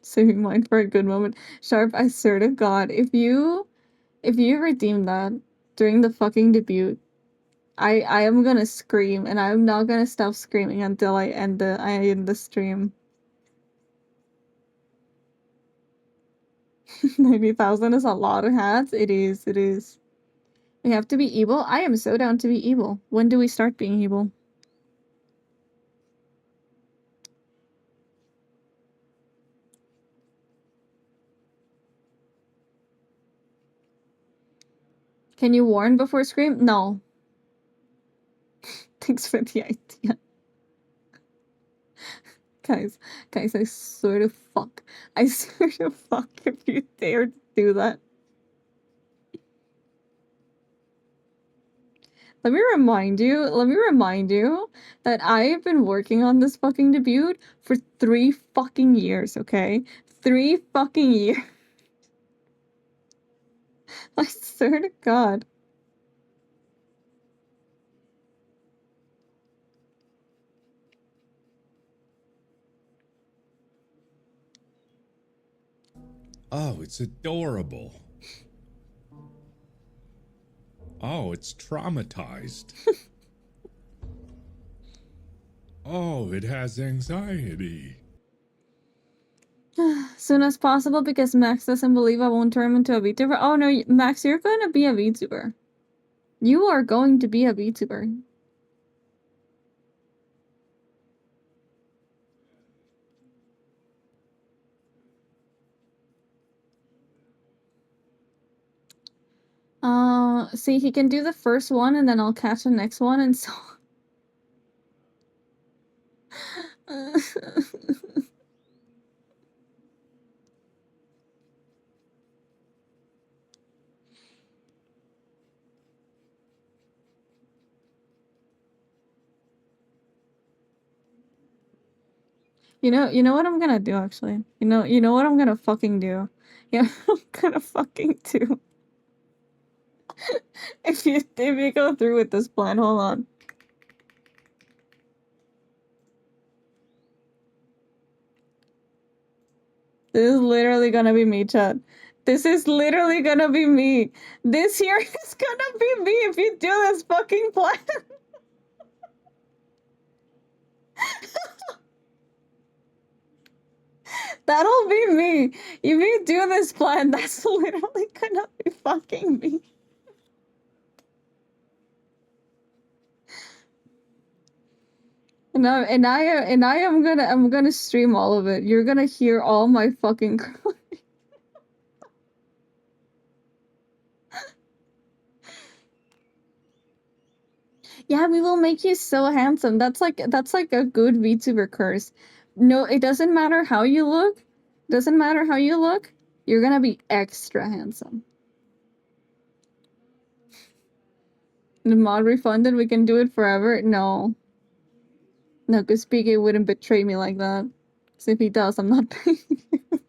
Saving mine for a good moment. Sharp, I swear to God, if you redeem that during the fucking debut, I am gonna scream, and I'm not gonna stop screaming until I end the stream. 90,000 is a lot of hats. It is. We have to be evil. I am so down to be evil. When do we start being evil? Can you warn before scream? No. Thanks for the idea. Guys, I swear to fuck. I swear to fuck if you dare to do that. Let me remind you that I have been working on this fucking debut for 3 fucking years, okay? 3 fucking years. I swear to God. Oh, it's adorable. Oh, it's traumatized. Oh, it has anxiety. Soon as possible because Max doesn't believe I won't turn him into a VTuber. Oh no, Max, you're going to be a VTuber. You are going to be a VTuber. See, he can do the first one and then I'll catch the next one and so... You know what I'm gonna do, actually? You know what I'm gonna fucking do? Yeah, I'm gonna fucking do. If you go through with this plan, hold on. This is literally gonna be me, chat. This is literally gonna be me. This here is gonna be me if you do this fucking plan. That'll be me. If you do this plan, that's literally gonna be fucking me. And I'm gonna stream all of it. You're gonna hear all my fucking cry. Yeah, we will make you so handsome. That's like a good VTuber curse. No, it doesn't matter how you look. Doesn't matter how you look. You're gonna be extra handsome. The mod refunded, we can do it forever? No. No, because PK wouldn't betray me like that. So if he does, I'm not paying you.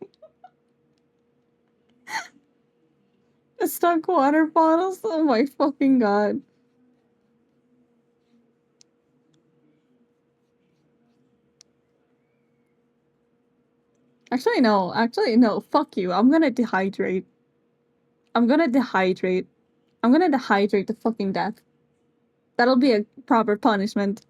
The stuck water bottles? Oh my fucking god. Actually, no. Fuck you. I'm gonna dehydrate. I'm gonna dehydrate. I'm gonna dehydrate to fucking death. That'll be a proper punishment.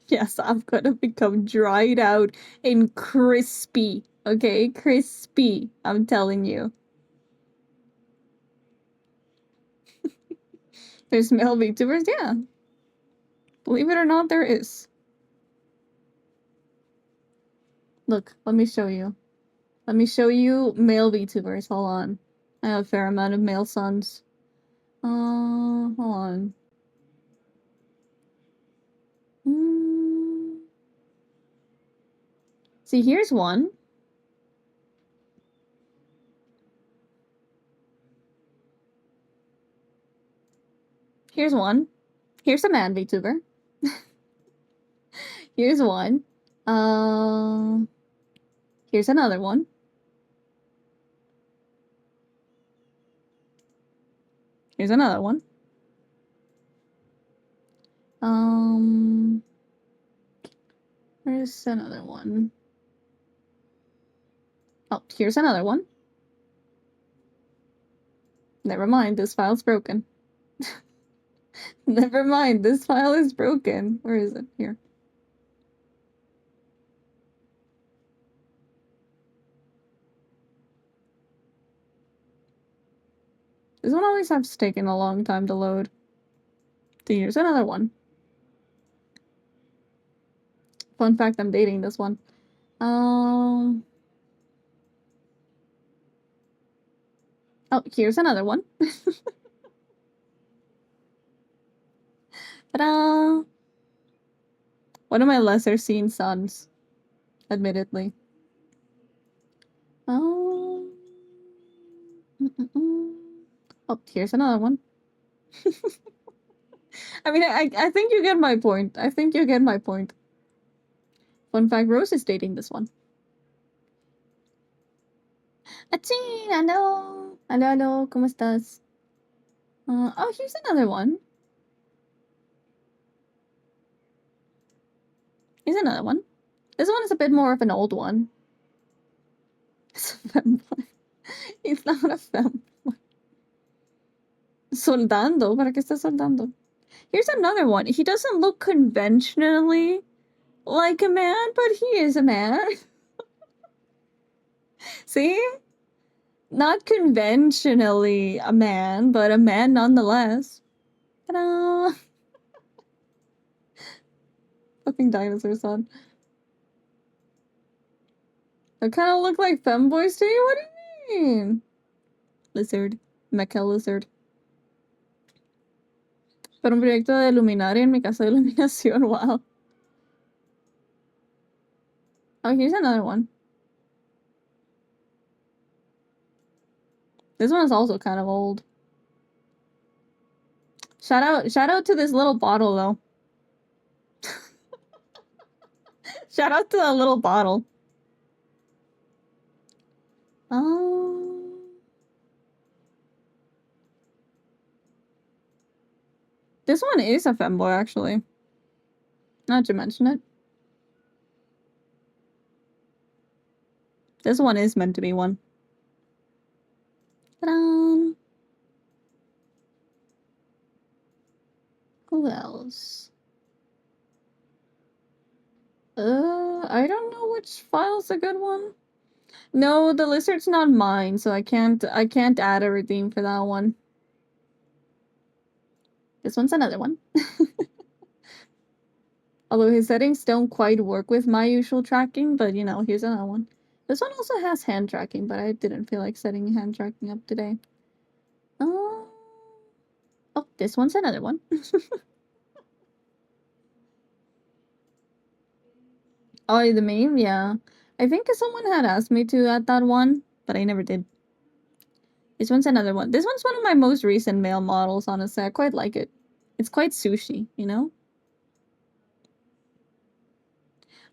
Yes, I'm gonna become dried out and crispy. Okay? Crispy. I'm telling you. There's male VTubers? Yeah. Believe it or not, there is. Look, let me show you. Let me show you male VTubers. Hold on. I have a fair amount of male sons. Hold on. See, here's one. Here's one. Here's a man VTuber. Here's one. Here's another one. Here's another one. Where's another one? Oh, here's another one. Never mind, this file's broken. Never mind, this file is broken. Where is it? Here. This one always has taken a long time to load. So here's another one. Fun fact, I'm dating this one. Oh, here's another one. Ta-da! One of my lesser seen sons, admittedly. Oh, oh, here's another one. I mean, I think you get my point. I think you get my point. Fun fact, Rose is dating this one. Aching! Hello! Hello, hello, ¿cómo estás? Oh, here's another one. Here's another one. This one is a bit more of an old one. It's a femboy. He's not a femboy. Soldando? ¿Para qué está soldando? Here's another one. He doesn't look conventionally like a man, but he is a man. See? Not conventionally a man, but a man nonetheless. Ta-da! Fucking dinosaur son. They kind of look like femboys to you? What do you mean? Lizard. Mecha lizard. Para un proyecto de luminaria en mi casa de iluminación. Wow. Oh, here's another one. This one is also kind of old. Shout out to this little bottle though. Shout out to that little bottle. This one is a femboy, actually. Not to mention it. This one is meant to be one. Ta-da! Who else? I don't know which file's a good one. No, the lizard's not mine, so I can't add a redeem for that one. This one's another one. Although his settings don't quite work with my usual tracking, but you know, here's another one. This one also has hand tracking, but I didn't feel like setting hand tracking up today. Oh, this one's another one. Oh, the meme? Yeah. I think someone had asked me to add that one, but I never did. This one's another one. This one's one of my most recent male models, honestly. I quite like it. It's quite sushi, you know?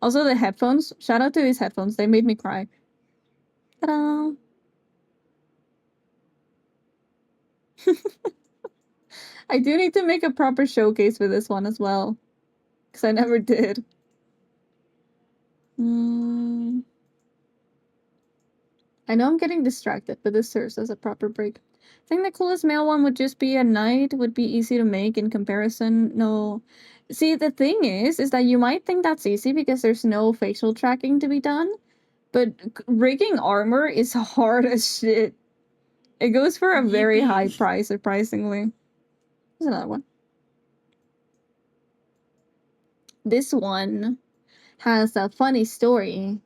Also, the headphones. Shout out to these headphones. They made me cry. Ta-da! I do need to make a proper showcase for this one as well. Because I never did. I know I'm getting distracted, but this serves as a proper break. I think the coolest male one would just be at night, would be easy to make in comparison. No. See, the thing is that you might think that's easy because there's no facial tracking to be done, but rigging armor is hard as shit. It goes for a very high price, surprisingly. There's another one. This one has a funny story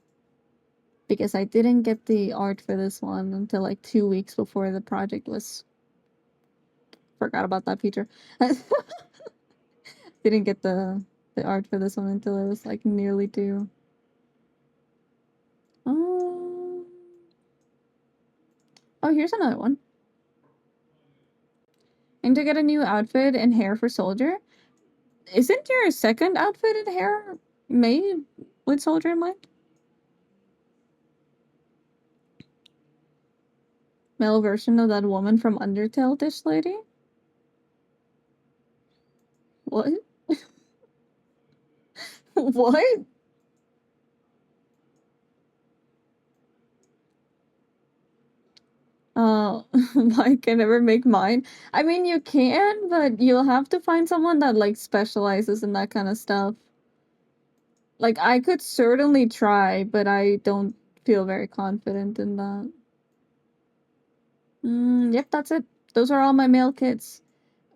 because I didn't get the art for this one until like 2 weeks before the project was... Forgot about that feature. Didn't get the art for this one until it was like nearly due. Oh, here's another one. And to get a new outfit and hair for Soldier. Isn't your second outfit and hair made with Soldier in mind? Male version of that woman from Undertale dish lady? What? What? I can never make mine. I mean, you can, but you'll have to find someone that, like, specializes in that kind of stuff. Like, I could certainly try, but I don't feel very confident in that. Yep, that's it. Those are all my male kits.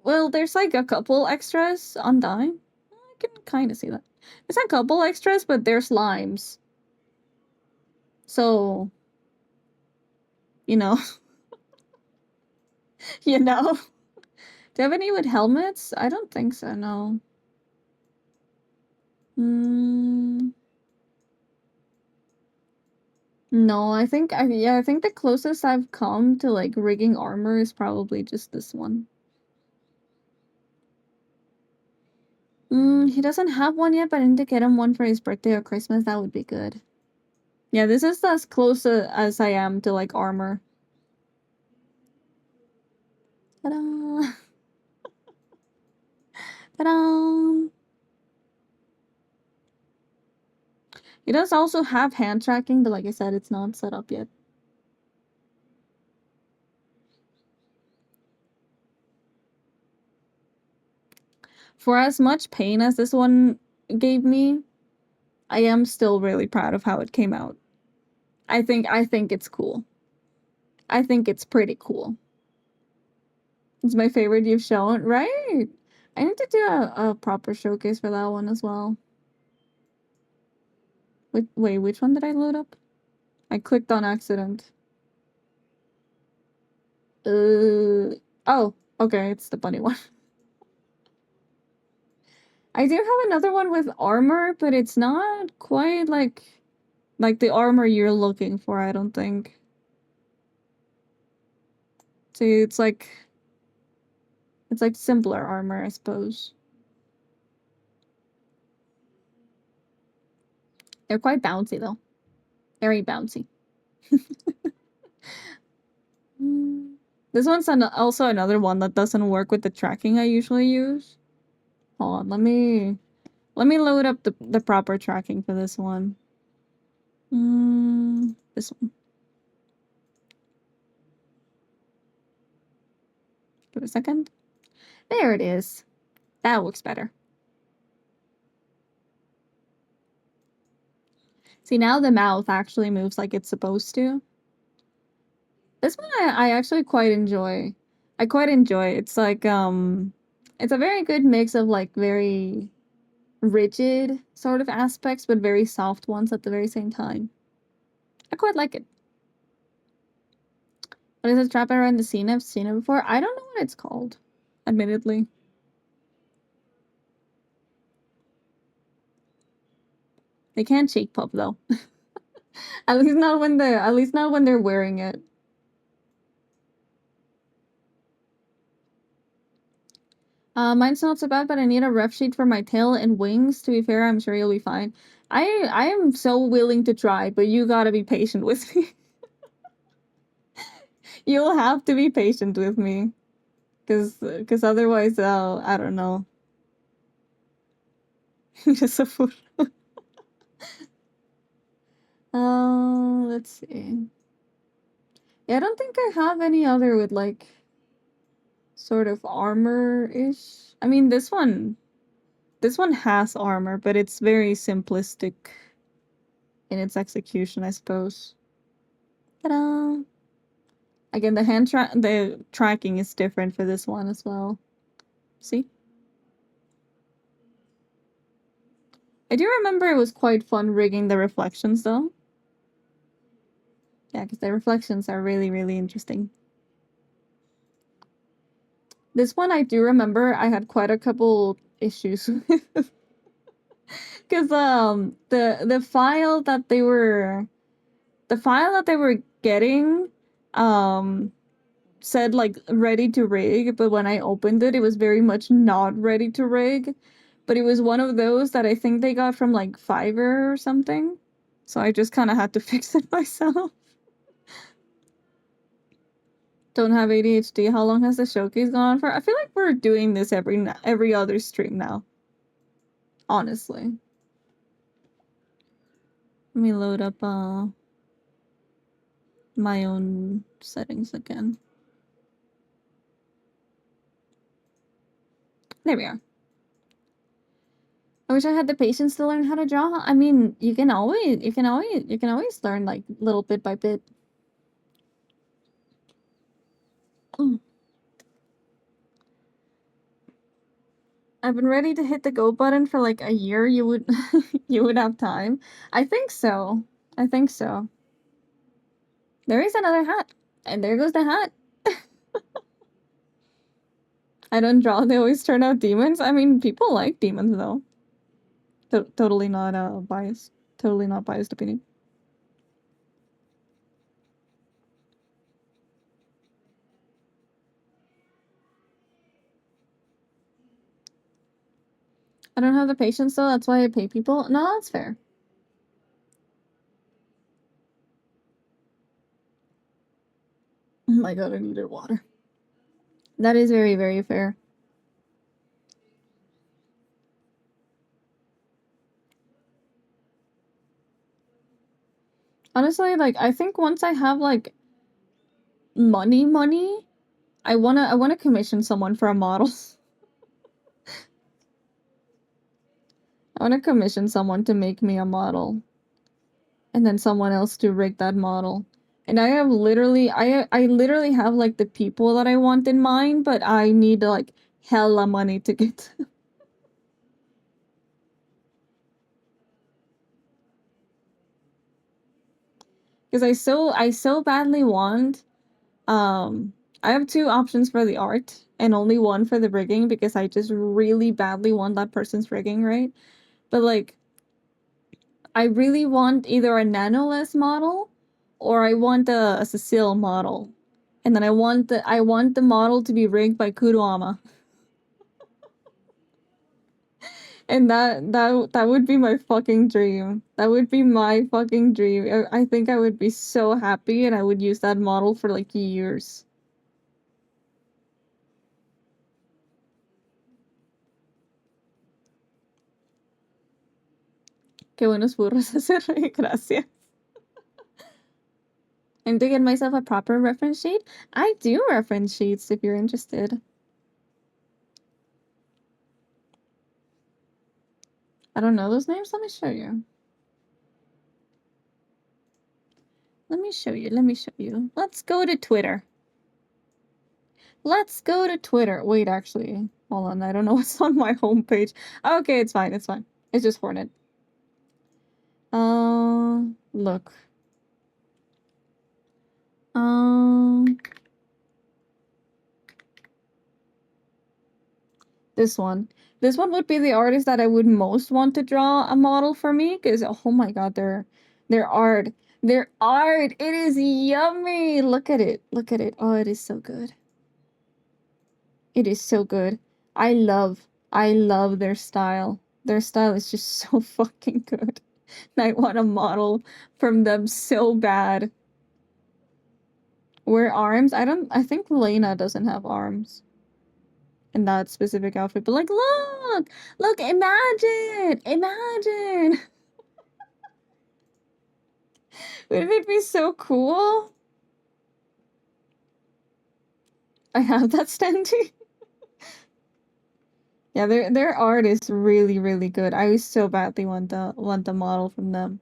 Well, there's, like, a couple extras on Dime. I can kind of see that. There's a couple extras, but they're slimes. So, you know. You know? Do you have any with helmets? I don't think so, no. No, I think the closest I've come to like rigging armor is probably just this one. He doesn't have one yet, but I need to get him one for his birthday or Christmas. That would be good. Yeah, this is as close as I am to like armor. Ta-da! Ta-da! It does also have hand tracking, but like I said, it's not set up yet. For as much pain as this one gave me, I am still really proud of how it came out. I think it's cool. I think it's pretty cool. It's my favorite you've shown, right? I need to do a proper showcase for that one as well. Wait, which one did I load up? I clicked on accident. Oh, okay, it's the bunny one. I do have another one with armor, but it's not quite like the armor you're looking for, I don't think. See, it's like simpler armor, I suppose. They're quite bouncy though. Very bouncy. This one's also another one that doesn't work with the tracking I usually use. Hold on, let me load up the proper tracking for this one. This one. Give it a second. There it is. That looks better. See, now the mouth actually moves like it's supposed to. This one I actually quite enjoy. I quite enjoy. It's like it's a very good mix of like very rigid sort of aspects, but very soft ones at the very same time. I quite like it. What is a trap around the scene? I've seen it before. I don't know what it's called, admittedly. They can't shake pop though. At least not when they're wearing it. Mine's not so bad, but I need a ref sheet for my tail and wings. To be fair, I'm sure you'll be fine. I am so willing to try, but you gotta be patient with me. You'll have to be patient with me. Cause otherwise, I don't know. Just a fool. Let's see. Yeah, I don't think I have any other with like sort of armor-ish. I mean, this one has armor, but it's very simplistic in its execution, I suppose. Ta-da! Again, the tracking is different for this one as well. See? I do remember it was quite fun rigging the reflections, though. Yeah, because the reflections are really, really interesting. This one I do remember I had quite a couple issues with. Because the file that they were getting said like ready to rig, but when I opened it, it was very much not ready to rig. But it was one of those that I think they got from like Fiverr or something. So I just kind of had to fix it myself. Don't have ADHD. How long has the showcase gone on for? I feel like we're doing this every other stream now. Honestly. Let me load up my own settings again. There we are. I wish I had the patience to learn how to draw. I mean, you can always learn like little bit by bit. I've been ready to hit the go button for like a year. You would you would have time. I think so. I think so. There is another hat. And there goes the hat. I don't draw, they always turn out demons. I mean, people like demons though. Totally not biased. Totally not biased opinion. I don't have the patience though, that's why I pay people. No, that's fair. Oh my god, I needed water. That is very, very fair. Honestly, like, I think once I have, like, money, I wanna commission someone for a model. I wanna commission someone to make me a model. And then someone else to rig that model. And I have literally, I literally have, like, the people that I want in mind, but I need, like, hella money to get because I so badly want, I have 2 options for the art and only 1 for the rigging because I just really badly want that person's rigging, right? But, like, I really want either a nanoless model or I want a Cecile model. And then I want the model to be rigged by Kuroama. And that would be my fucking dream. That would be my fucking dream. I think I would be so happy and I would use that model for like years. Qué buenos burros ese rey, gracias. And to get myself a proper reference sheet, I do reference sheets if you're interested. I don't know those names. Let me show you. Let me show you. Let me show you. Let's go to Twitter. Let's go to Twitter. Wait, actually, hold on. I don't know what's on my homepage. Okay, it's fine. It's fine. It's just Hornet. Look. This one. This one would be the artist that I would most want to draw a model for me, because oh my god, their art. Their art! It is yummy! Look at it. Look at it. Oh, it is so good. It is so good. I love their style. Their style is just so fucking good. And I want a model from them so bad. Wear arms? I think Lena doesn't have arms in that specific outfit, but like, look, imagine. Wouldn't it be so cool? I have that standee. Yeah, their art is really, really good. I so badly want the model from them.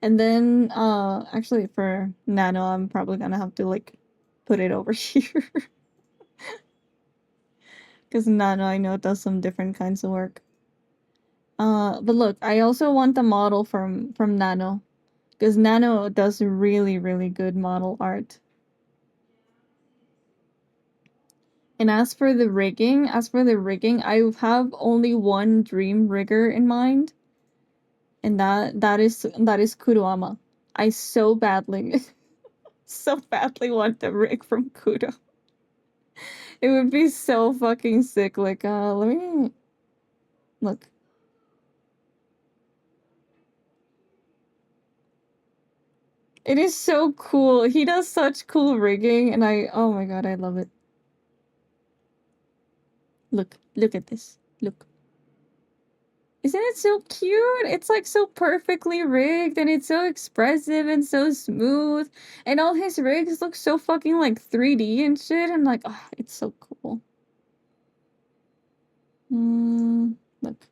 And then, actually for Nano, I'm probably gonna have to, like, put it over here. Because Nano, I know, does some different kinds of work. But look, I also want the model from Nano. Because Nano does really, really good model art. And as for the rigging, I have only one dream rigger in mind. And that is Kuroama. I so badly so badly want the rig from Kuro. It would be so fucking sick. Like, let me look. It is so cool. He does such cool rigging, and oh my god, I love it. Look at this. Look. Isn't it so cute? It's like so perfectly rigged, and it's so expressive and so smooth. And all his rigs look so fucking like 3D and shit. I'm like, oh, it's so cool. Look.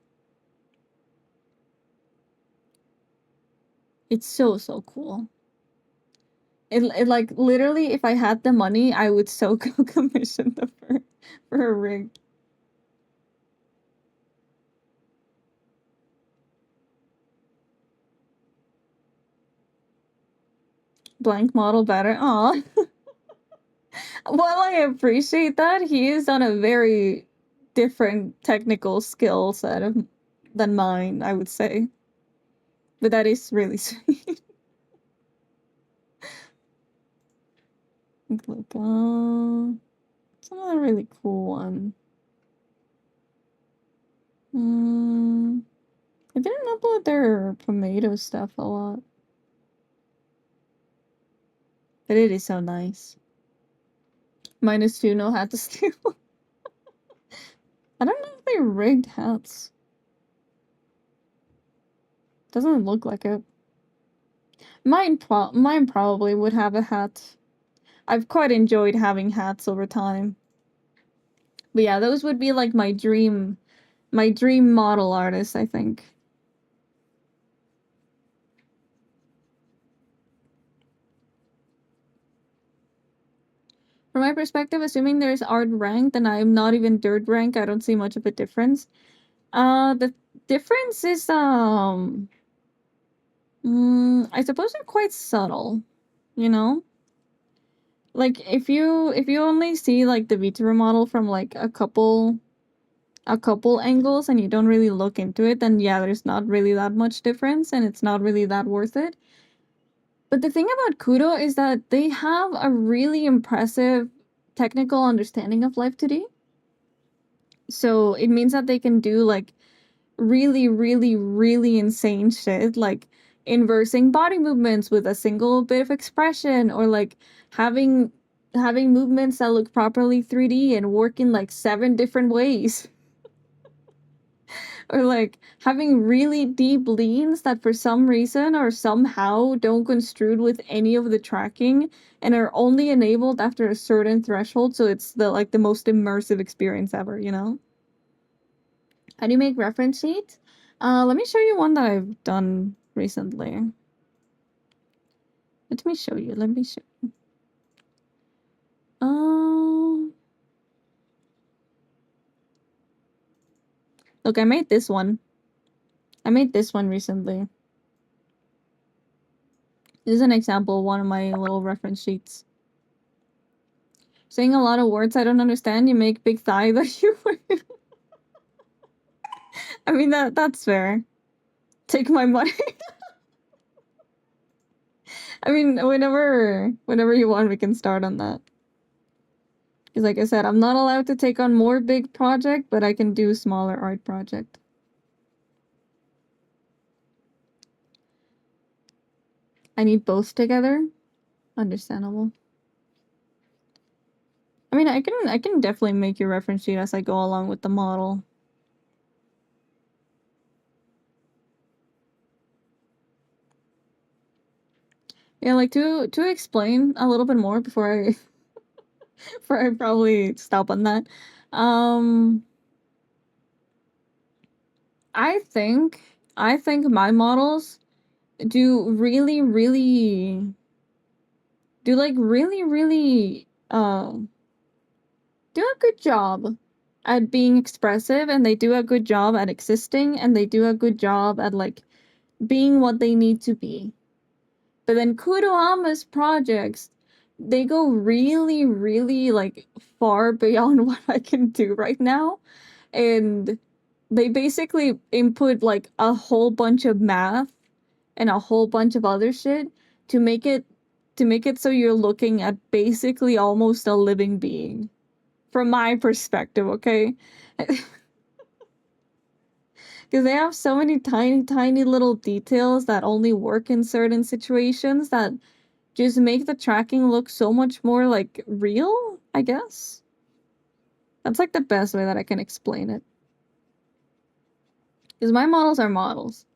It's so cool. It like literally, if I had the money, I would so go commission the for a rig. blank model better. Aw. While I appreciate that, he is on a very different technical skill set than mine, I would say. But that is really sweet. Look, it's another really cool one. I didn't upload their tomato stuff a lot. But it is so nice. -2 no hat to steal. I don't know if they rigged hats. Doesn't look like it. Mine probably would have a hat. I've quite enjoyed having hats over time. But yeah, those would be like my dream model artist, I think. From my perspective, assuming there's art rank, then I'm not even third rank. I don't see much of a difference. The difference is I suppose they're quite subtle, you know? Like if you only see like the Vtuber model from like a couple angles and you don't really look into it, then yeah, there's not really that much difference and it's not really that worth it. But the thing about Kudo is that they have a really impressive technical understanding of Live 2D. So it means that they can do like really, really, really insane shit, like inversing body movements with a single bit of expression, or like having movements that look properly 3D and work in like 7 different ways. Or like having really deep leans that for some reason or somehow don't construed with any of the tracking and are only enabled after a certain threshold, so it's the most immersive experience ever, you know? How do you make reference sheets? Let me show you one that I've done recently. Let me show you. Look, I made this one. Recently. This is an example of one of my little reference sheets. Saying a lot of words I don't understand, you make big thigh that you I mean, that's fair. Take my money. I mean, whenever you want, we can start on that. Because like I said, I'm not allowed to take on more big project, but I can do smaller art project. I need both together. Understandable. I mean, I can definitely make your reference sheet as I go along with the model. Yeah, like to explain a little bit more before I before I probably stop on that. I think my models do really do like really do a good job at being expressive, and they do a good job at existing, and they do a good job at like being what they need to be. But then Kurohama's projects, they go really like far beyond what I can do right now. And they basically input like a whole bunch of math and a whole bunch of other shit to make it so you're looking at basically almost a living being. From my perspective, okay? Because they have so many tiny little details that only work in certain situations that just make the tracking look so much more like real, I guess. That's like the best way that I can explain it. Because my models are models.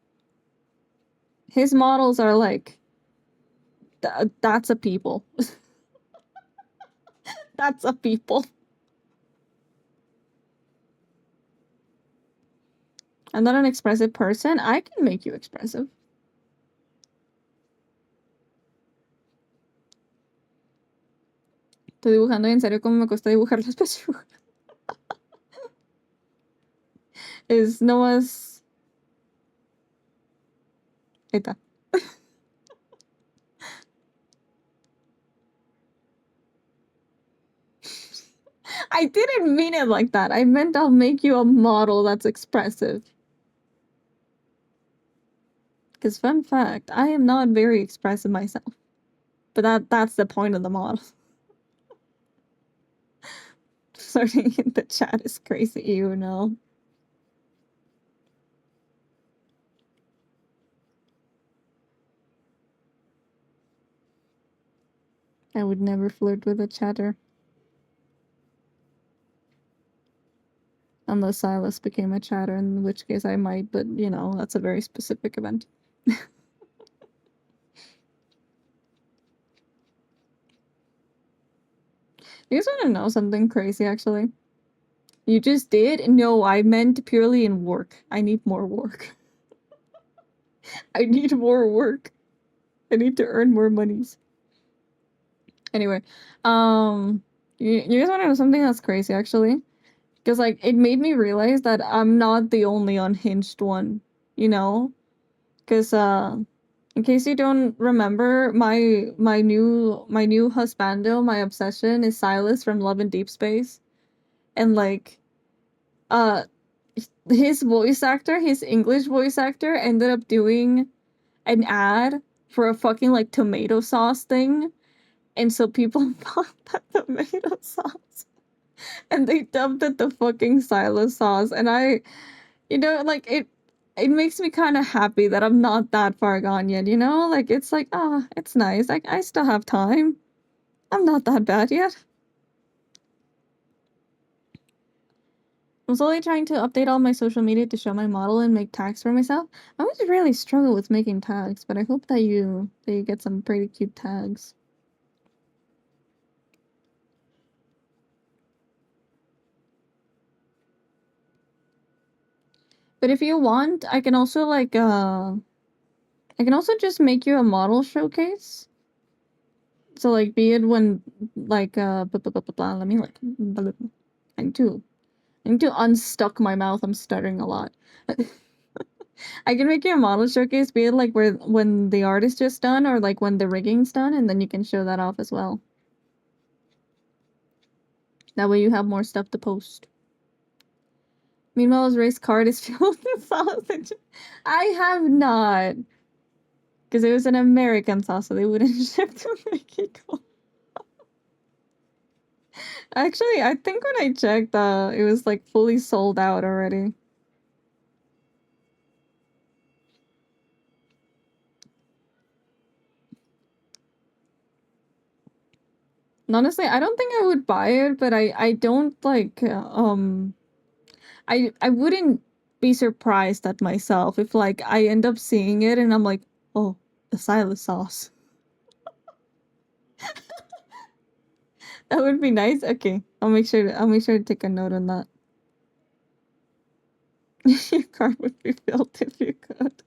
His models are like, that's a people. That's a people. I'm not an expressive person. I can make you expressive. Estoy dibujando y en serio como me cuesta dibujar las pechugas. Es no más... Ahí está. I didn't mean it like that. I meant I'll make you a model that's expressive. Because fun fact, I am not very expressive myself. But that's the point of the model. Flirting in the chat is crazy, you know. I would never flirt with a chatter. Unless Silas became a chatter, in which case I might, but you know, that's a very specific event. You guys want to know something crazy, actually? You just did? No, I meant purely in work. I need more work. I need more work. I need to earn more monies. Anyway, you guys want to know something that's crazy, actually? Because, like, it made me realize that I'm not the only unhinged one, you know? Because, in case you don't remember, my new husbando, my obsession is Silas from Love in Deep Space. And, like, uh, his voice actor, his English voice actor, ended up doing an ad for a fucking, like, tomato sauce thing. And so people bought that tomato sauce. And they dubbed it the fucking Silas sauce. And I, you know, like, it makes me kind of happy that I'm not that far gone yet, you know? Like, it's like, it's nice. Like, I still have time. I'm not that bad yet. I'm slowly trying to update all my social media to show my model and make tags for myself. I always really struggle with making tags, but I hope that you get some pretty cute tags. But if you want, I can also like I can also just make you a model showcase. So like be it when like blah, blah, blah, blah, blah. Let me like blah, blah, blah. I need to unstuck my mouth. I'm stuttering a lot. I can make you a model showcase, be it like where when the art is just done or like when the rigging's done, and then you can show that off as well. That way you have more stuff to post. Meanwhile, his race card is filled with sausage. I have not. Because it was an American sauce, so they wouldn't ship to Mexico. Actually, I think when I checked, it was like fully sold out already. And honestly, I don't think I would buy it, but I don't like I wouldn't be surprised at myself if like I end up seeing it and I'm like, oh, the Silas sauce. That would be nice. Okay, I'll make sure to take a note on that. Your cart would be filled if you could.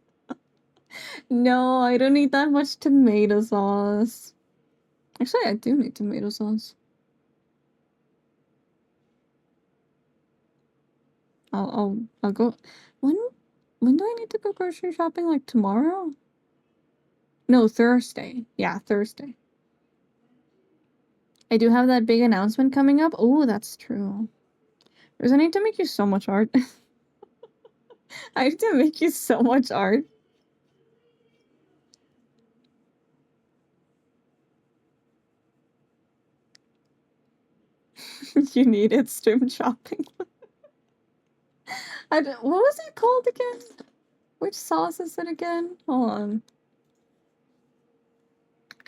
No, I don't need that much tomato sauce. Actually, I do need tomato sauce. I'll go. When do I need to go grocery shopping? Like tomorrow? No, Thursday. Yeah, Thursday. I do have that big announcement coming up. Oh, that's true. There's I need to make you so much art. I have to make you so much art. You need it, stream shopping. What was it called again? Which sauce is it again? Hold on.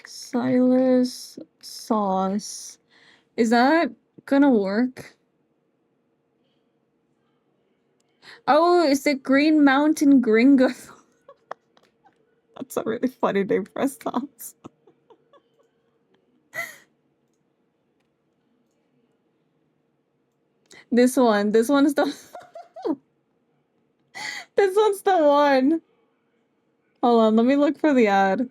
Silas sauce. Is that gonna work? Oh, it's the Green Mountain Gringo. That's a really funny name for a sauce. This one's the this one's the one. Hold on, let me look for the ad.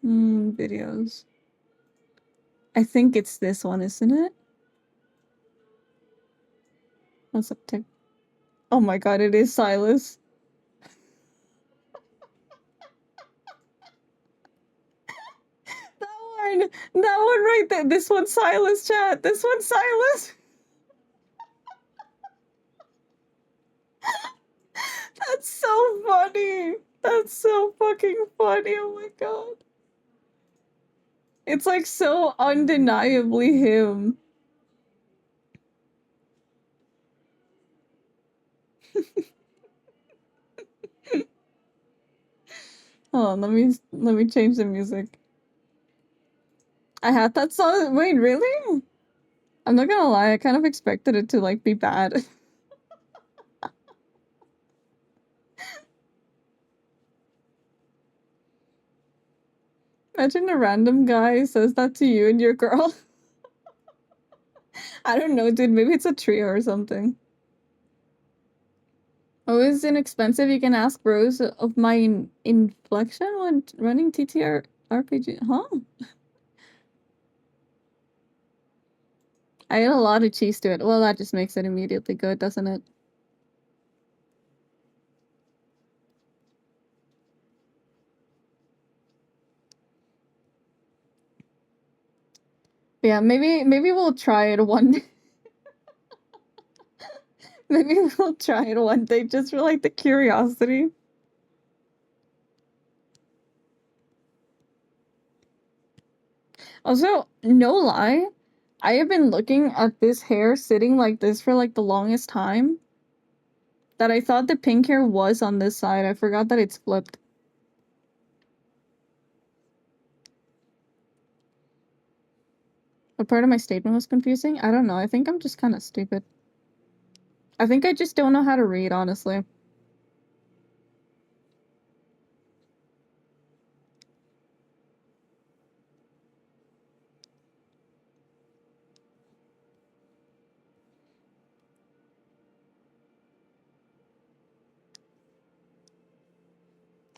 Videos. I think it's this one, isn't it? What's up, Tick? Oh my god, it is Silas. one! That one right there! This one's Silas, chat! This one's Silas! That's so funny! That's so fucking funny, oh my god. It's like so undeniably him. Hold on, let me change the music. I had that song. Wait, really? I'm not gonna lie, I kind of expected it to like be bad. Imagine a random guy says that to you and your girl. I don't know, dude. Maybe it's a trio or something. Always inexpensive. You can ask bros of my inflection when running TTR RPG. Huh? I add a lot of cheese to it. Well, that just makes it immediately good, doesn't it? Yeah, maybe we'll try it one day. Maybe we'll try it one day just for like the curiosity. Also, no lie, I have been looking at this hair sitting like this for like the longest time. That I thought the pink hair was on this side. I forgot that it's flipped. What part of my statement was confusing? I don't know. I think I'm just kind of stupid. I think I just don't know how to read, honestly.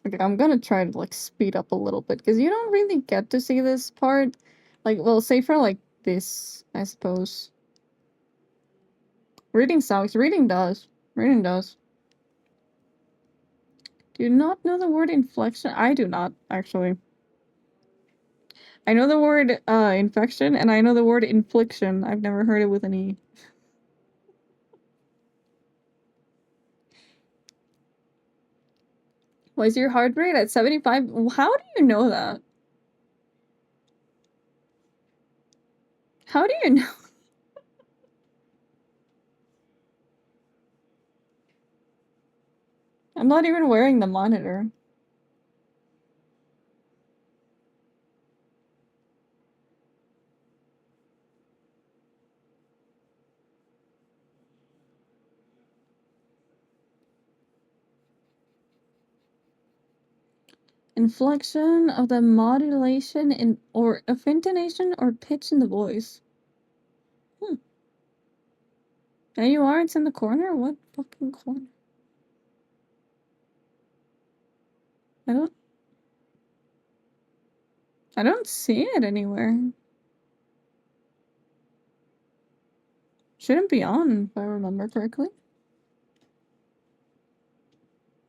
Okay, I'm gonna try to like speed up a little bit because you don't really get to see this part. Like, well, say for like this, I suppose. Reading sucks. Reading does. Reading does. Do you not know the word inflection? I do not, actually. I know the word infection and I know the word infliction. I've never heard it with an E. Why is your heart rate at 75? How do you know that? How do you know? I'm not even wearing the monitor. Inflection of the modulation in or of intonation or pitch in the voice. There you are, it's in the corner? What fucking corner? I don't see it anywhere. Shouldn't be on, if I remember correctly.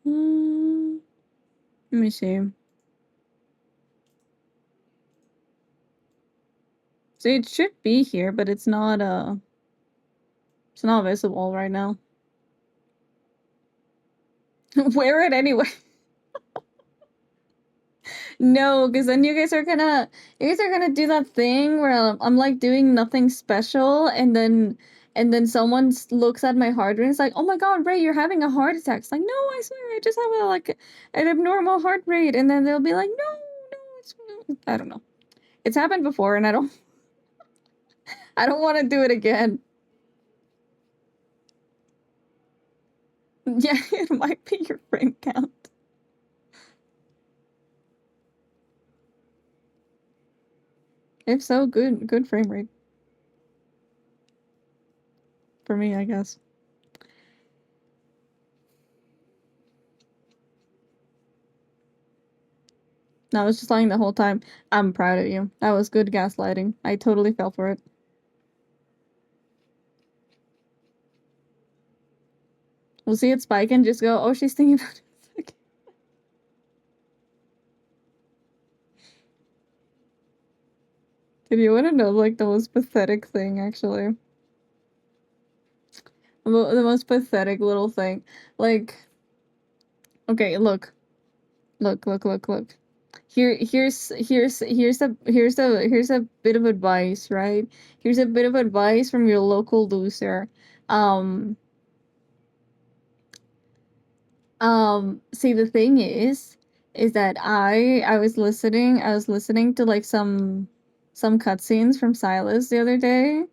Let me see. See, it should be here, but it's not visible right now. Wear it anyway. No, because then you guys are gonna do that thing where I'm like doing nothing special, and then someone looks at my heart rate and it's like, oh my god, Ray, you're having a heart attack. It's like, no, I swear, I just have an abnormal heart rate, and then they'll be like, no, it's I don't know. It's happened before, and I don't want to do it again. Yeah, it might be your frame count. If so, good frame rate. For me, I guess. No, I was just lying the whole time. I'm proud of you. That was good gaslighting. I totally fell for it. We'll see it spike and just go, oh, she's thinking about it. Dude, you wanna know, like, the most pathetic thing, actually? The most pathetic little thing. Like, okay, look. Look. Here's a bit of advice, right? Here's a bit of advice from your local loser. Um, see, the thing is that I was listening to like some cutscenes from Silas the other day,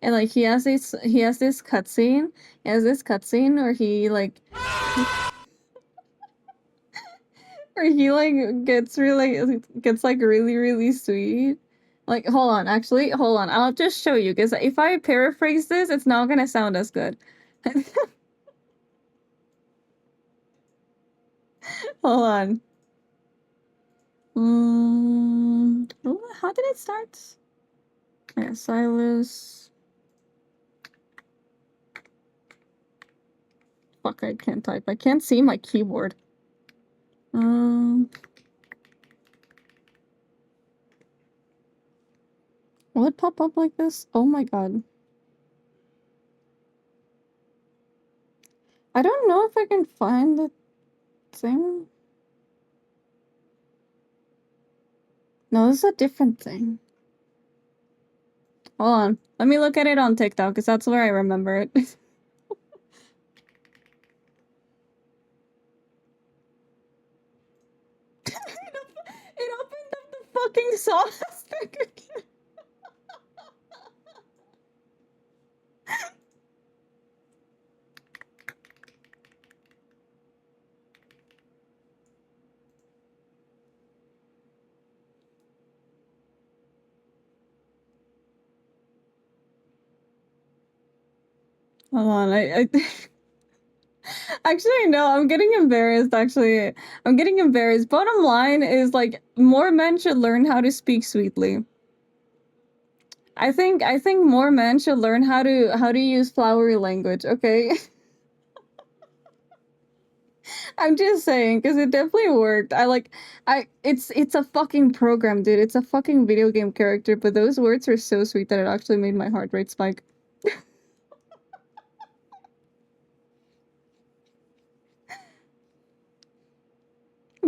and like he has this cutscene where he like gets like really sweet. Like, hold on. I'll just show you because if I paraphrase this, it's not gonna sound as good. Hold on. How did it start? Yeah, Silas. Fuck, I can't type. I can't see my keyboard. Um, will it pop up like this? Oh my god. I don't know if I can find the thing. No, this is a different thing. Hold on. Let me look at it on TikTok, because that's where I remember it. it opened up the fucking sauce stick again. Hold on, I actually no, I'm getting embarrassed. Actually, I'm getting embarrassed. Bottom line is like more men should learn how to speak sweetly. I think more men should learn how to use flowery language. Okay, I'm just saying because it definitely worked. It's a fucking program, dude. It's a fucking video game character. But those words are so sweet that it actually made my heart rate spike.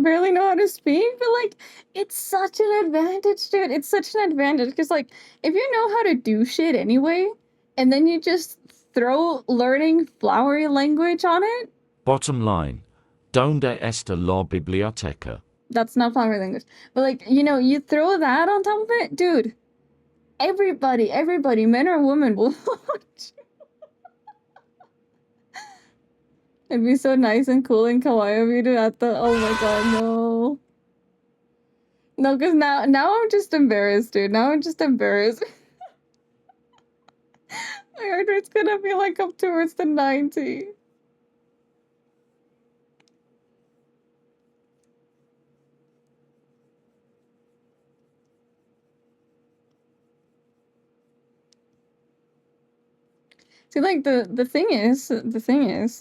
Barely know how to speak, but like it's such an advantage, dude. It's such an advantage because like if you know how to do shit anyway, and then you just throw learning flowery language on it, Bottom line, donde está la biblioteca? that's not flowery language. But like, you throw that on top of it, dude. Everybody, men or women, will watch. It'd be so nice and cool and kawaii of you to have to. Oh my god, no. No, because now I'm just embarrassed, dude. Now I'm just embarrassed. My heart rate's gonna be like up towards the 90. See, like the thing is,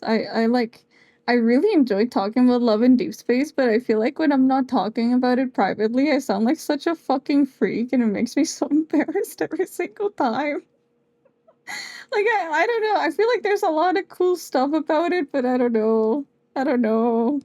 I really enjoy talking about love in deep space, but I feel like when I'm not talking about it privately, I sound like such a fucking freak, and it makes me so embarrassed every single time. Like I don't know. I feel like there's a lot of cool stuff about it, but I don't know. I don't know.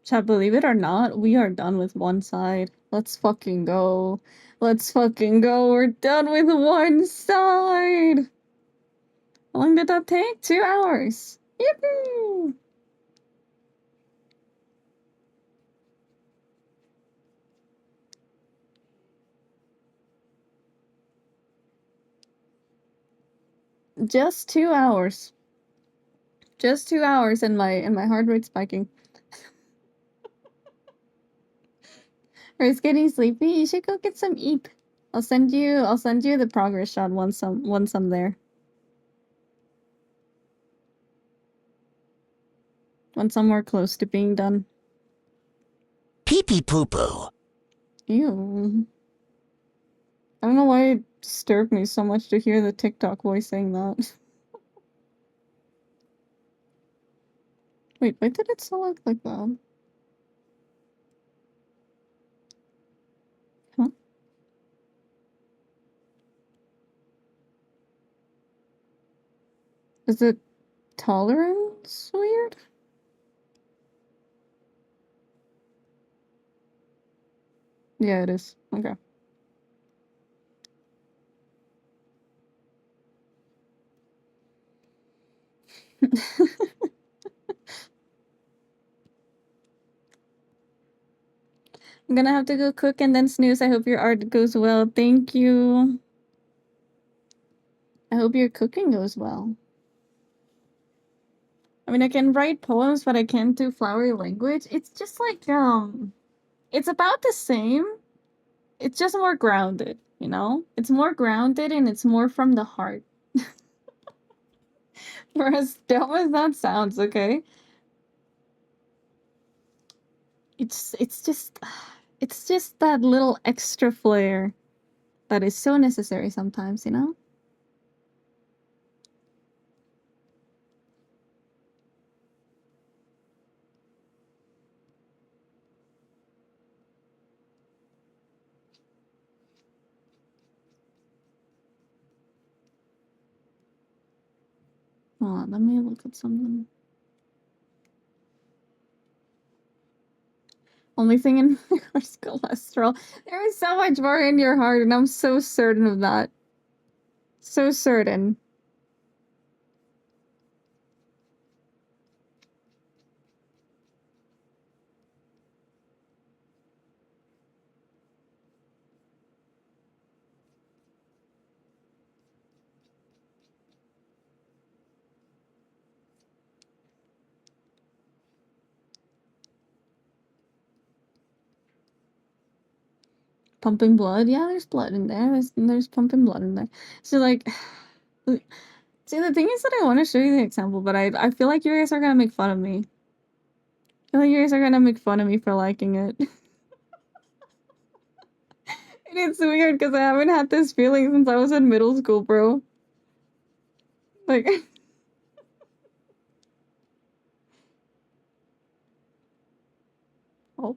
Chat, believe it or not, we are done with one side. Let's fucking go. Let's fucking go. We're done with one side. How long did that take? 2 hours. Yippee! Just 2 hours. Just 2 hours and my heart rate spiking. Or it's getting sleepy. You should go get some eat. I'll send you the progress shot once I'm there. Once I'm more close to being done. Pee pee poo poo. Ew. I don't know why it disturbed me so much to hear the TikTok voice saying that. Wait, why did it select like that? Huh? Is it tolerance weird? Yeah, it is. Okay. I'm gonna have to go cook and then snooze. I hope your art goes well. Thank you. I hope your cooking goes well. I mean, I can write poems, but I can't do flowery language. It's just like, it's about the same. It's just more grounded, you know? It's more grounded and it's more from the heart. For as dumb as that sounds, okay? It's just it's just that little extra flair that is so necessary sometimes, you know? Hold on, let me look at something. Only thing in my heart is cholesterol. There is so much more in your heart, and I'm so certain of that. So certain. Pumping blood? Yeah, there's blood in there. There's pumping blood in there. So, like, see, the thing is that I want to show you the example, but I feel like you guys are gonna make fun of me. I feel like you guys are gonna make fun of me for liking it. And it's weird because I haven't had this feeling since I was in middle school, bro. Like, oh,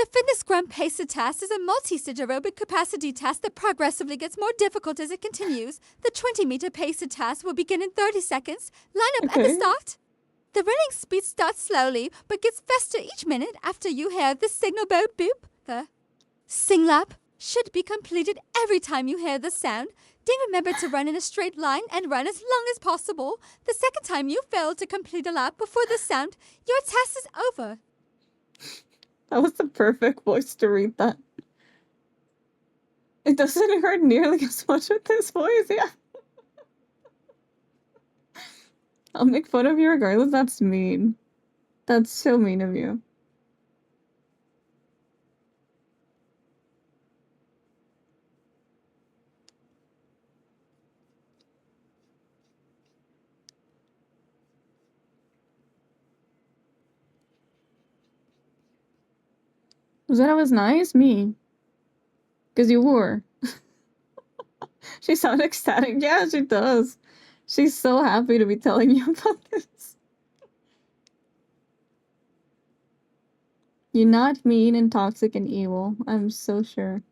The fitness gram pacer task is a multi-stage aerobic capacity task that progressively gets more difficult as it continues. The 20-meter pacer task will begin in 30 seconds. Line up at the okay. start. The running speed starts slowly, but gets faster each minute after you hear the signal bell boop. The sing lap should be completed every time you hear the sound. Then remember to run in a straight line and run as long as possible. The second time you fail to complete a lap before the sound, your task is over. That was the perfect voice to read that. It doesn't hurt nearly as much with this voice, yeah. I'll make fun of you regardless. That's mean. That's so mean of you. Was that I was nice? Me. Because you were. She sounded ecstatic. Yeah, she does. She's so happy to be telling you about this. You're not mean and toxic and evil. I'm so sure.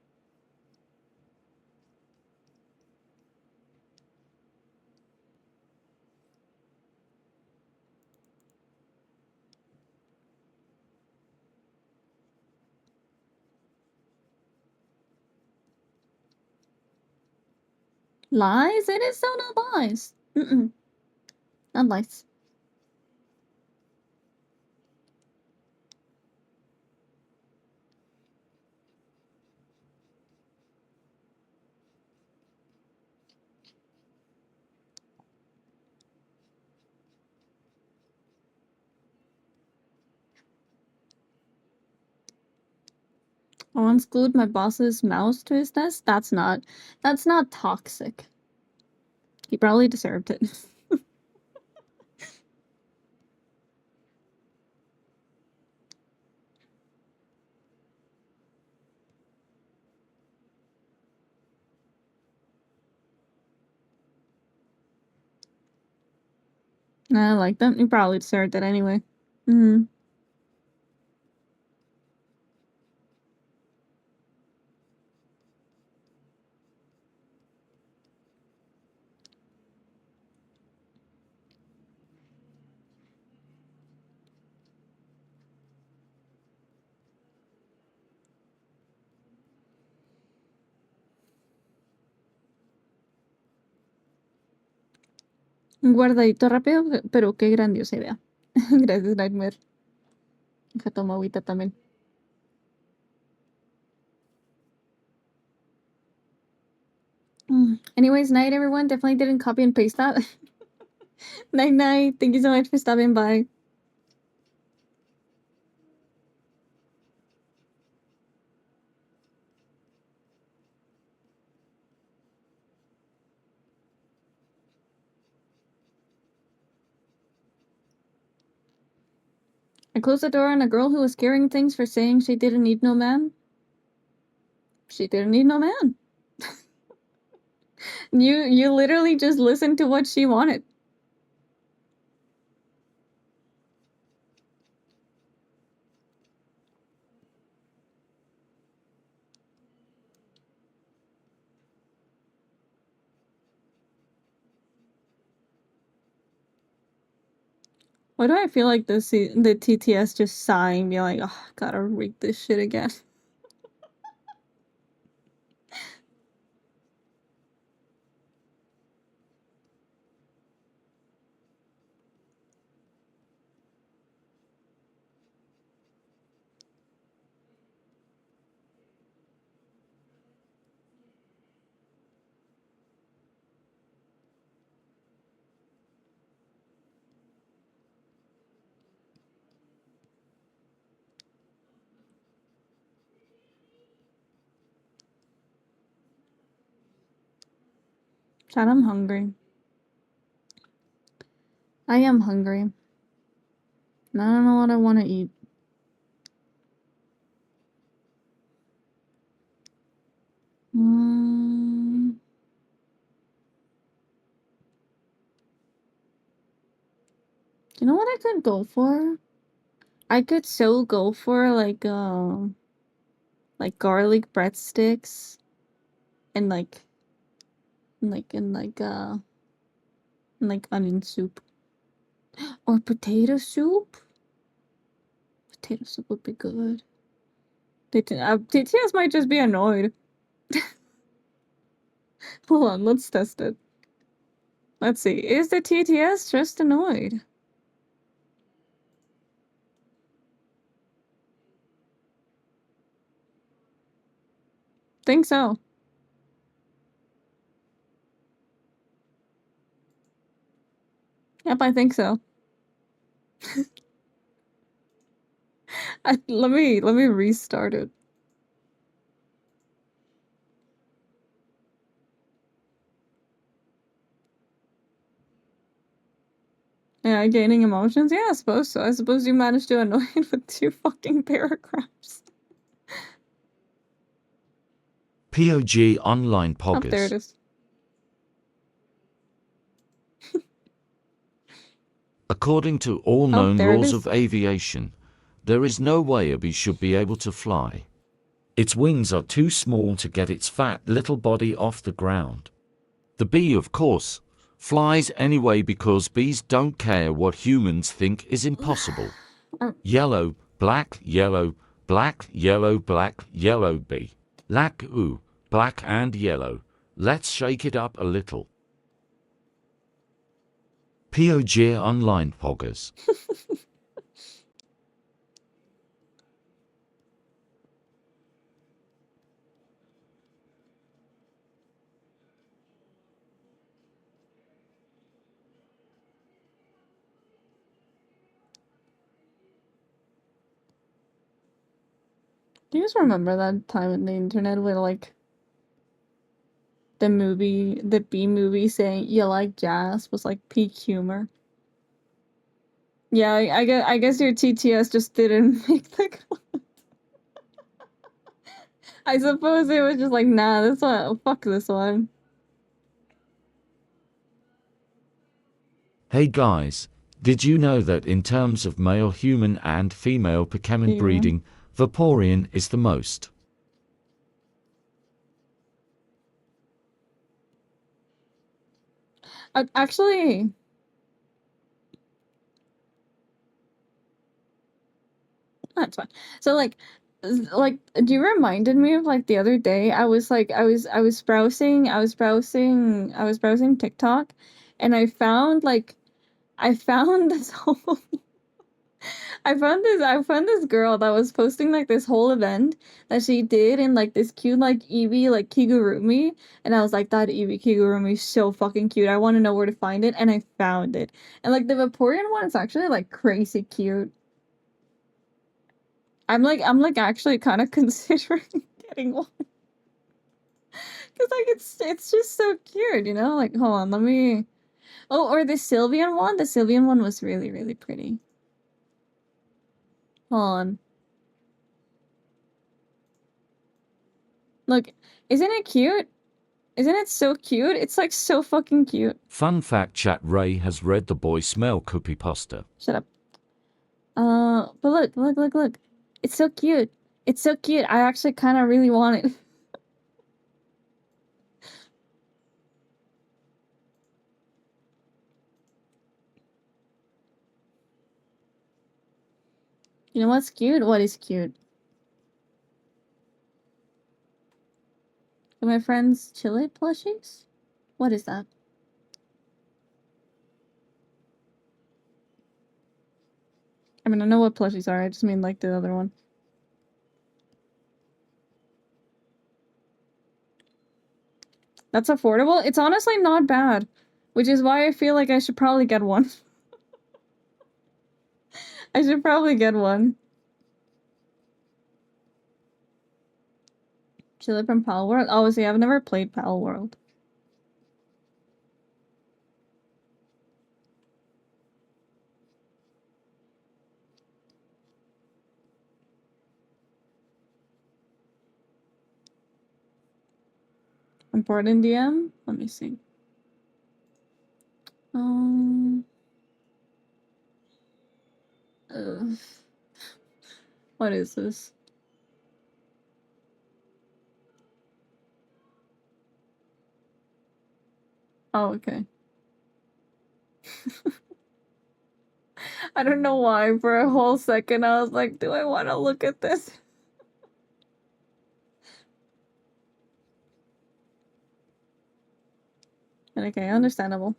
Lies? It is so not lies. Mm-mm. Not lies. I once glued my boss's mouse to his desk. That's not toxic. He probably deserved it. I like them. He probably deserved it anyway. Mm. Un guardadito rápido, pero qué grandiosa idea. Gracias, Nightmare. Deja tomo agüita también. Anyways, night everyone. Definitely didn't copy and paste that. Night night. Thank you so much for stopping by. I closed the door on a girl who was carrying things for saying she didn't need no man. She didn't need no man. You literally just listened to what she wanted. Why do I feel like the TTS just sighing, being like, oh, gotta read this shit again. Chat, I'm hungry. I am hungry. And I don't know what I want to eat. You know what I could go for? I could so go for like garlic breadsticks and like onion soup or potato soup. Potato soup would be good. TTS might just be annoyed. Hold on, let's test it. Let's see. Is the TTS just annoyed? Think so. Yep, I think so. Let me restart it. Yeah, gaining emotions? Yeah, I suppose so. I suppose you managed to annoy it with 2 fucking paragraphs. POG online Oh, there it poggers. is. According to all Oh, known there it laws is. of aviation, there is no way a bee should be able to fly. Its wings are too small to get its fat little body off the ground. The bee, of course, flies anyway because bees don't care what humans think is impossible. Yellow, black, yellow, black, yellow, black, yellow bee. Lack, ooh, black and yellow. Let's shake it up a little. POG online poggers. Do you guys remember that time on the internet where like the B movie saying you like jazz was like peak humor? Yeah, I guess your TTS just didn't make the cut. I suppose it was just like, nah, this one, fuck this one. Hey guys, did you know that in terms of male human and female Pokemon Yeah. breeding, Vaporeon is the most? Actually, that's fine. So like you reminded me of like the other day I was like I was browsing TikTok and I found this whole I found this girl that was posting like this whole event that she did in like this cute like Eevee like Kigurumi, and I was like, that Eevee Kigurumi is so fucking cute. I want to know where to find it, and I found it. And like the Vaporeon one is actually like crazy cute. I'm like actually kind of considering getting one because like it's just so cute, you know? Like hold on, let me. Oh, or the Sylveon one. The Sylveon one was really pretty. Hold on. Look, isn't it cute? Isn't it so cute? It's like so fucking cute. Fun fact, Chat Ray has read the Boy Smell cookie pasta. Shut up. But look. It's so cute. It's so cute. I actually kind of really want it. You know what's cute? What is cute? Are my friends Chile plushies? What is that? I mean, I know what plushies are. I just mean like the other one. That's affordable? It's honestly not bad. Which is why I feel like I should probably get one. I should probably get one. Chile from Pal World? Oh, see, I've never played Pal World. Important DM? Let me see. Ugh. What is this? Oh, okay. I don't know why. For a whole second, I was like, do I want to look at this? Okay, understandable.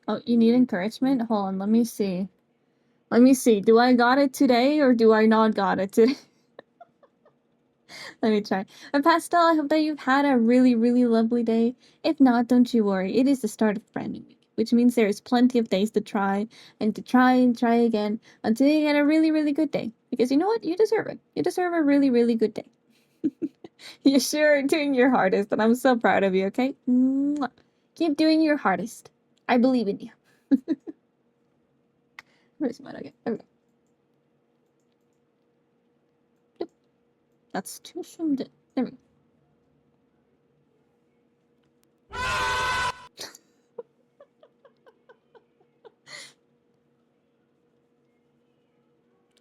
Oh, you need encouragement? Hold on, let me see. Let me see. Do I got it today or do I not got it today? Let me try. And Pastel, I hope that you've had a really lovely day. If not, don't you worry. It is the start of a brand new week, which means there is plenty of days to try and try again until you get a really good day. Because you know what? You deserve it. You deserve a really good day. You sure are doing your hardest, and I'm so proud of you, okay? Mwah. Keep doing your hardest. I believe in you. Where's mine? Okay, there we go. Yep. That's too soon. There we go.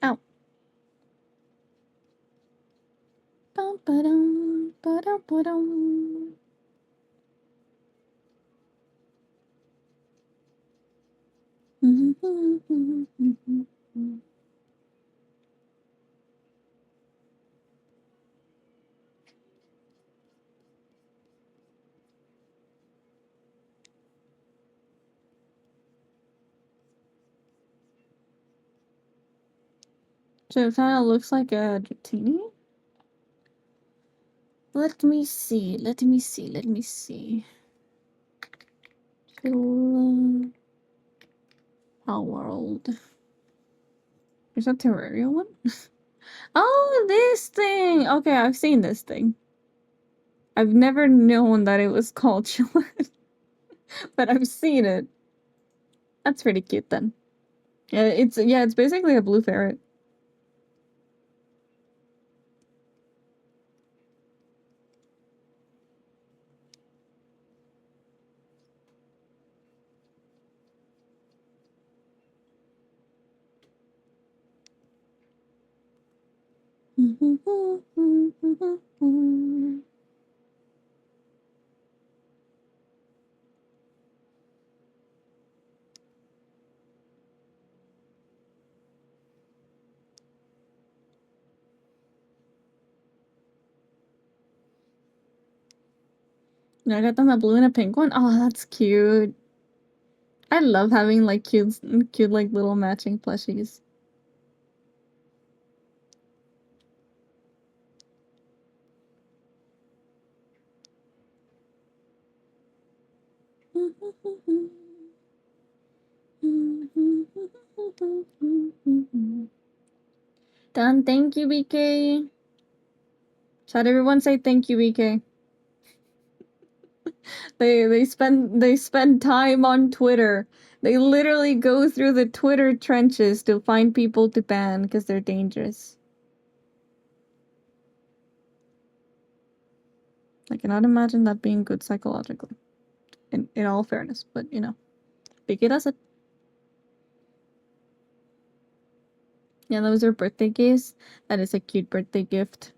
Ow. Bum, ba-dum, ba-dum, ba-dum. So it kind of looks like a Dratini. Let me see. Cool. World. There's a Terraria one? Oh, this thing! Okay, I've seen this thing. I've never known that it was called Chillette. But I've seen it. That's pretty cute then. Yeah, it's basically a blue ferret. I got them a blue and a pink one. Oh, that's cute. I love having like cute like little matching plushies. Done. Thank you, BK. Should everyone say thank you, BK? They spend time on Twitter. They literally go through the Twitter trenches to find people to ban because they're dangerous. I cannot imagine that being good psychologically. In all fairness, but you know. BK does it. Yeah, those are birthday gifts. That is a cute birthday gift.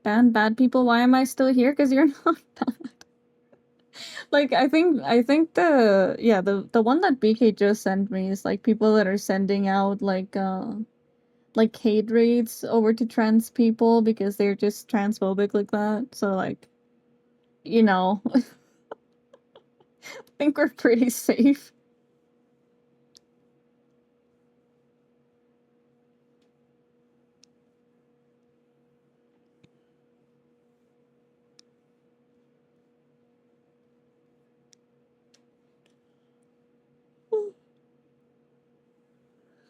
Ban bad people. Why am I still here? Because you're not bad. Like I think the one that BK just sent me is like people that are sending out like hate raids over to trans people because they're just transphobic like that. So like, you know, I think we're pretty safe.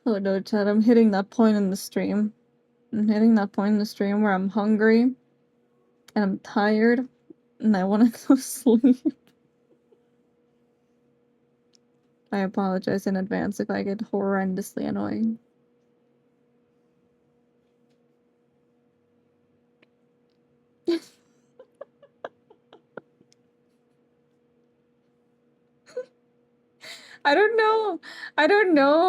Oh no, Chad, I'm hitting that point in the stream. I'm hitting that point in the stream where I'm hungry and I'm tired and I want to go sleep. I apologize in advance if I get horrendously annoying. I don't know.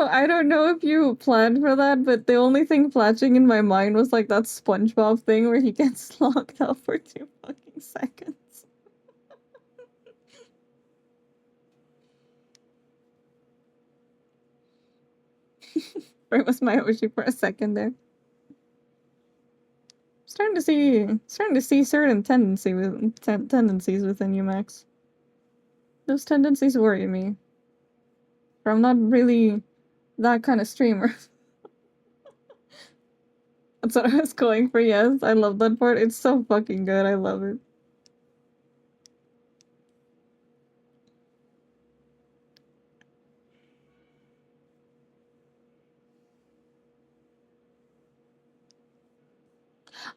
I don't know if you planned for that, but the only thing flashing in my mind was like that SpongeBob thing where he gets locked up for 2 fucking seconds. Where was my Oshi for a second there? Starting to see certain tendencies within you, Max. Those tendencies worry me. But I'm not really that kind of streamer. That's what I was going for, yes. I love that part. It's so fucking good. I love it.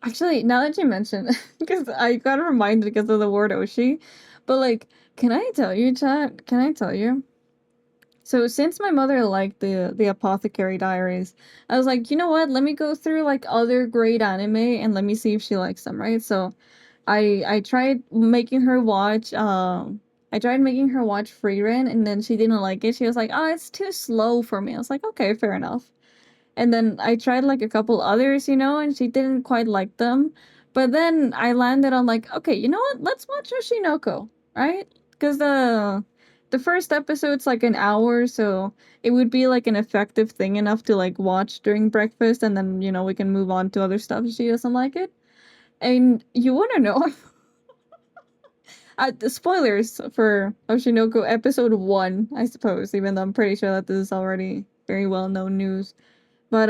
Actually, now that you mention, because I got reminded because of the word Oshi, but like, can I tell you, chat? Can I tell you? So since my mother liked the Apothecary Diaries, I was like, you know what? Let me go through like other great anime and let me see if she likes them, right? So I tried making her watch Frieren and then she didn't like it. She was like, "Oh, it's too slow for me." I was like, "Okay, fair enough." And then I tried like a couple others, you know, and she didn't quite like them. But then I landed on like, okay, you know what? Let's watch Oshinoko, right? Because the first episode's like an hour, so it would be like an effective thing enough to like watch during breakfast, and then we can move on to other stuff if she doesn't like it. And you want to know, the spoilers for Oshinoko episode 1, I suppose, even though I'm pretty sure that this is already very well known news. But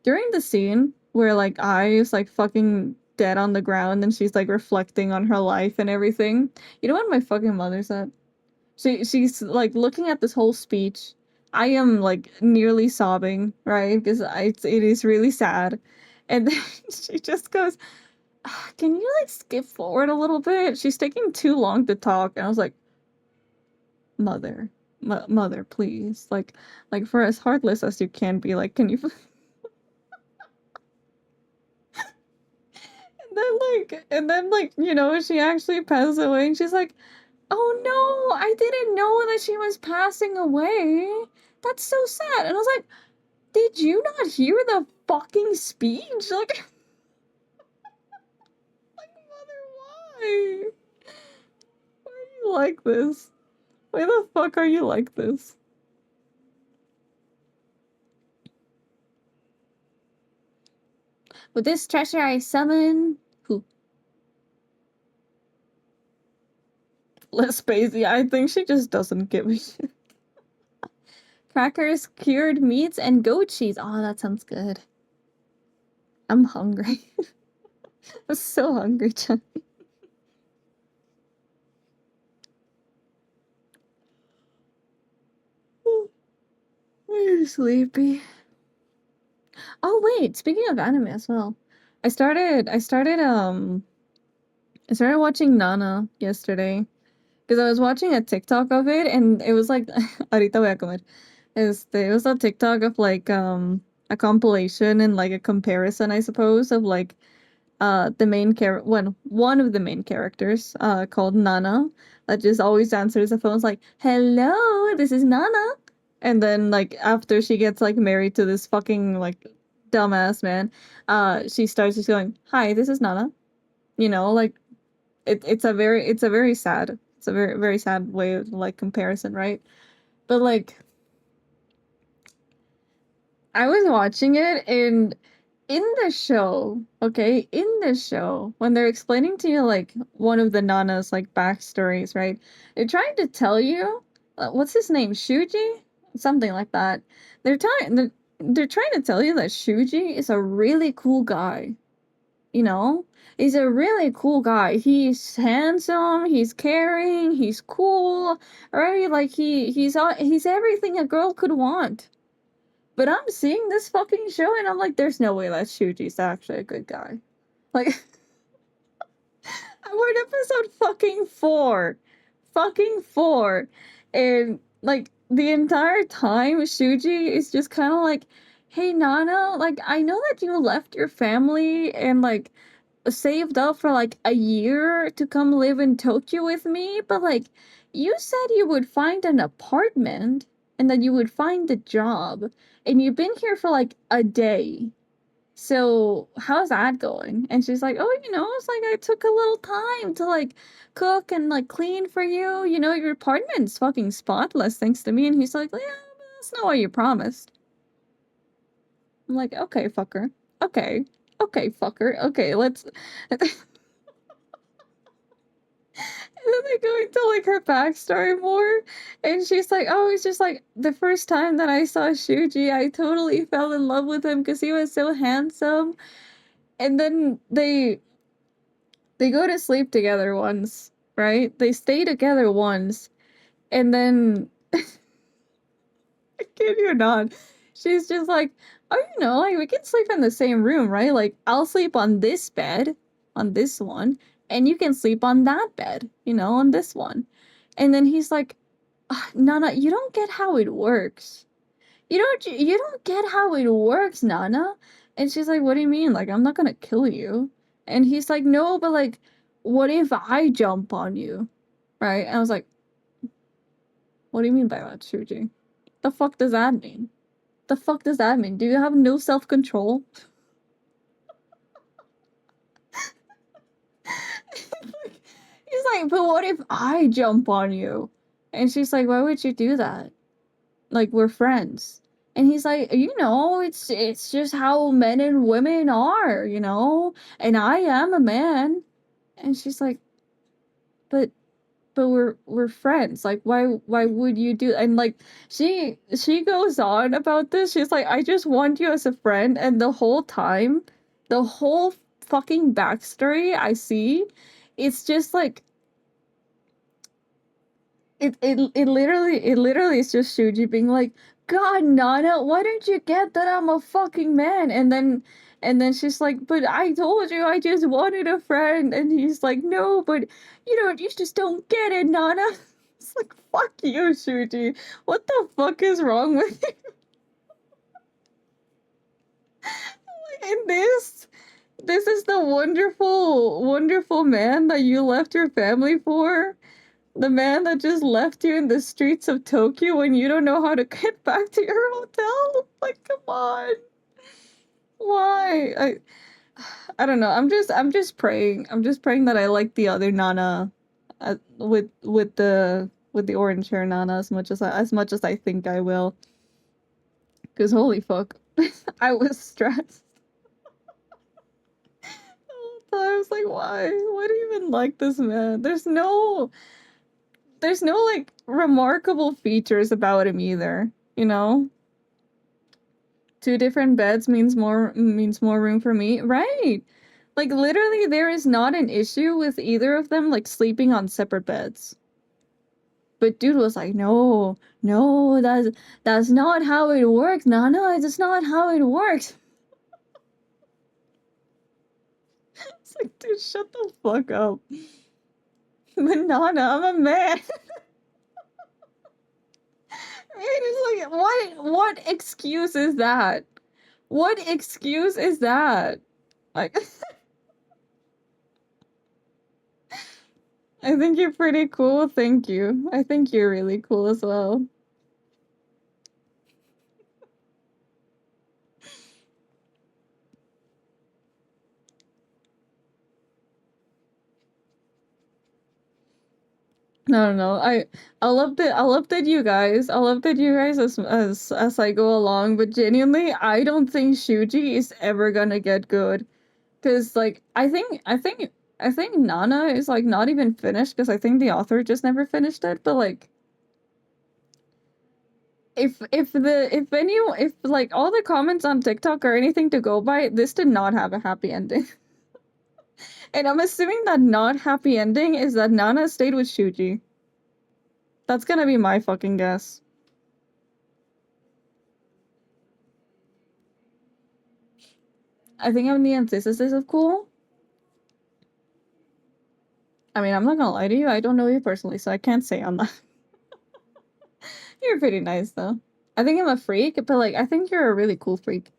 during the scene where like Ai is like fucking dead on the ground and she's like reflecting on her life and everything, you know what my fucking mother said? She's like looking at this whole speech. I am like nearly sobbing, right? Because it is really sad. And then she just goes, "Can you like skip forward a little bit? She's taking too long to talk." And I was like, "Mother, mother, please, like for as heartless as you can be, like, can you?" And then like she actually passes away, and she's like, "Oh no, I didn't know that she was passing away. That's so sad." And I was like, "Did you not hear the fucking speech?" Like, mother, why? Why are you like this? Why the fuck are you like this? With this treasure I summon who? Less Spacey. I think she just doesn't give a shit. Crackers, cured meats, and goat cheese. Oh, that sounds good. I'm hungry. I'm so hungry, Jen. I'm sleepy. Oh wait, speaking of anime as well, I started watching Nana yesterday because I was watching a TikTok of it, and it was like ahorita voy a comer. It was a TikTok of like a compilation and like a comparison, I suppose, of like the main one of the main characters called Nana that just always answers the phone like, "Hello, this is Nana." And then like after she gets like married to this fucking like dumbass man, she starts just going, "Hi, this is Nana." Like it's a very sad, it's a very very sad way of like comparison, right? But like I was watching it, and in the show, okay, in the show, when they're explaining to you like one of the Nana's like backstories, right? They're trying to tell you, what's his name, Shuji, something like that. They're trying to tell you that Shuji is a really cool guy. You know, he's a really cool guy. He's handsome. He's caring. He's cool. Right? Like he's everything a girl could want. But I'm seeing this fucking show, and I'm like, there's no way that Shuji's actually a good guy. Like, we're in episode fucking 4. Fucking 4. And, like, the entire time, Shuji is just kind of like, "Hey, Nana, like, I know that you left your family and, like, saved up for, like, a year to come live in Tokyo with me, but, like, you said you would find an apartment and that you would find a job, and you've been here for, like, a day. So how's that going?" And she's like, "Oh, it's like I took a little time to like cook and like clean for you. Your apartment's fucking spotless thanks to me." And he's like, "Yeah, but that's not what you promised." I'm like, "Okay, fucker. Okay. Okay, fucker. Okay, let's." And then they go into like her backstory more, and she's like, "Oh, it's just like the first time that I saw Shuji, I totally fell in love with him because he was so handsome." And then they go to sleep together once, right? They stay together once, and then I kid you not, she's just like, "Oh, like we can sleep in the same room, right? Like I'll sleep on this bed, on this one, and you can sleep on that bed, on this one." And then he's like, "Nana, you don't get how it works. You don't get how it works, Nana." And she's like, "What do you mean? Like I'm not gonna kill you." And he's like, "No, but like, what if I jump on you?" Right? And I was like, "What do you mean by that, Shuji? The fuck does that mean? The fuck does that mean? Do you have no self-control?" He's like, "But what if I jump on you?" And she's like, why would you do that? Like, we're friends. And he's like, it's just how men and women are, and I am a man. And she's like, but we're friends. Like, why would you do? And like, she goes on about this. She's like, I just want you as a friend. And the whole time, the whole fucking backstory I see, it's just like, it literally is just Shuji being like, God, Nana, why don't you get that I'm a fucking man? And then she's like, but I told you I just wanted a friend. And he's like, no, but you just don't get it, Nana. It's like, fuck you, Shuji. What the fuck is wrong with you? And this is the wonderful, wonderful man that you left your family for. The man that just left you in the streets of Tokyo when you don't know how to get back to your hotel? Like, come on. Why? I don't know. I'm just praying. I'm just praying that I like the other Nana, with the orange hair Nana as much as I think I will. Cause holy fuck, I was stressed. I was like, why? Why do you even like this man? There's no like remarkable features about him either, you know? Two different beds means more room for me. Right. Like literally there is not an issue with either of them like sleeping on separate beds. But dude was like, no, that's not how it works. No, that's not how it works. It's like, dude, shut the fuck up. But Nana, I'm a man. It's like, what excuse is that? What excuse is that? Like, I think you're pretty cool, thank you. I think you're really cool as well. No. I love that you guys. I love that you guys as I go along, but genuinely, I don't think Shuji is ever gonna get good. Cause like I think Nana is like not even finished because I think the author just never finished it, but like if like all the comments on TikTok are anything to go by, this did not have a happy ending. And I'm assuming that not happy ending is that Nana stayed with Shuji. That's gonna be my fucking guess. I think I'm the antithesis of cool. I mean, I'm not gonna lie to you, I don't know you personally, so I can't say on that. You're pretty nice, though. I think I'm a freak, but, like, I think you're a really cool freak.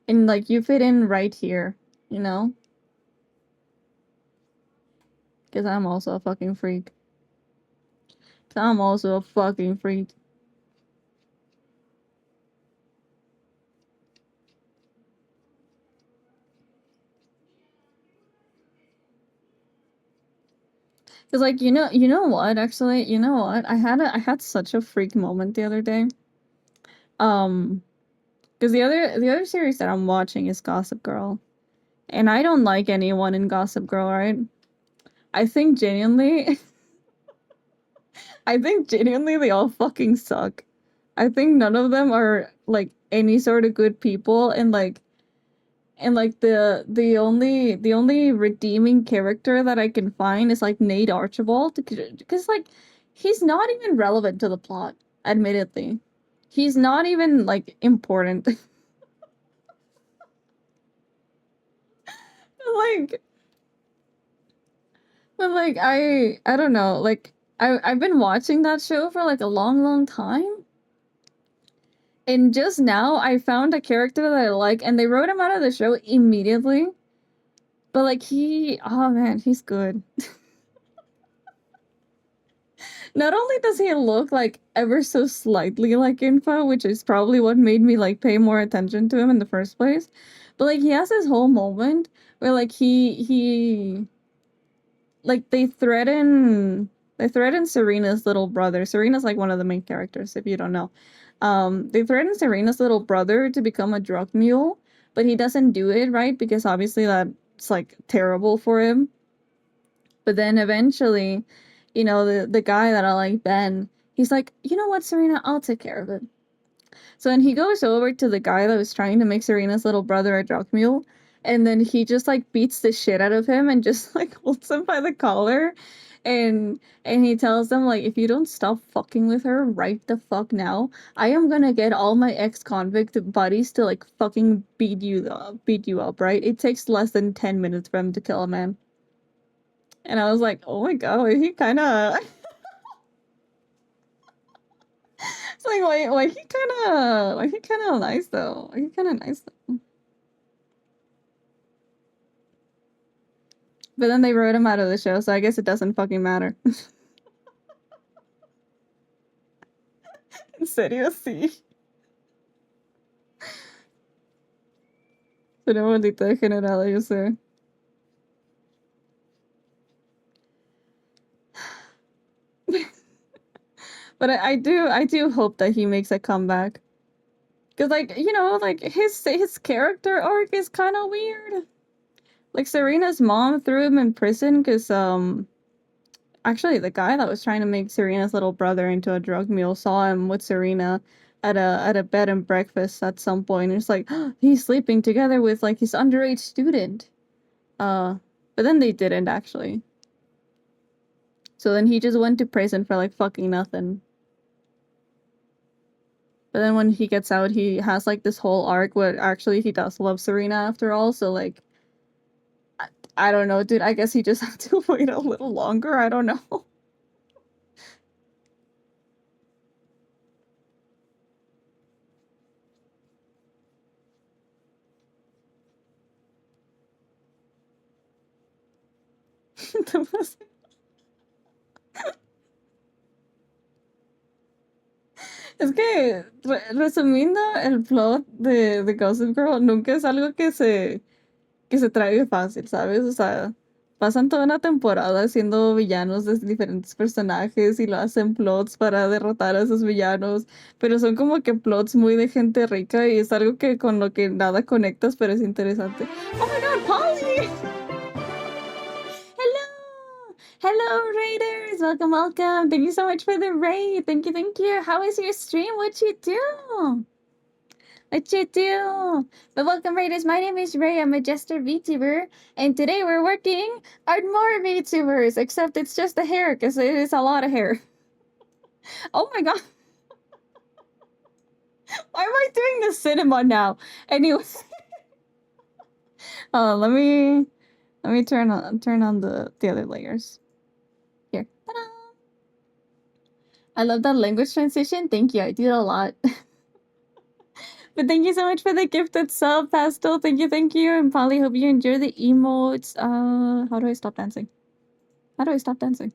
And, like, you fit in right here, you know? Because I'm also a fucking freak. 'Cause I'm also a fucking freak. Because, like, you know what, actually? You know what? I had such a freak moment the other day. Because the other series that I'm watching is Gossip Girl. And I don't like anyone in Gossip Girl, right? I think genuinely I think genuinely they all fucking suck. I think none of them are like any sort of good people, and the only redeeming character that I can find is like Nate Archibald, because like he's not even relevant to the plot, admittedly. He's not even like important. like but like I don't know, like I've been watching that show for like a long time. And just now I found a character that I like, and they wrote him out of the show immediately. But like oh man, he's good. Not only does he look like ever so slightly like Info, which is probably what made me like pay more attention to him in the first place, but like he has this whole moment where like he like they threaten They threatened Serena's little brother. Serena's like one of the main characters, if you don't know. They threatened Serena's little brother to become a drug mule, but he doesn't do it, right? Because obviously that's like terrible for him. But then eventually, you know, the guy that I like, Ben, he's like, you know what, Serena, I'll take care of it. So then he goes over to the guy that was trying to make Serena's little brother a drug mule, and then he just like beats the shit out of him and just like holds him by the collar, and he tells them like, if you don't stop fucking with her right the fuck now, I am gonna get all my ex-convict buddies to like fucking beat you up, right? It takes less than 10 minutes for him to kill a man. And I was like, oh my god, he kind of. It's like, why he kind of nice though. He kind of nice though. But then they wrote him out of the show, so I guess it doesn't fucking matter. En serio, sí. Pero maldita degenerada, yo sé. But I do hope that he makes a comeback. Cause like, you know, like his character arc is kind of weird. Like Serena's mom threw him in prison because actually the guy that was trying to make Serena's little brother into a drug mule saw him with Serena at a bed and breakfast at some point. And it's like, oh, he's sleeping together with like his underage student. But then they didn't actually. So then he just went to prison for like fucking nothing. But then when he gets out, he has like this whole arc where actually he does love Serena after all. So like, I don't know, dude. I guess he just had to wait a little longer. I don't know. Es que, resumiendo, el plot de Gossip Girl nunca es algo que se trae fácil, ¿sabes? O sea, pasan toda una temporada siendo villanos de diferentes personajes y lo hacen plots para derrotar a esos villanos, pero son como que plots muy de gente rica y es algo que con lo que nada conectas, pero es interesante. ¡Oh my god, Polly! Hello! Hello, Raiders! Welcome, welcome! Thank you so much for the raid! Thank you, thank you! How is your stream? What you do? What you do? But welcome, Raiders! My name is Ray. I'm a Jester VTuber, and today we're working on more VTubers, except it's just the hair, because it is a lot of hair. Oh my god! Why am I doing the cinema now? Anyway, let me turn on the other layers. Here. Ta-da! I love that language transition. Thank you. I do it a lot. But thank you so much for the gifted sub, Pastel. Thank you, thank you. And Polly, hope you enjoy the emotes. How do I stop dancing? How do I stop dancing?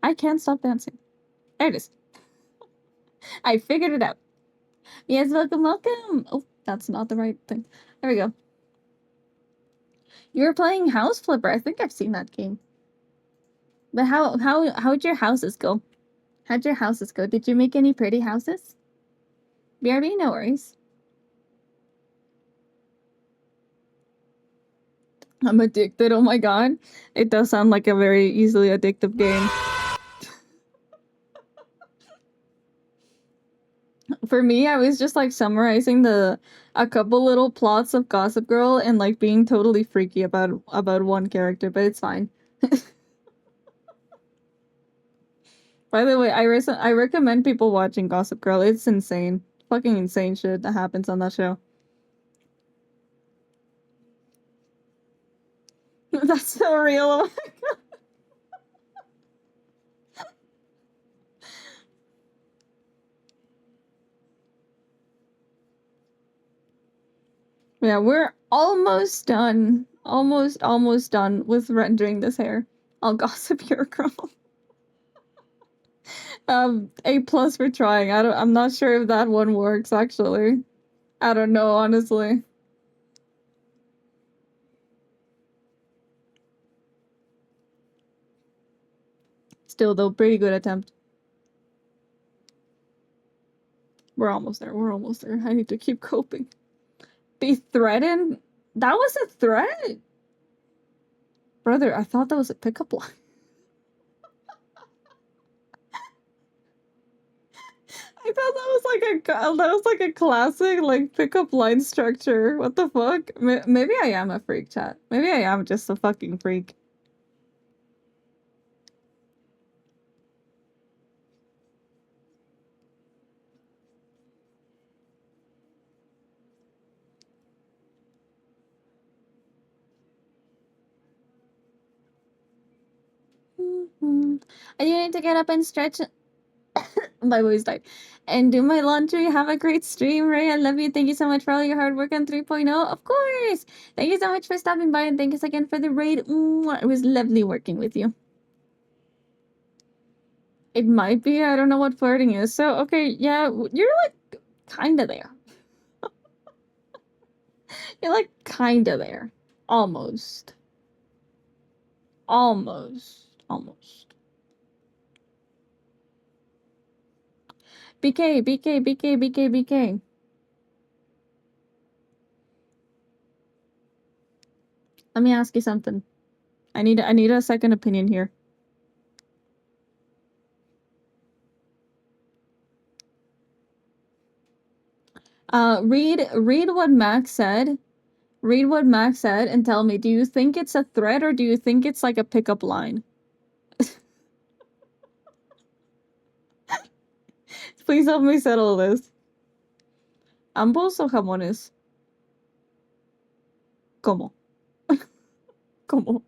I can't stop dancing. There it is. I figured it out. Yes, welcome, welcome. Oh, that's not the right thing. There we go. You were playing House Flipper. I think I've seen that game. But how'd your houses go? How'd your houses go? Did you make any pretty houses? BRB, no worries. I'm addicted. Oh my god. It does sound like a very easily addictive game. For me, I was just like summarizing a couple little plots of Gossip Girl and like being totally freaky about one character, but it's fine. By the way, I recommend people watching Gossip Girl. It's insane. Fucking insane shit that happens on that show. That's so real. Oh my god. Yeah, we're almost done. Almost done with rendering this hair. I'll gossip your girl. A+ for trying. I'm not sure if that one works actually. I don't know, honestly. Still, though, pretty good attempt. We're almost there. We're almost there. I need to keep coping. Be threatened? That was a threat? Brother, I thought that was a pickup line. I thought that was like a classic like pickup line structure. What the fuck? Maybe I am a freak, chat. Maybe I am just a fucking freak. I need to get up and stretch. My voice died. And do my laundry. Have a great stream, Ray. I love you. Thank you so much for all your hard work on 3.0. Of course. Thank you so much for stopping by, and thank you again for the raid. Mwah. It was lovely working with you. It might be. I don't know what flirting is. So, okay, yeah, you're like kinda there. You're like kinda there. Almost. Almost. Almost. BK, BK, BK, BK, BK. Let me ask you something. I need a second opinion here. Read what Max said. Read what Max said and tell me, do you think it's a threat or do you think it's like a pickup line? Please help me settle this. ¿Ambos o jamones? ¿Cómo? ¿Cómo?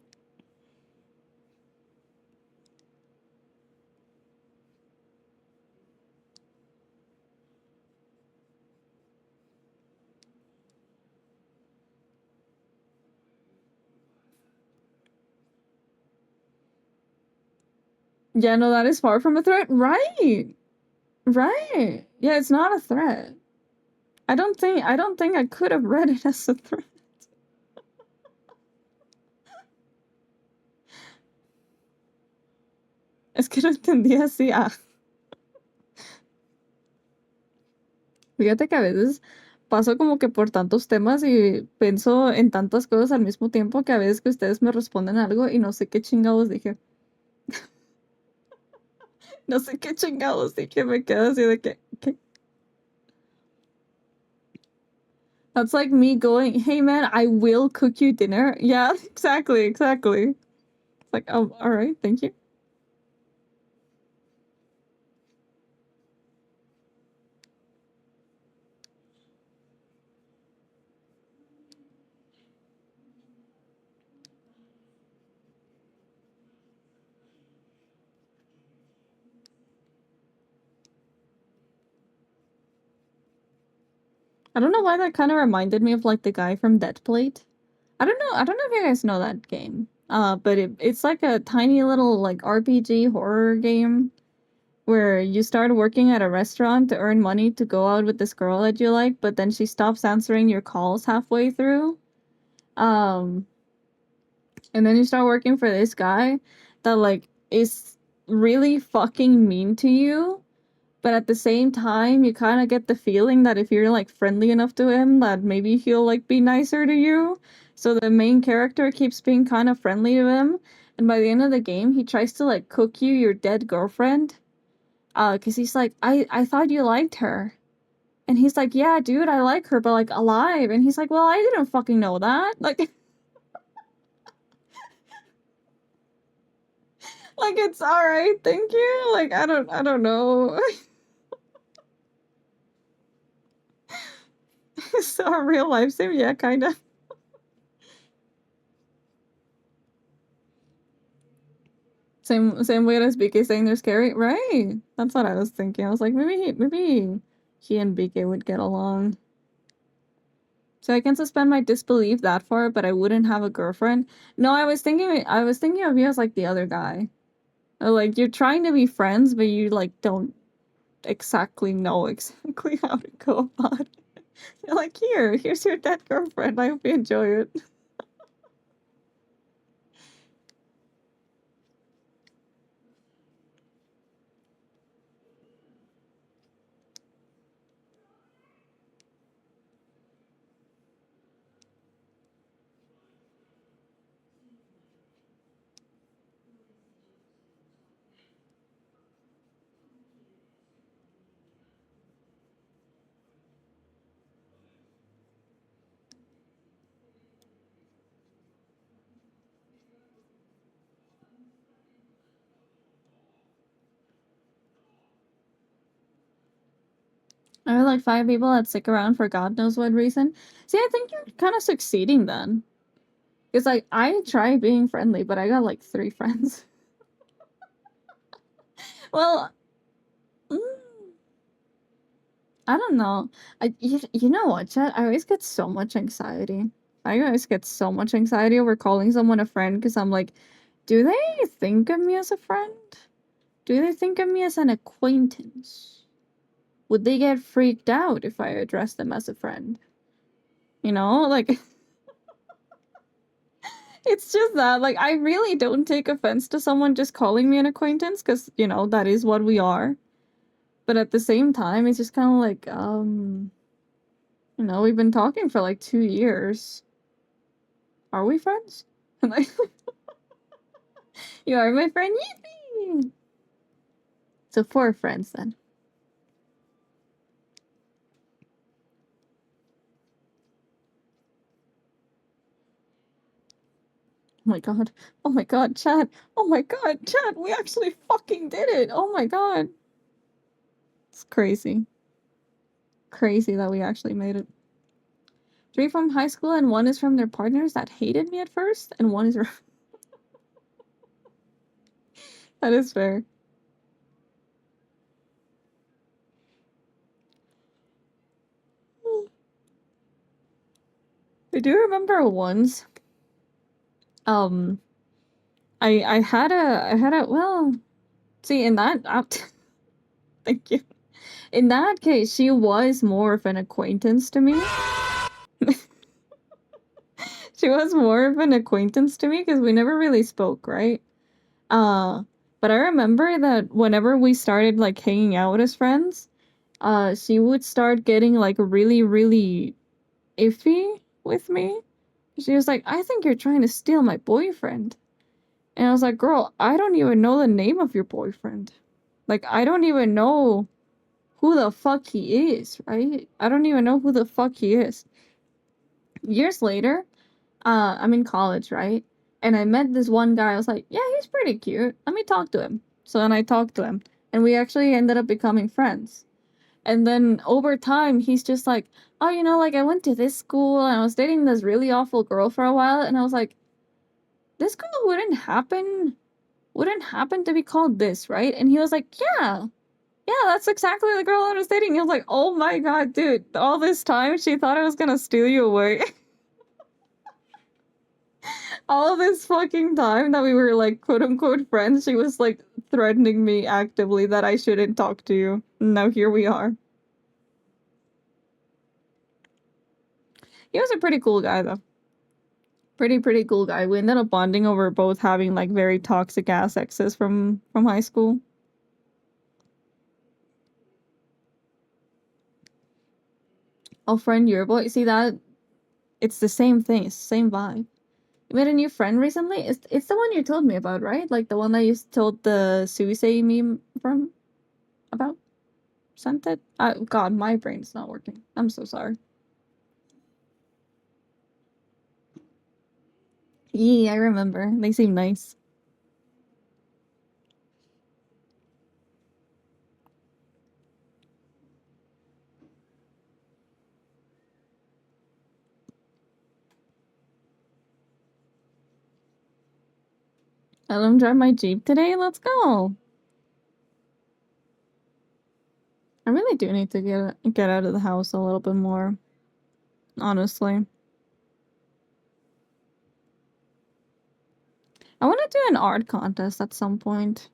Yeah, no, that is far from a threat. Right. Right. Yeah, it's not a threat. I don't think I could have read it as a threat. Es que lo entendí así. Fíjate que a veces paso como que por tantos temas y pienso en tantas cosas al mismo tiempo que a veces que ustedes me responden algo y no sé qué chingados dije. No sé qué chingados dije, me quedo así de que, ¿qué? That's like me going, hey man, I will cook you dinner. Yeah, exactly. It's like, oh, all right, thank you. I don't know why that kind of reminded me of like the guy from Dead Plate. I don't know if you guys know that game. But it's like a tiny little like RPG horror game where you start working at a restaurant to earn money to go out with this girl that you like, but then she stops answering your calls halfway through. And then you start working for this guy that like is really fucking mean to you. But at the same time, you kind of get the feeling that if you're like friendly enough to him, that maybe he'll like be nicer to you. So the main character keeps being kind of friendly to him. And by the end of the game, he tries to like cook you your dead girlfriend. 'Cause he's like, I thought you liked her. And he's like, yeah, dude, I like her, but like alive. And he's like, well, I didn't fucking know that. Like, like it's all right, thank you. Like, I don't know. So a real life sim, yeah, kind of. Same way as BK saying they're scary, right? That's what I was thinking. I was like, maybe he and BK would get along. So I can suspend my disbelief that far, but I wouldn't have a girlfriend. No, I was thinking of you as like the other guy. Like you're trying to be friends, but you like don't exactly know exactly how to go about it. You're like, here's your dead girlfriend. I hope you enjoy it. I have like 5 people that stick around for God knows what reason. See, I think you're kind of succeeding then. Because like I try being friendly, but I got like 3 friends. Well, mm, I don't know. You know what, Chat? I always get so much anxiety. I always get so much anxiety over calling someone a friend because I'm like, do they think of me as a friend? Do they think of me as an acquaintance? Would they get freaked out if I address them as a friend? You know, like it's just that like I really don't take offense to someone just calling me an acquaintance because, you know, that is what we are. But at the same time, it's just kind of like you know, we've been talking for like 2 years. Are we friends? And like, you are my friend, yippee! So 4 friends then. Oh my god. Oh my god, Chad. Oh my god, Chad, we actually fucking did it. Oh my god. It's crazy. Crazy that we actually made it. 3 from high school and 1 is from their partners that hated me at first, and 1 is that is fair. I do remember once, um, I had a well, see in that thank you. In that case, she was more of an acquaintance to me. She was more of an acquaintance to me because we never really spoke, right? Uh, but I remember that whenever we started like hanging out as friends, she would start getting like really, really iffy with me. She was like, I think you're trying to steal my boyfriend. And I was like, girl, I don't even know the name of your boyfriend. Like, I don't even know who the fuck he is, right? I don't even know who the fuck he is. Years later, I'm in college, right? And I met this one guy. I was like, yeah, he's pretty cute. Let me talk to him. So then I talked to him. And we actually ended up becoming friends. And then over time, he's just like, oh, you know, like I went to this school and I was dating this really awful girl for a while. And I was like, this girl wouldn't happen to be called this, right? And he was like, yeah, that's exactly the girl I was dating. He was like, oh my god, dude, all this time she thought I was gonna steal you away. All this fucking time that we were like quote unquote friends, she was like threatening me actively that I shouldn't talk to you. Now here we are. He was a pretty cool guy though. Pretty cool guy. We ended up bonding over both having like very toxic ass exes from high school. Oh, friend your boy. See that? It's the same thing. It's the same vibe. You made a new friend recently? It's the one you told me about, right? Like the one that you told the suicide meme from about? Sent it? God, my brain's not working. I'm so sorry. Yeah, I remember. They seem nice. I let him drive my Jeep today. Let's go. I really do need to get out of the house a little bit more. Honestly. I want to do an art contest at some point.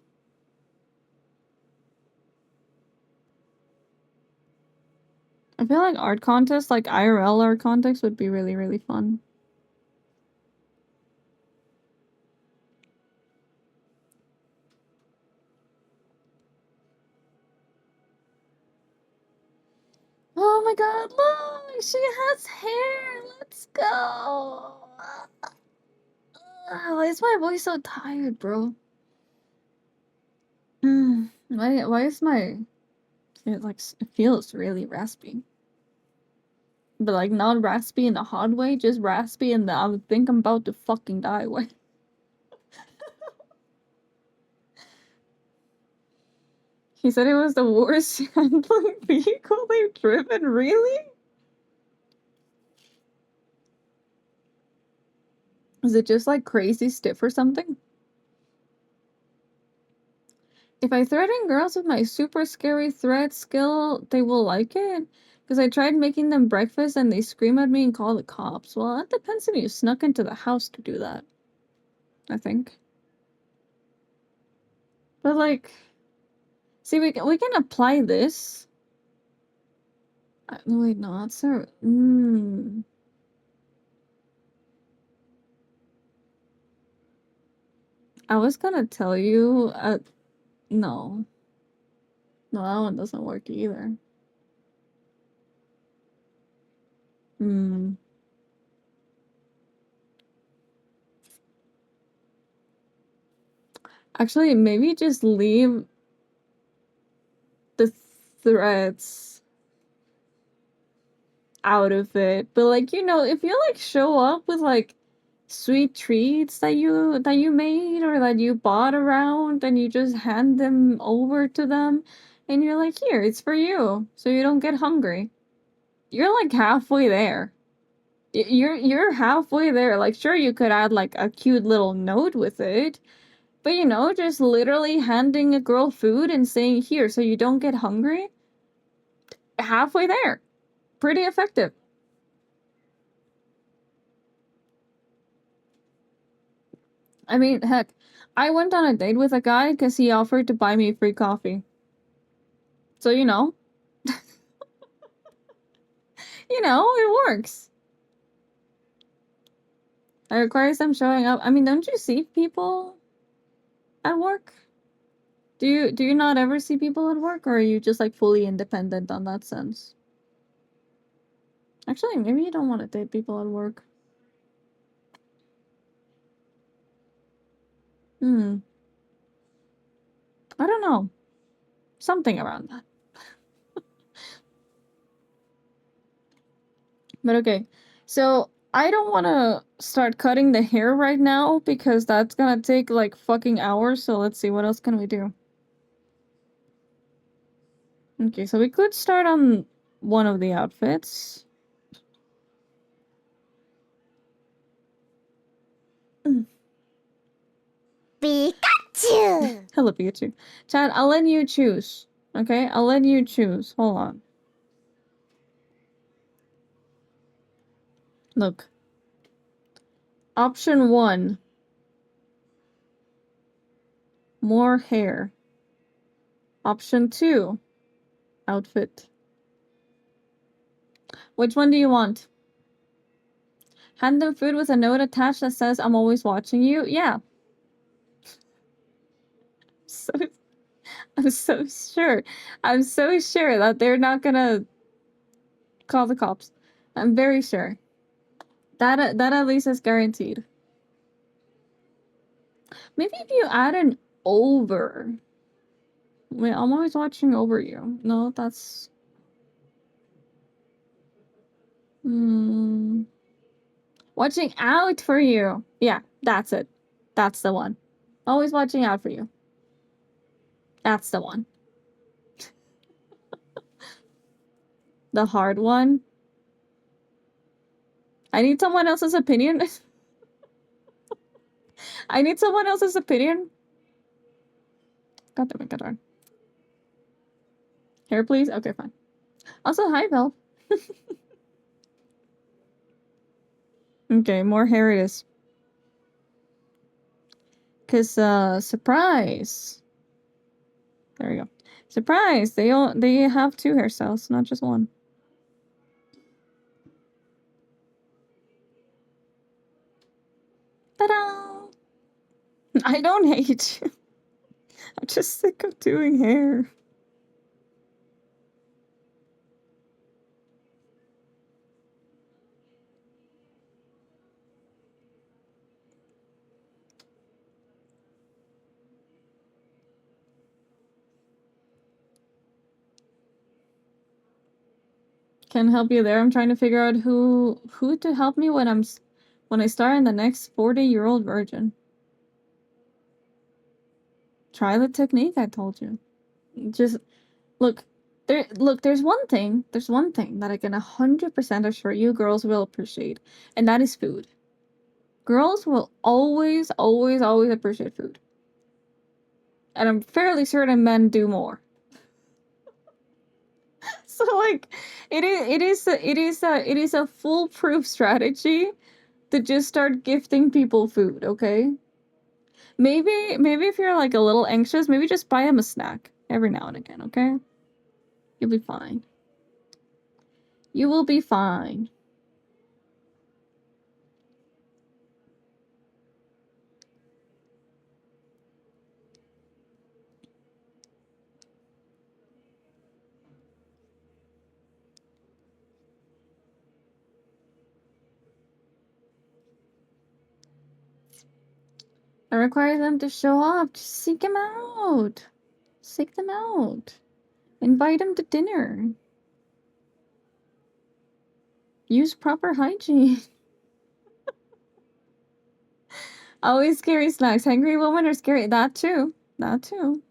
I feel like art contests, like IRL art contests, would be really, really fun. Oh my god, look! She has hair! Let's go! Why is my voice so tired, bro? Why is my... it feels really raspy. But like not raspy in a hard way, just raspy in the I think I'm about to fucking die way. He said it was the worst handling vehicle they've driven, really? Is it just like crazy stiff or something? If I threaten girls with my super scary threat skill, they will like it? Because I tried making them breakfast and they scream at me and call the cops. Well, that depends if you snuck into the house to do that, I think. But like, see, we can apply this. No, wait, no, that's a... I was gonna tell you, no. No, that one doesn't work either. Actually, maybe just leave the threats out of it. But like, you know, if you like show up with like sweet treats that you made or that you bought around and you just hand them over to them and you're like, here, it's for you, so you don't get hungry. You're like halfway there. You're halfway there. Like, sure, you could add like a cute little note with it, but you know, just literally handing a girl food and saying, here, so you don't get hungry, halfway there. Pretty effective. I mean, heck, I went on a date with a guy because he offered to buy me free coffee. So, you know, it works. It requires them showing up. I mean, don't you see people at work? Do you not ever see people at work, or are you just like fully independent on that sense? Actually, maybe you don't want to date people at work. I don't know. Something around that. But okay. So, I don't want to start cutting the hair right now because that's gonna take like fucking hours. So let's see, what else can we do? Okay, so we could start on one of the outfits. Pikachu! Hello, Pikachu. Chad, I'll let you choose. Okay, I'll let you choose. Hold on. Look. Option 1. More hair. Option 2. Outfit. Which one do you want? Hand them food with a note attached that says, I'm always watching you? Yeah. So, I'm so sure. I'm so sure that they're not gonna call the cops. I'm very sure. That at least is guaranteed. Maybe if you add an over. Wait, I'm always watching over you. No, that's... Watching out for you. Yeah, that's it. That's the one. Always watching out for you. That's the one. The hard one. I need someone else's opinion. I need someone else's opinion. God damn it, God darn. Hair, please? Okay, fine. Also, hi, Vel. Okay, more hair it is. Cause, surprise. There we go. Surprise! They have 2 hairstyles, not just one. Ta-da! I don't hate you. I'm just sick of doing hair. Can help you there. I'm trying to figure out who to help me when I start in the next 40-year-old virgin. Try the technique I told you. Just look. There's one thing. There's one thing that I can 100% assure you, girls will appreciate, and that is food. Girls will always, always, always appreciate food, and I'm fairly certain men do more. So like, it is a foolproof strategy to just start gifting people food. Okay. Maybe if you're like a little anxious, maybe just buy them a snack every now and again, okay? You'll be fine. You will be fine. I require them to show up. Just seek them out. Seek them out. Invite them to dinner. Use proper hygiene. Always scary snacks. Hungry women are scary. That too. That too.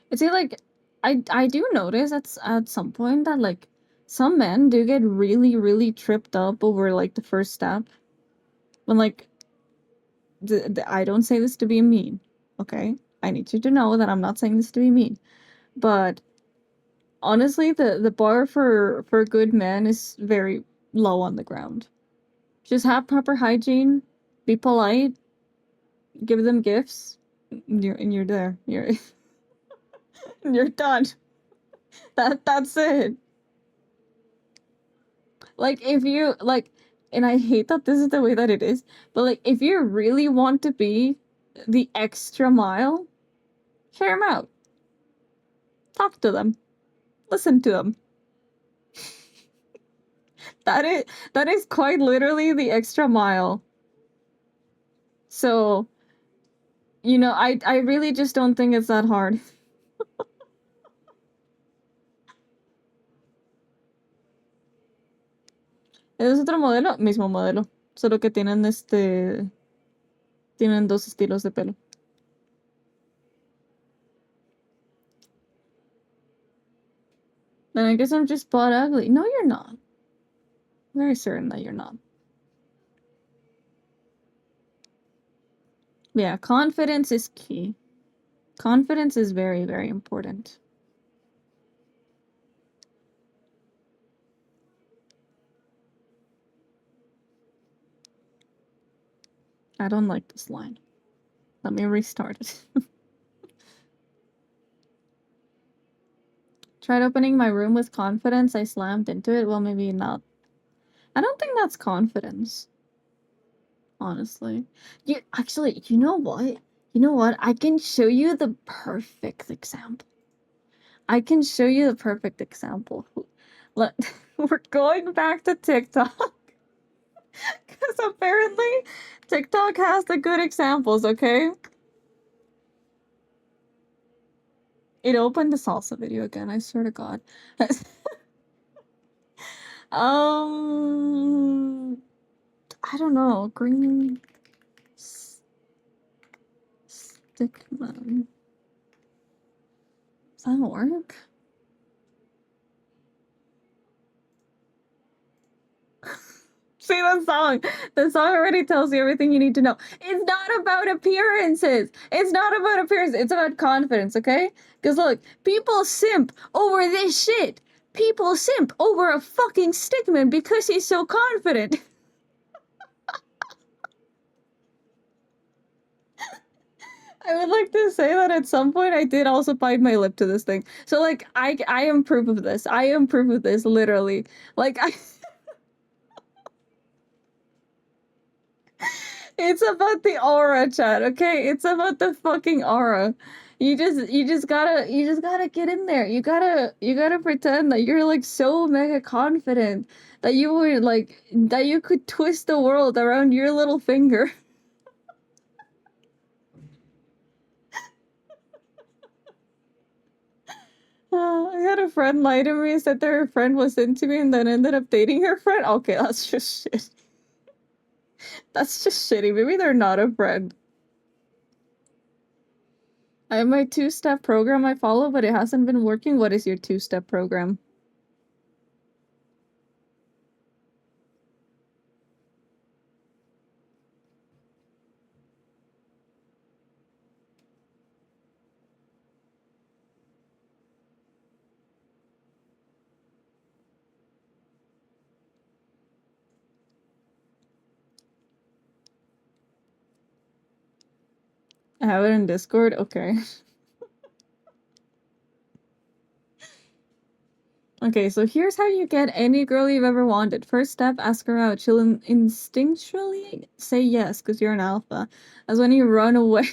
But see, like, I do notice at some point that like some men do get really, really tripped up over like the first step. When like I don't say this to be mean, okay? I need you to know that I'm not saying this to be mean. But honestly, the bar for good men is very low on the ground. Just have proper hygiene, be polite, give them gifts, and you're there. You're done. That's it. Like if you like, and I hate that this is the way that it is, but like if you really want to be the extra mile, hear them out. Talk to them. Listen to them. That is quite literally the extra mile. So, you know, I really just don't think it's that hard. Es otro modelo, mismo modelo, solo que tienen tienen dos estilos de pelo. Then I guess I'm just butt ugly. No, you're not. Very certain that you're not. Yeah, confidence is key. Confidence is very, very important. I don't like this line. Let me restart it. Tried opening my room with confidence. I slammed into it. Well, maybe not. I don't think that's confidence. Honestly. You know what? You know what? I can show you the perfect example. I can show you the perfect example. Let, we're going back to TikTok. Because apparently TikTok has the good examples, okay? It opened the salsa video again, I swear to God. I don't know. Green stickman. Does that work? See the song. The song already tells you everything you need to know. It's not about appearances. It's not about appearance. It's about confidence, okay? Because look, people simp over this shit. People simp over a fucking stickman because he's so confident. I would like to say that at some point I did also bite my lip to this thing. So like I am proof of this. I am proof of this, literally. Like it's about the aura, chat, okay? It's about the fucking aura. You just gotta get in there. You gotta pretend that you're like so mega confident that you would like that you could twist the world around your little finger. I had a friend lie to me, said that her friend was into me, and then ended up dating her friend. Okay, that's just shit. That's just shitty. Maybe they're not a friend. I have my 2-step program I follow, but it hasn't been working. What is your 2-step program? I have it in Discord? Okay. Okay, so here's how you get any girl you've ever wanted. First step, ask her out. She'll instinctually say yes, because you're an alpha. That's when you run away.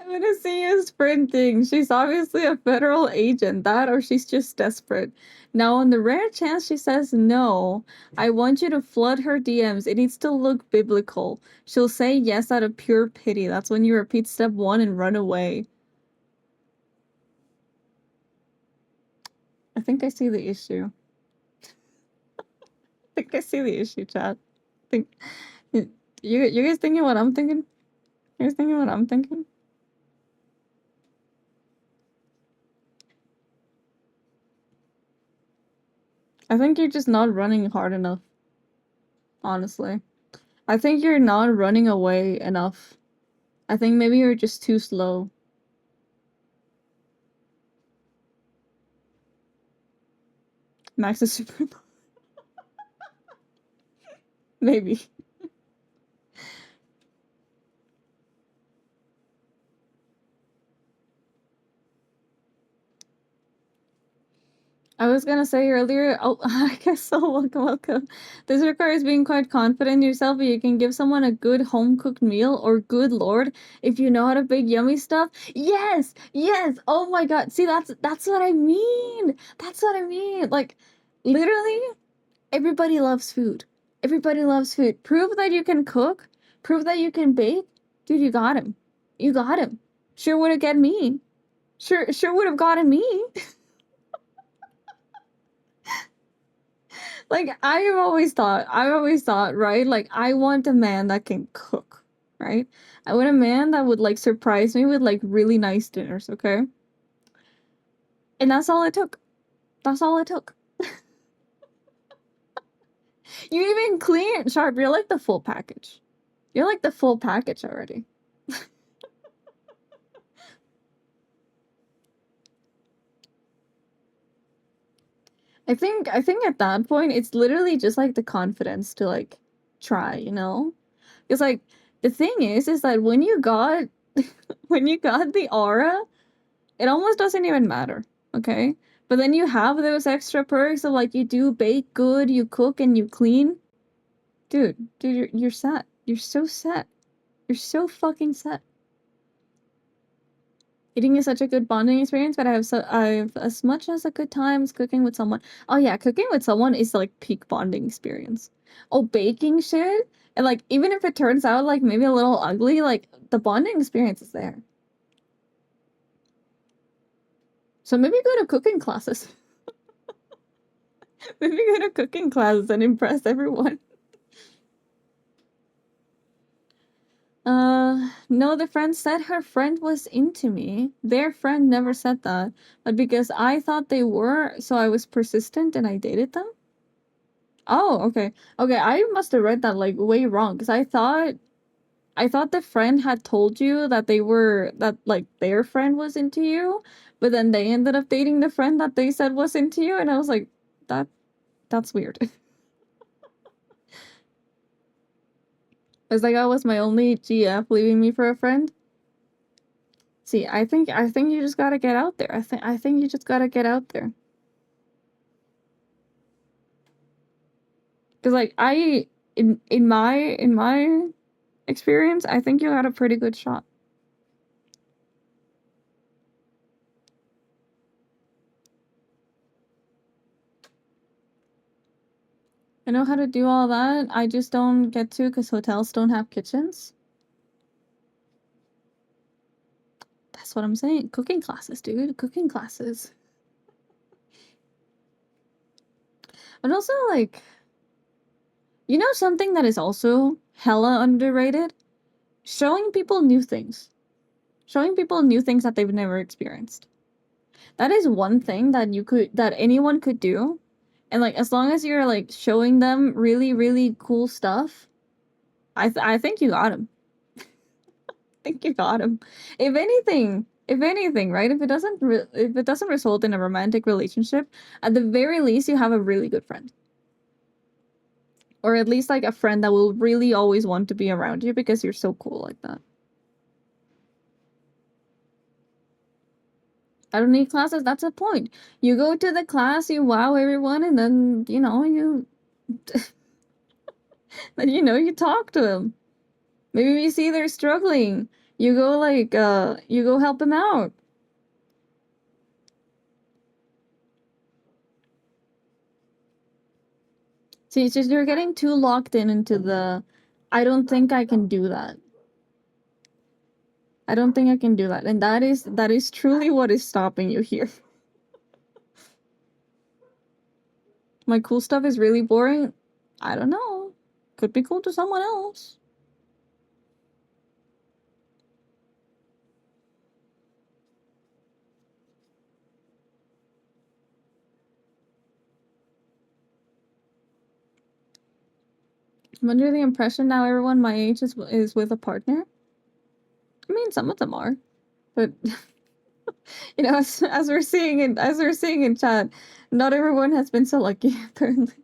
I'm gonna see you sprinting. She's obviously a federal agent. That or she's just desperate. Now, on the rare chance she says no, I want you to flood her DMs. It needs to look biblical. She'll say yes out of pure pity. That's when you repeat step 1 and run away. I think I see the issue. I think I see the issue, chat. Think you guys thinking what I'm thinking? You guys thinking what I'm thinking? I think you're just not running hard enough. Honestly. I think you're not running away enough. I think maybe you're just too slow. Max is super. Maybe. I was gonna say earlier, oh, I guess so, welcome. This requires being quite confident in yourself, but you can give someone a good home-cooked meal, or good lord, if you know how to bake yummy stuff. Yes! Yes! Oh my god, see, that's what I mean! That's what I mean! Like, literally, everybody loves food. Everybody loves food. Prove that you can cook. Prove that you can bake. Dude, you got him. You got him. Sure would've get me. Sure would've gotten me. Like, I've always thought, right? Like, I want a man that can cook, right? I want a man that would, like, surprise me with, like, really nice dinners, okay? And that's all it took. That's all it took. You even clean, Sharp, you're like the full package. You're like the full package already. I think at that point, it's literally just, like, the confidence to, like, try, you know? Because, like, the thing is that when you got when you got the aura, it almost doesn't even matter, okay? But then you have those extra perks of, like, you do bake good, you cook, and you clean. Dude, you're set. You're so set. You're so fucking set. Eating is such a good bonding experience, but I've as much as a good time as cooking with someone. Oh yeah, cooking with someone is like peak bonding experience. Oh, baking shit, and like even if it turns out like maybe a little ugly, like the bonding experience is there. So maybe go to cooking classes. Maybe go to cooking classes and impress everyone. No, the friend said her friend was into me. Their friend never said that. But because I thought they were, so I was persistent and I dated them? Oh, okay. Okay, I must have read that like way wrong because I thought the friend had told you that that like their friend was into you, but then they ended up dating the friend that they said was into you, and I was like, that's weird. It's like I was my only GF leaving me for a friend. See, I think you just gotta get out there. I think you just gotta get out there. Cause like in my experience, I think you got a pretty good shot. I know how to do all that. I just don't get to because hotels don't have kitchens. That's what I'm saying. Cooking classes, dude. Cooking classes. But also, like, You know something that is also hella underrated? Showing people new things. Showing people new things that they've never experienced. That is one thing that anyone could do. And like as long as you're like showing them really really cool stuff, I think you got him. I think you got him. If anything, right? If it doesn't result in a romantic relationship, at the very least you have a really good friend. Or at least like a friend that will really always want to be around you because you're so cool like that. I don't need classes, that's the point. You go to the class, you wow everyone, and then, you talk to them. Maybe you see they're struggling. You go you go help them out. See, it's just you're getting too locked into the, I don't think I can do that. I don't think I can do that. And that is truly what is stopping you here. My cool stuff is really boring. I don't know. Could be cool to someone else. I'm under the impression now everyone my age is with a partner. I mean, some of them are, but as we're seeing in chat, not everyone has been so lucky apparently.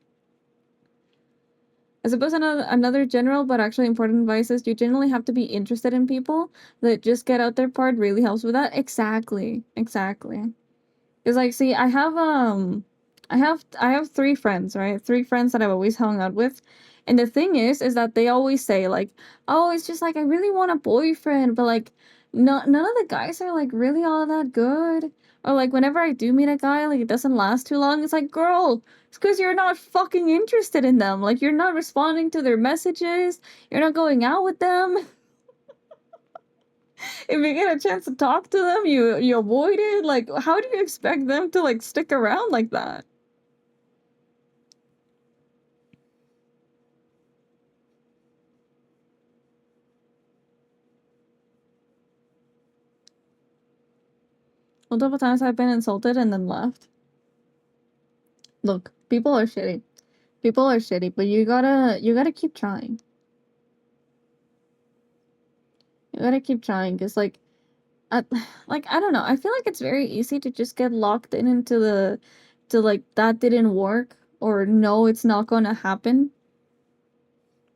I suppose another general but actually important advice is you generally have to be interested in people. That just get out there part really helps with that. Exactly. Because like, see, I have three friends, right? Three friends that I've always hung out with, and the thing is that they always say like, oh, it's just like I really want a boyfriend, but like, none of the guys are like really all that good. Or like whenever I do meet a guy, like it doesn't last too long. It's like, girl, it's because you're not fucking interested in them. Like you're not responding to their messages. You're not going out with them. If you get a chance to talk to them, you avoid it. Like, how do you expect them to like stick around like that? Multiple times I've been insulted and then left. Look, people are shitty. People are shitty, but you gotta keep trying. You gotta keep trying, cause I, I don't know. I feel like it's very easy to just get locked into to like that didn't work or no, it's not gonna happen.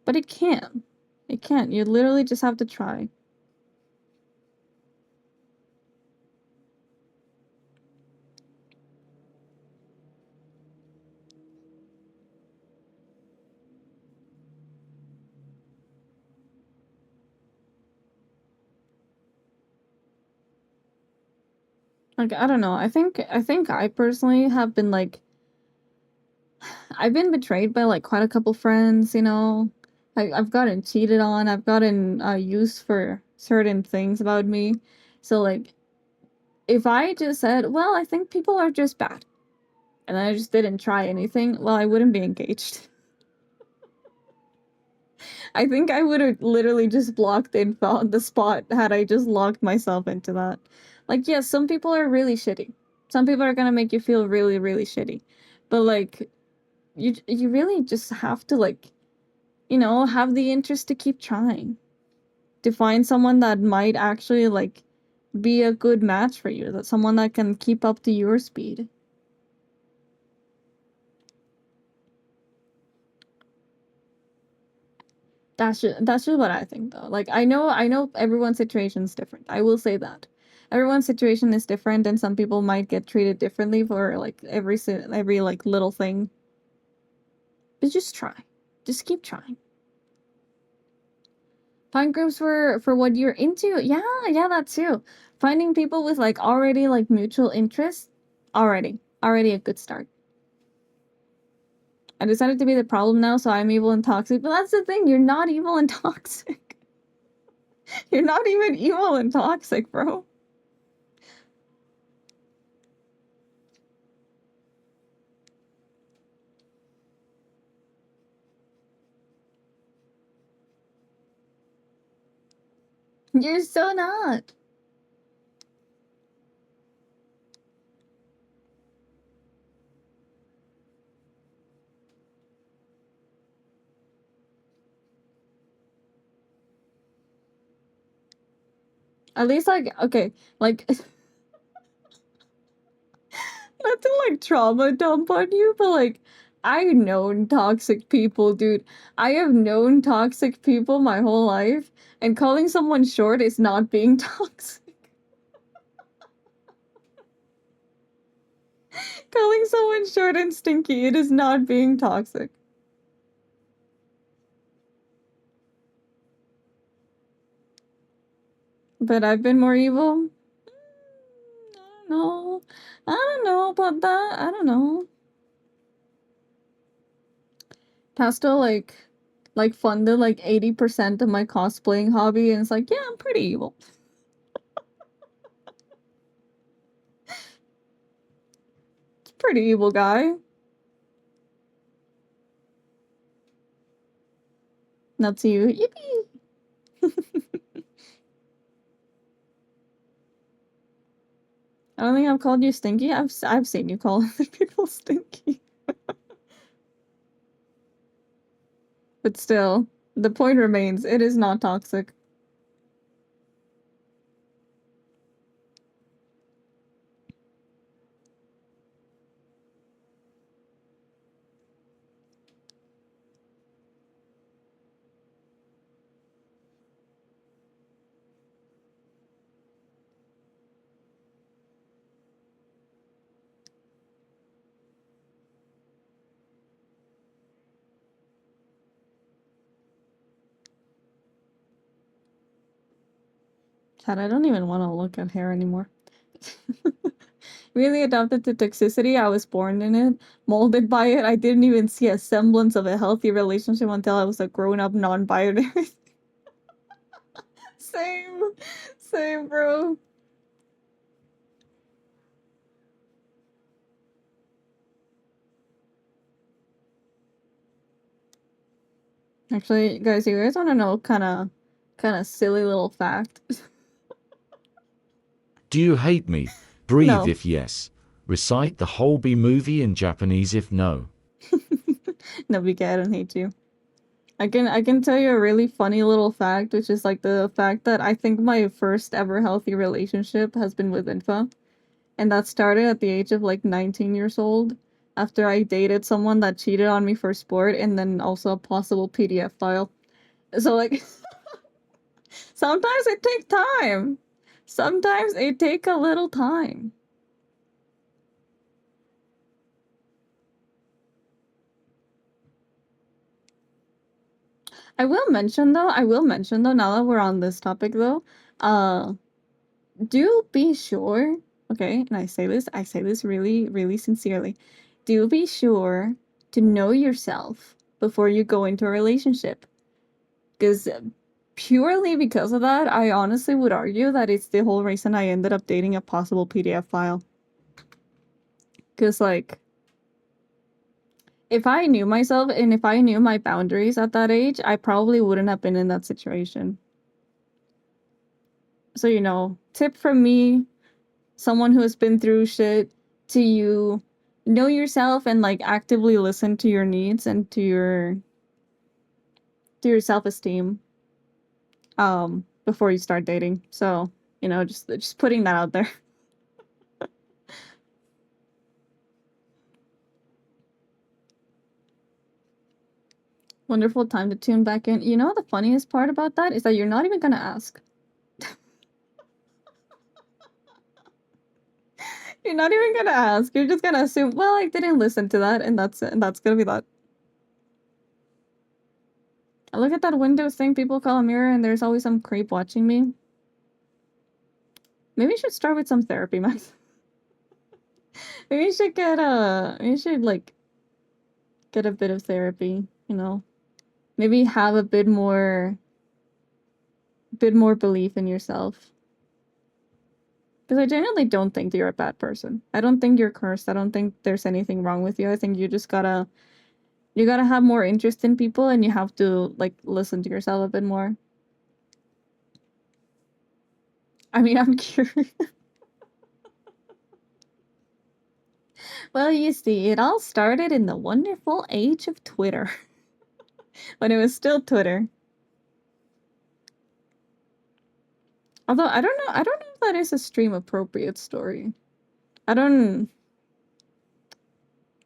But it can. It can. You literally just have to try. Like I don't know. I think I personally have been like I've been betrayed by like quite a couple friends, you know. I've gotten cheated on, I've gotten used for certain things about me. So like if I just said, well, I think people are just bad, and I just didn't try anything, well, I wouldn't be engaged. I think I would have literally just blocked info on the spot had I just locked myself into that. Like, yes, some people are really shitty. Some people are gonna make you feel really, really shitty. But like you really just have to like, have the interest to keep trying. To find someone that might actually like be a good match for you, that someone that can keep up to your speed. That's just what I think though. Like I know everyone's situation is different. I will say that. Everyone's situation is different and some people might get treated differently for like every like little thing. But just try. Just keep trying. Find groups for what you're into. Yeah, that too. Finding people with like already like mutual interests, already a good start. I decided to be the problem now, so I'm evil and toxic. But that's the thing, you're not evil and toxic. You're not even evil and toxic, bro. You're so not. At least, like, okay, like, not to like trauma dump on you, but like, I've known toxic people, dude. I have known toxic people my whole life, and calling someone short is not being toxic. Calling someone short and stinky, it is not being toxic. But I've been more evil? I don't know. I don't know about that. I don't know. Pastel, like funded like 80% of my cosplaying hobby, and it's like, yeah, I'm pretty evil. It's a pretty evil guy. Not to you. Yippee! I don't think I've called you stinky. I've seen you call other people stinky. But still, the point remains, it is not toxic. Chad, I don't even want to look at hair anymore. Really adapted to toxicity. I was born in it, molded by it. I didn't even see a semblance of a healthy relationship until I was a grown-up non-binary. Same. Same, bro. Actually, guys, you guys want to know kind of silly little fact? Do you hate me? Breathe No. if yes. Recite the whole B movie in Japanese if no. No, BK, I don't hate you. I can tell you a really funny little fact, which is like the fact that I think my first ever healthy relationship has been with Infa. And that started at the age of like 19 years old after I dated someone that cheated on me for sport and then also a possible PDF file. So like sometimes it takes time. Sometimes it take a little time. I will mention though, now that we're on this topic though, uh do be sure, okay, and I say this really, really sincerely. Do be sure to know yourself before you go into a relationship. Because purely because of that, I honestly would argue that it's the whole reason I ended up dating a possible PDF file. Because, like, if I knew myself and if I knew my boundaries at that age, I probably wouldn't have been in that situation. So, tip from me, someone who has been through shit, to you, know yourself and, like, actively listen to your needs and to your self-esteem before you start dating. So, just putting that out there. Wonderful time to tune back in. You know the funniest part about that is that you're not even gonna ask. You're not even gonna ask. You're just gonna assume, well, I didn't listen to that, and that's it, and that's gonna be that. I look at that Windows thing people call a mirror, and there's always some creep watching me. Maybe you should start with some therapy, Max. Maybe you should like get a bit of therapy, Maybe have a bit more belief in yourself. Because I genuinely don't think you're a bad person. I don't think you're cursed. I don't think there's anything wrong with you. I think you just gotta have more interest in people, and you have to like listen to yourself a bit more. I mean, I'm curious. Well, you see, it all started in the wonderful age of Twitter. When it was still Twitter. Although, I don't know if that is a stream appropriate story. I'm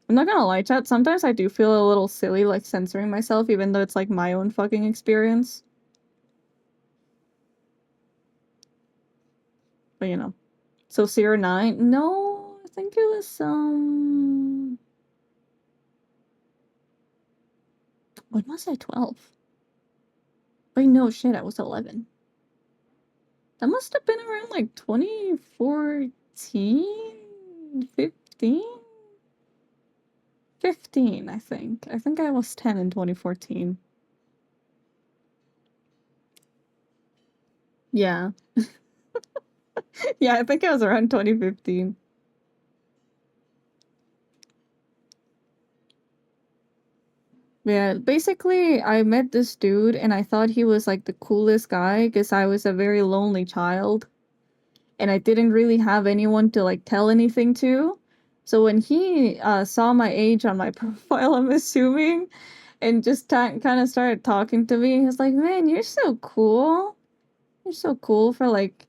not gonna lie, chat, sometimes I do feel a little silly, like, censoring myself, even though it's, like, my own fucking experience. But, you know. So, 09? No, I think it was, when was I 12? Wait, no, shit, I was 11. That must have been around, like, 2014? 15? 15, I think. I think I was 10 in 2014. Yeah. Yeah, I think it was around 2015. Yeah, basically, I met this dude and I thought he was like the coolest guy because I was a very lonely child and I didn't really have anyone to like tell anything to. So when he saw my age on my profile, I'm assuming, and just kind of started talking to me, he was like, "Man, you're so cool. You're so cool for like,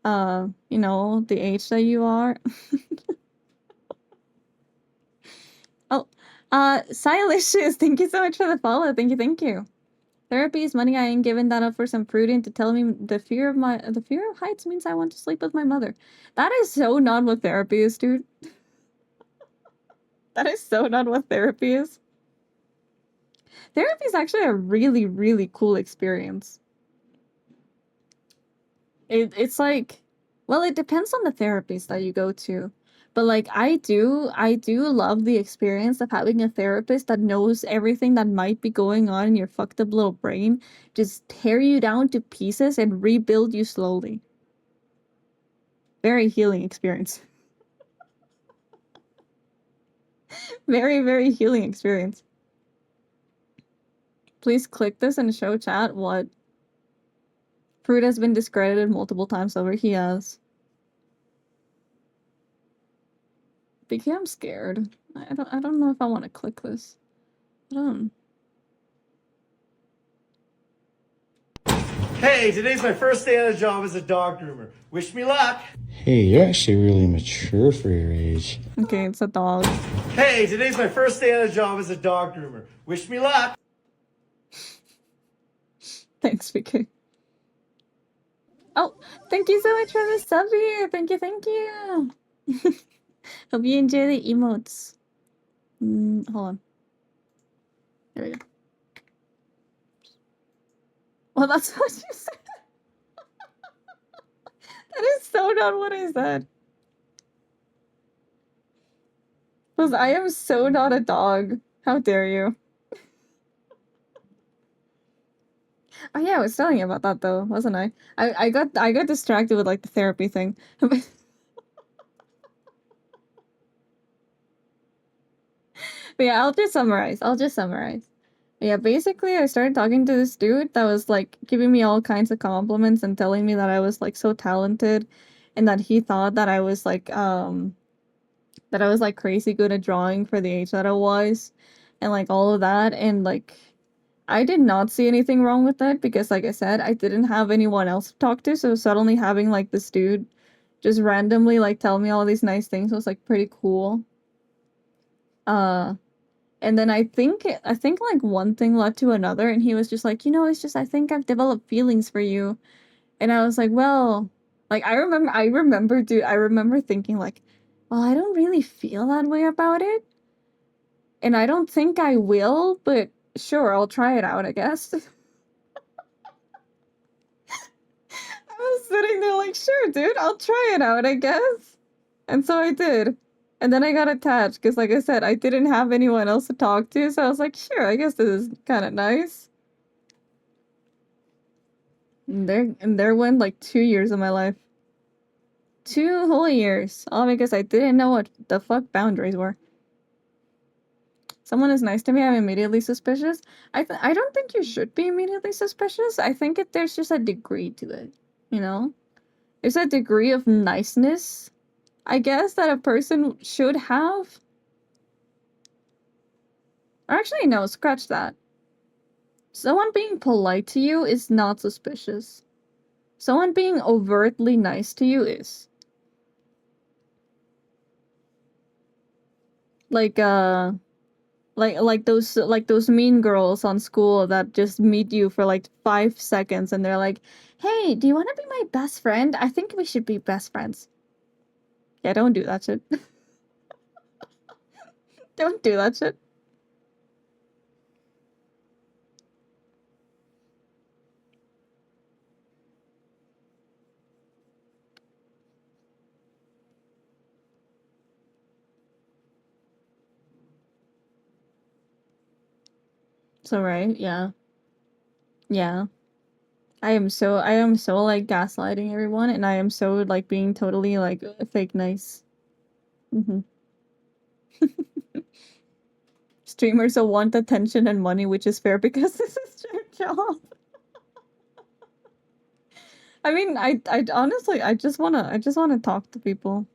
you know, the age that you are." Oh, Silicious, thank you so much for the follow. Thank you, thank you. Therapy is money I ain't giving that up for some prudent to tell me the fear of heights means I want to sleep with my mother. That is so not what therapy is, dude. That is so not what therapy is. Therapy is actually a really, really cool experience. It's like, well, it depends on the therapist that you go to. But like I do love the experience of having a therapist that knows everything that might be going on in your fucked up little brain, just tear you down to pieces and rebuild you slowly. Very healing experience. Very, very healing experience. Please click this and show chat what Fruit has been discredited multiple times over. He has. BK, I'm scared. I don't know if I want to click this. I don't. Hey, today's my first day on the job as a dog groomer. Wish me luck. Hey, you're actually really mature for your age. Okay, it's a dog. Hey, today's my first day on the job as a dog groomer. Wish me luck. Thanks, BK. Oh, thank you so much for the sub here. Thank you, thank you. Hope you enjoy the emotes. Hold on. There we go. Well, that's what you said. That is so not what I said. Because I am so not a dog. How dare you? Oh yeah, I was telling you about that though, wasn't I? I got distracted with like the therapy thing. But yeah, I'll just summarize. Yeah, basically I started talking to this dude that was like giving me all kinds of compliments and telling me that I was like so talented and that he thought that I was like crazy good at drawing for the age that I was and like all of that, and like I did not see anything wrong with that because like I said, I didn't have anyone else to talk to, so suddenly having like this dude just randomly like tell me all these nice things was like pretty cool. And then I think like one thing led to another, and he was just like, you know, it's just I think I've developed feelings for you. And I was like, well, like I remember, dude, I remember thinking like, well, I don't really feel that way about it. And I don't think I will, but sure, I'll try it out, I guess. I was sitting there like, sure, dude, I'll try it out, I guess. And so I did. And then I got attached because, like I said, I didn't have anyone else to talk to. So I was like, sure, I guess this is kind of nice. And there went like 2 years of my life. 2 whole years. All because I didn't know what the fuck boundaries were. Someone is nice to me, I'm immediately suspicious. I don't think you should be immediately suspicious. I think there's just a degree to it, you know? There's a degree of niceness, I guess, that a person should have. Or actually, no, scratch that. Someone being polite to you is not suspicious. Someone being overtly nice to you is. Like like those mean girls on school that just meet you for like 5 seconds and they're like, "Hey, do you want to be my best friend? I think we should be best friends." Yeah, don't do that shit. Don't do that shit. So right, yeah. Yeah. I am so like gaslighting everyone and I am so like being totally like fake nice. Mhm. Streamers will want attention and money, which is fair because this is their job. I mean, I honestly, I just wanna talk to people.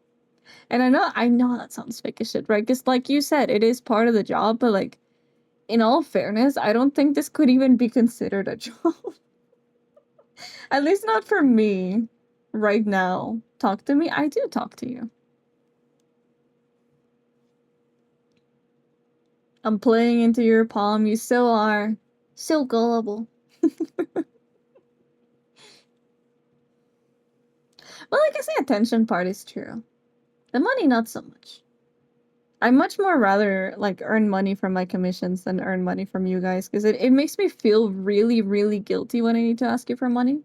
And I know that sounds fake as shit, right? Because like you said, it is part of the job, but like, in all fairness, I don't think this could even be considered a job. At least not for me, right now. Talk to me? I do talk to you. I'm playing into your palm, you still are. So gullible. Well, I guess the attention part is true. The money, not so much. I much more rather like earn money from my commissions than earn money from you guys because it makes me feel really, really guilty when I need to ask you for money.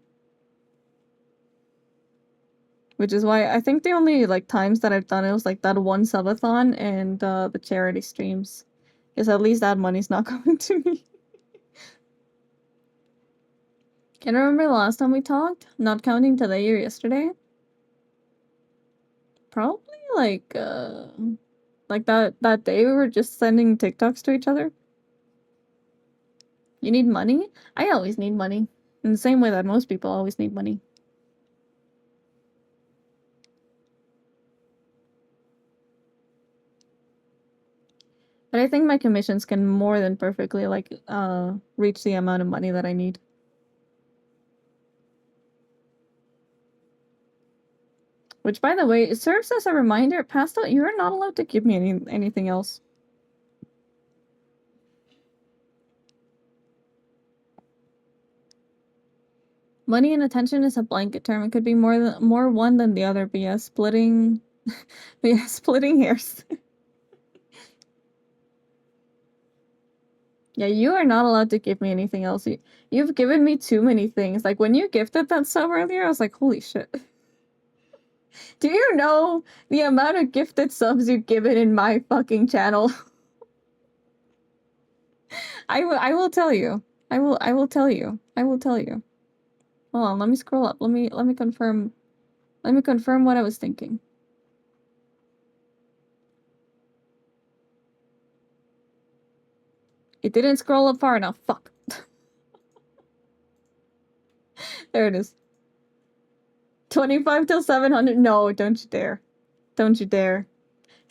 Which is why I think the only like times that I've done it was like that one subathon and the charity streams. Because at least that money's not going to me. Can I remember the last time we talked? Not counting today or yesterday? Probably like that day we were just sending TikToks to each other. You need money? I always need money. In the same way that most people always need money. But I think my commissions can more than perfectly like reach the amount of money that I need. Which, by the way, it serves as a reminder, Pasta, you're not allowed to give me anything else. Money and attention is a blanket term. It could be more one than the other, but yeah, splitting but yeah, splitting hairs. Yeah, you are not allowed to give me anything else. You've given me too many things. Like when you gifted that sub earlier, I was like, holy shit. Do you know the amount of gifted subs you've given in my fucking channel? I will tell you. I will tell you. I will tell you. Hold on, let me scroll up. Let me confirm. Let me confirm what I was thinking. It didn't scroll up far enough. Fuck. There it is. 25 till 700. No, don't you dare. Don't you dare.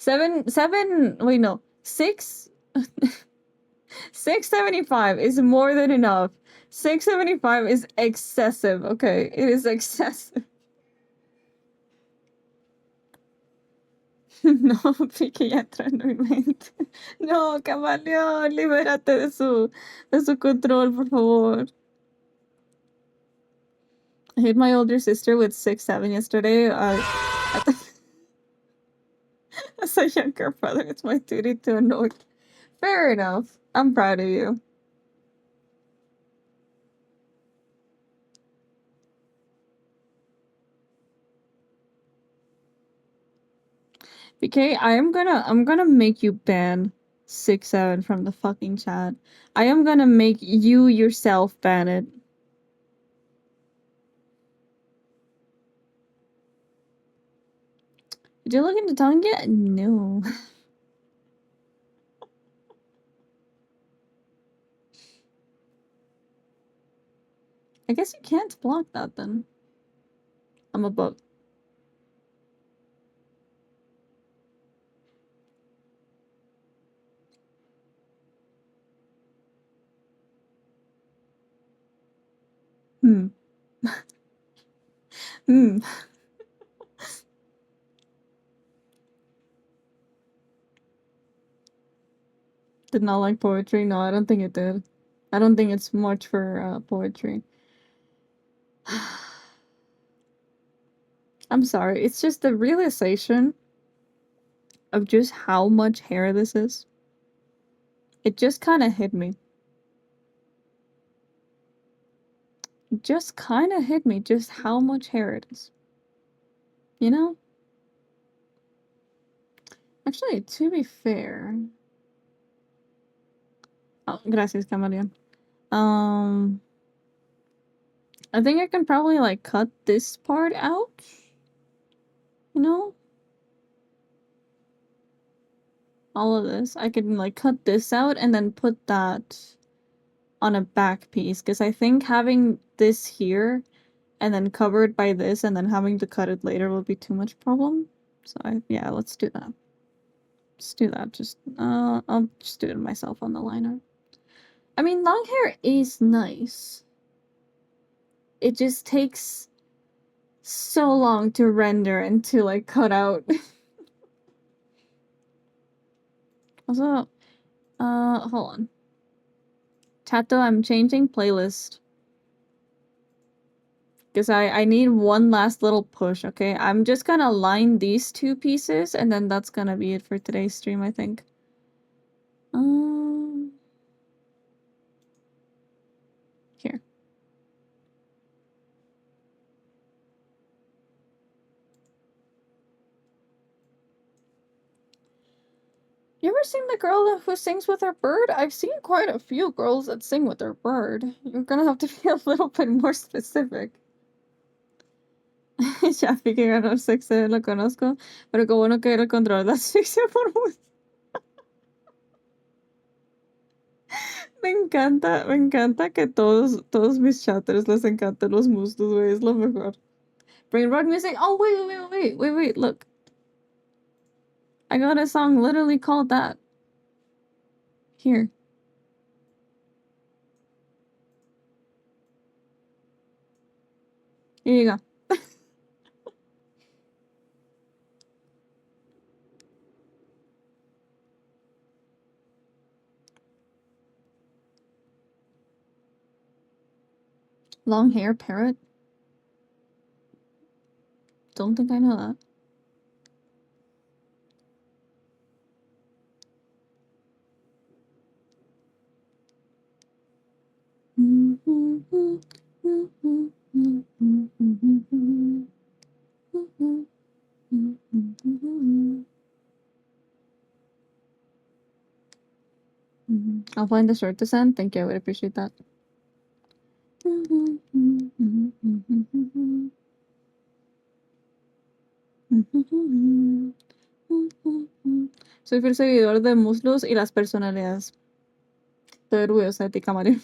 Wait, no. 675 is more than enough. 675 is excessive, okay? It is excessive. No, psiquiatra, no invente. No, camaleón, libérate de su control, por favor. I hit my older sister with 6'7" yesterday. As a younger brother, it's my duty to annoy. Fair enough. I'm proud of you. BK, I'm gonna make you ban 6'7" from the fucking chat. I am gonna make you yourself ban it. Did you look into tongue yet? No. I guess you can't block that then. I'm above. Hmm. Hmm. Did not like poetry. No, I don't think it did. I don't think it's much for poetry. I'm sorry. It's just the realization of just how much hair this is. It just kind of hit me. It just kind of hit me just how much hair it is. You know? Actually, to be fair. Oh, gracias, Camaleon. I think I can probably like cut this part out. You know? All of this. I can like cut this out and then put that on a back piece. Because I think having this here and then covered by this and then having to cut it later will be too much problem. So yeah, let's do that. Let's do that. Just I'll just do it myself on the liner. I mean, long hair is nice. It just takes so long to render and to like cut out. Also, hold on. Chato, I'm changing playlist. Because I need one last little push, okay? I'm just gonna line these two pieces, and then that's gonna be it for today's stream, I think. Here. You ever seen the girl who sings with her bird? I've seen quite a few girls that sing with their bird. You're gonna have to be a little bit more specific. Shafi que ganó el sexo, lo conozco, pero qué bueno que él controla la asfixia por mucho. Me encanta que todos mis chatters les encantan los muslos, güey, es lo mejor. Brain rock music. Oh, wait, look. I got a song literally called that. Here. Here you go. Long hair parrot? Don't think I know that. I'll find the shirt to send. Thank you, I would appreciate that. Soy fiel seguidor de muslos y las personalidades. Estoy orgullosa de ti, Camarín.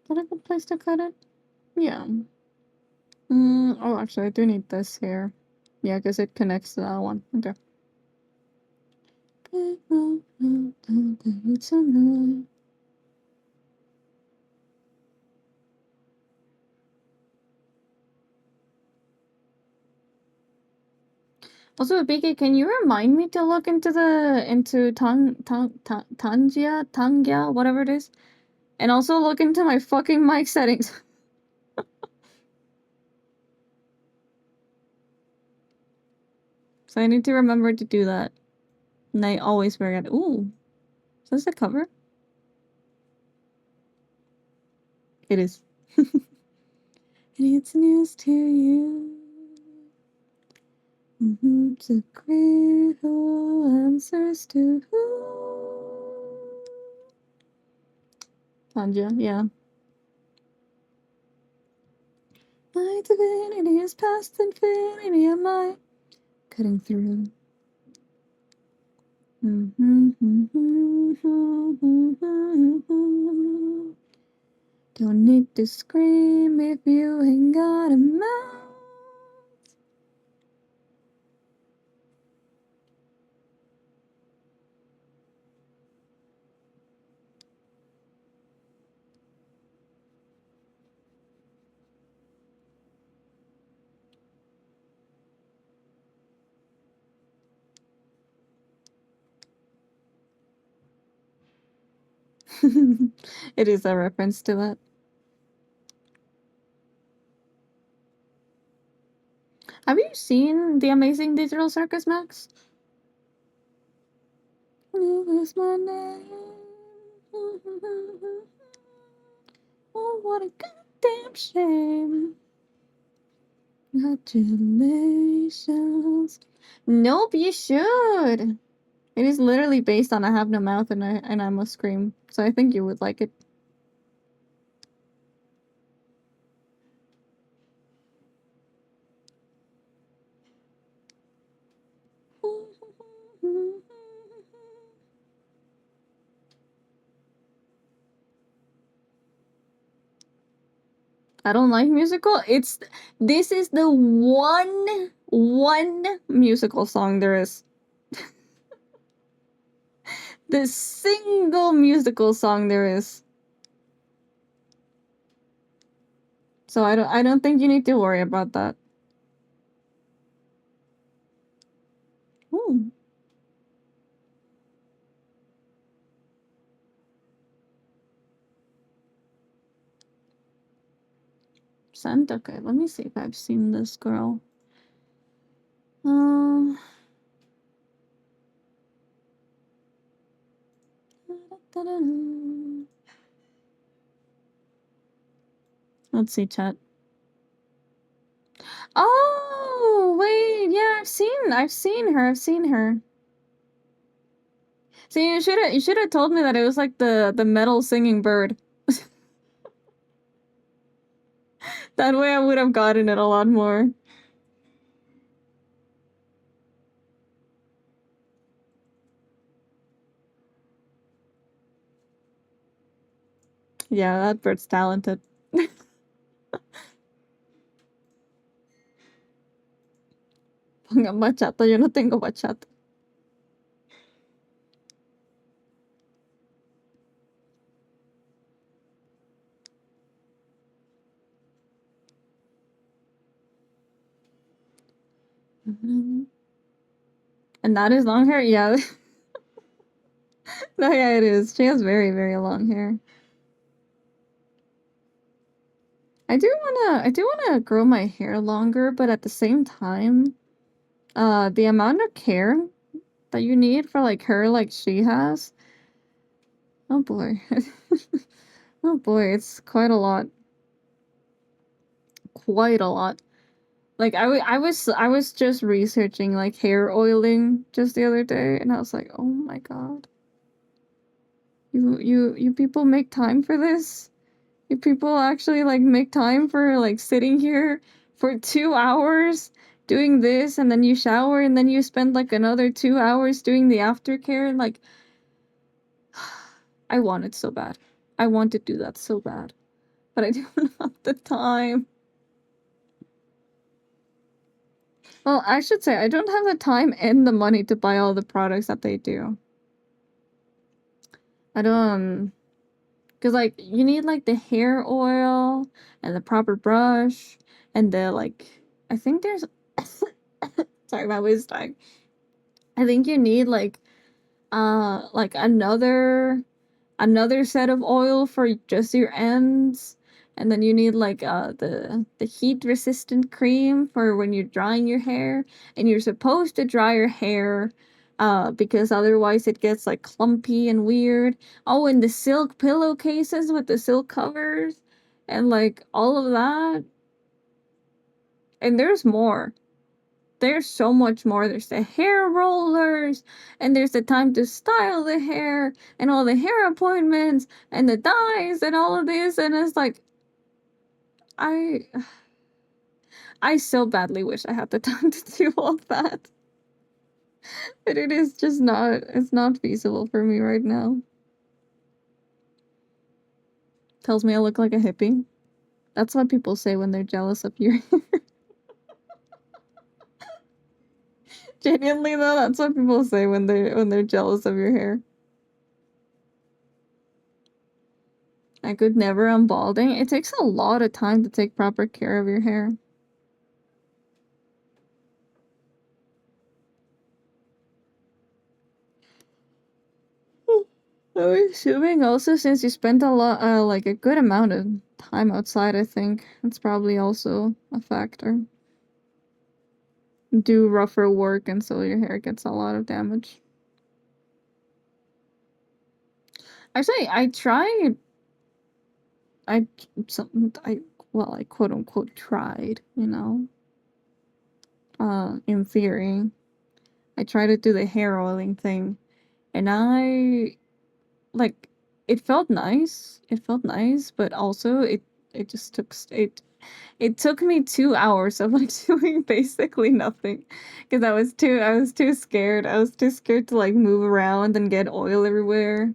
Is that a good place to cut it? Yeah. Oh, actually, I do need this here. Yeah, because it connects to that one. Okay. Also, Biggie, can you remind me to look into Tangia, whatever it is? And also look into my fucking mic settings. So I need to remember to do that. And I always forget. Ooh. Is this a cover? It is. It's news to you. It's a great who answers to who. Tanja, yeah. My divinity is past infinity, am I cutting through? Don't need to scream if you ain't got a mouth. It is a reference to that. Have you seen The Amazing Digital Circus, Max? You is my name. Oh, what a goddamn shame. Congratulations. Nope, you should. It is literally based on I Have No Mouth and I Must Scream. So I think you would like it. I don't like musical. This is the one musical song there is. The single musical song there is. So I don't think you need to worry about that. Ooh. Santa, okay, let me see if I've seen this girl. Let's see, chat. Oh, wait, yeah, I've seen her. See, you should have told me that it was like the metal singing bird. That way I would have gotten it a lot more. Yeah, that bird's talented. Pongan bachata, yo no tengo bachata. And that is long hair? Yeah. No, yeah, it is. She has very, very long hair. I do wanna grow my hair longer, but at the same time, the amount of care that you need for like her like she has. Oh boy. Oh boy, it's quite a lot. Quite a lot. Like I was just researching like hair oiling just the other day and I was like, "Oh my god. You people make time for this? You people actually like make time for like sitting here for 2 hours doing this and then you shower and then you spend like another 2 hours doing the aftercare like I want it so bad. I want to do that so bad. But I don't have the time. Well, I should say I don't have the time and the money to buy all the products that they do. I don't, cause like you need like the hair oil and the proper brush and the like. I think there's. Sorry, my voice dying. I think you need like another set of oil for just your ends, and then you need like the heat resistant cream for when you're drying your hair, and you're supposed to dry your hair because otherwise it gets like clumpy and weird. Oh, and the silk pillowcases with the silk covers and like all of that. And there's more. there's so much more. There's the hair rollers, and there's the time to style the hair, and all the hair appointments, and the dyes, and all of this, and it's like, I so badly wish I had the time to do all that. But it is just not, it's not feasible for me right now. Tells me I look like a hippie. That's what people say when they're jealous of your hair. Genuinely though, that's what people say when they're jealous of your hair. I could never. I'm balding. It takes a lot of time to take proper care of your hair. I'm assuming also since you spent a lot, like a good amount of time outside, I think that's probably also a factor. Do rougher work and so your hair gets a lot of damage. Actually, I tried. I quote unquote tried, you know. In theory, I tried to do the hair oiling thing, and like it felt nice. It felt nice, but also it just it took me 2 hours of like doing basically nothing because I was too scared. I was too scared to like move around and get oil everywhere.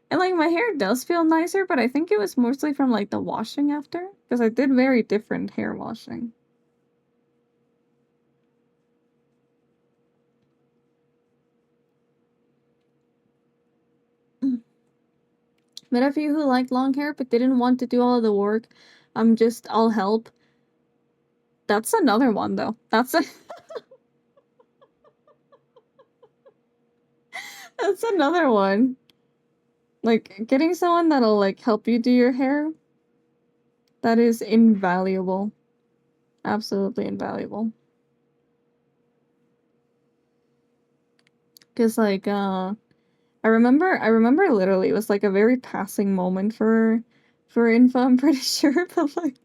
And like my hair does feel nicer, but I think it was mostly from like the washing after because I did very different hair washing. But of you who like long hair but didn't want to do all of the work, I'll help. That's another one though. That's that's another one. Like getting someone that'll like help you do your hair, that is invaluable. Absolutely invaluable. Cause like I remember literally it was like a very passing moment for info, I'm pretty sure, but like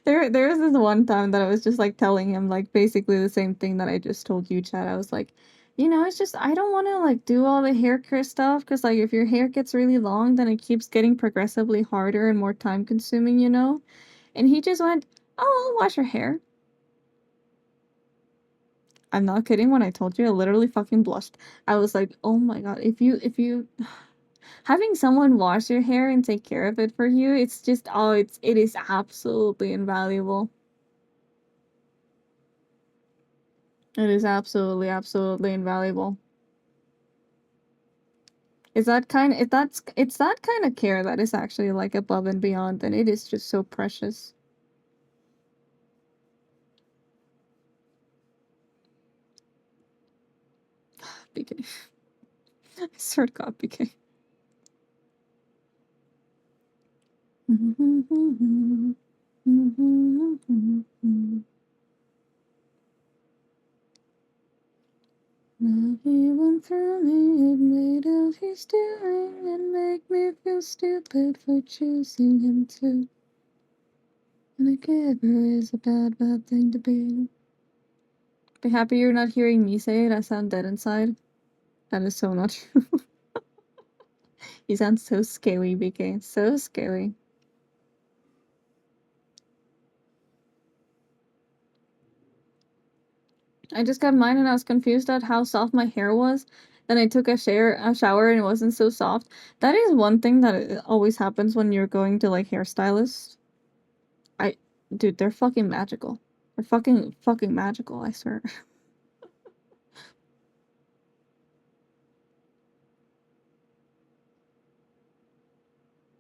there was this one time that I was just like telling him like basically the same thing that I just told you, Chad. I was like, you know, it's just I don't want to like do all the hair care stuff because like if your hair gets really long, then it keeps getting progressively harder and more time consuming, you know? And he just went, "Oh, I'll wash your hair." I'm not kidding when I told you I literally fucking blushed. I was like, "Oh my god, if you having someone wash your hair and take care of it for you, it's just it is absolutely invaluable. It is absolutely invaluable. It's that kind of care that is actually like above and beyond, and it is just so precious. BK. I swear to God, BK. Now he went through me and made out he's doing and make me feel stupid for choosing him too. And a giver is a bad, bad thing to be. Be happy you're not hearing me say it. I sound dead inside. That is so not true. You sound so scary, BK. So scary. I just got mine and I was confused at how soft my hair was. Then I took a shower and it wasn't so soft. That is one thing that always happens when you're going to like hairstylists. Dude, they're fucking magical. They're fucking magical, I swear.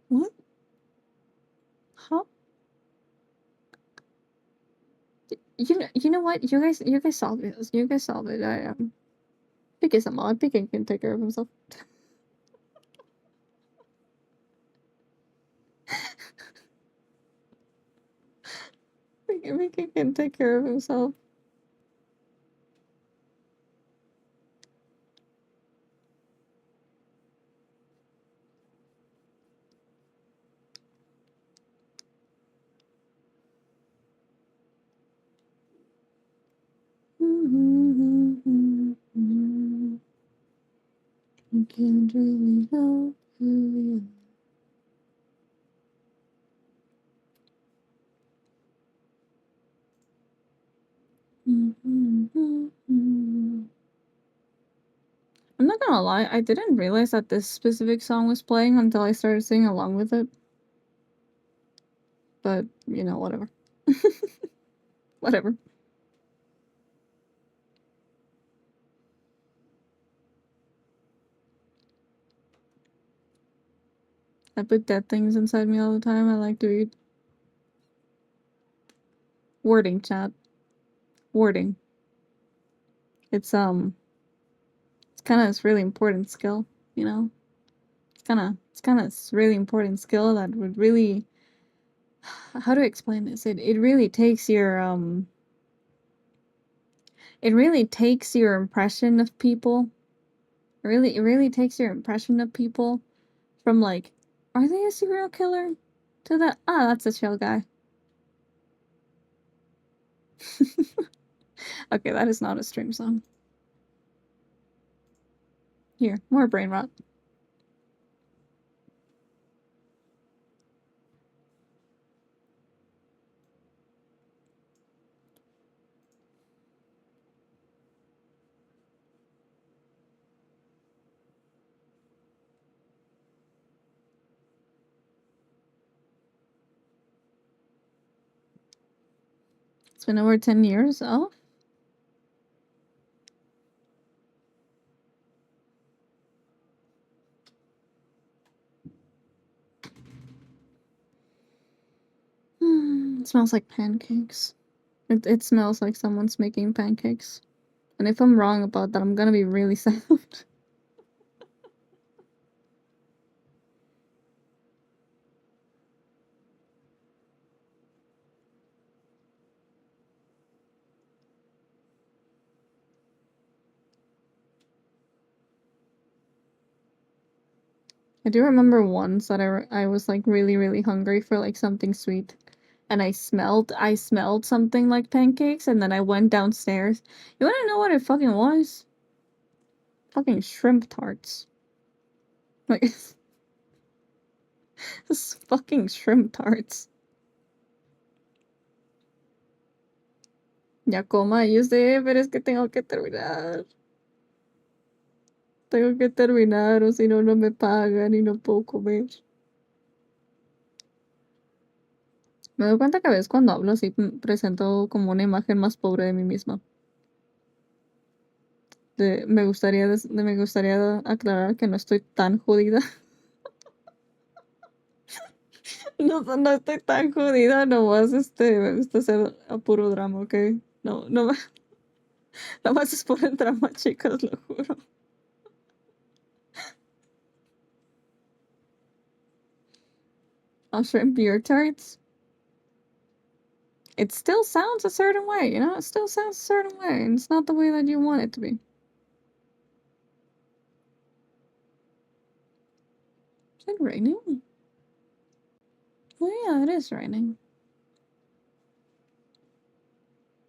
What? Huh? You know what? You guys solve it. You guys solve it. Pick is a mod. Pick can take care of himself. Pick can take care of himself. I can't really help you. I'm not gonna lie, I didn't realize that this specific song was playing until I started singing along with it. But, you know, whatever. Whatever. I put dead things inside me all the time. I like to eat. Wording, chat. Wording. It's kind of this really important skill, you know? It's kind of this really important skill that would really, how to explain this? It really takes your, it really takes your impression of people. It really takes your impression of people from like, are they a serial killer? To that, ah, that's a chill guy. Okay, that is not a stream song. Here, more brain rot. It's been over 10 years. Oh. It smells like pancakes. It smells like someone's making pancakes. And if I'm wrong about that, I'm gonna be really sad. I do remember once that I was like really hungry for like something sweet. And I smelled something like pancakes, and then I went downstairs. You wanna know what it fucking was? Fucking shrimp tarts. Like, this fucking shrimp tarts. Ya coma, yo sé, pero es que tengo que terminar. Tengo que terminar, o si no, no me pagan y no puedo comer. Me doy cuenta que a veces cuando hablo así presento como una imagen más pobre de mí misma. Me gustaría aclarar que no estoy tan jodida. No estoy tan jodida, nomás me gusta hacer a puro drama, ¿ok? No, nomás es por el drama, chicos, lo juro. I'll shrimp your tarts. It still sounds a certain way, you know? It still sounds a certain way, and it's not the way that you want it to be. Is it raining? Oh yeah, it is raining.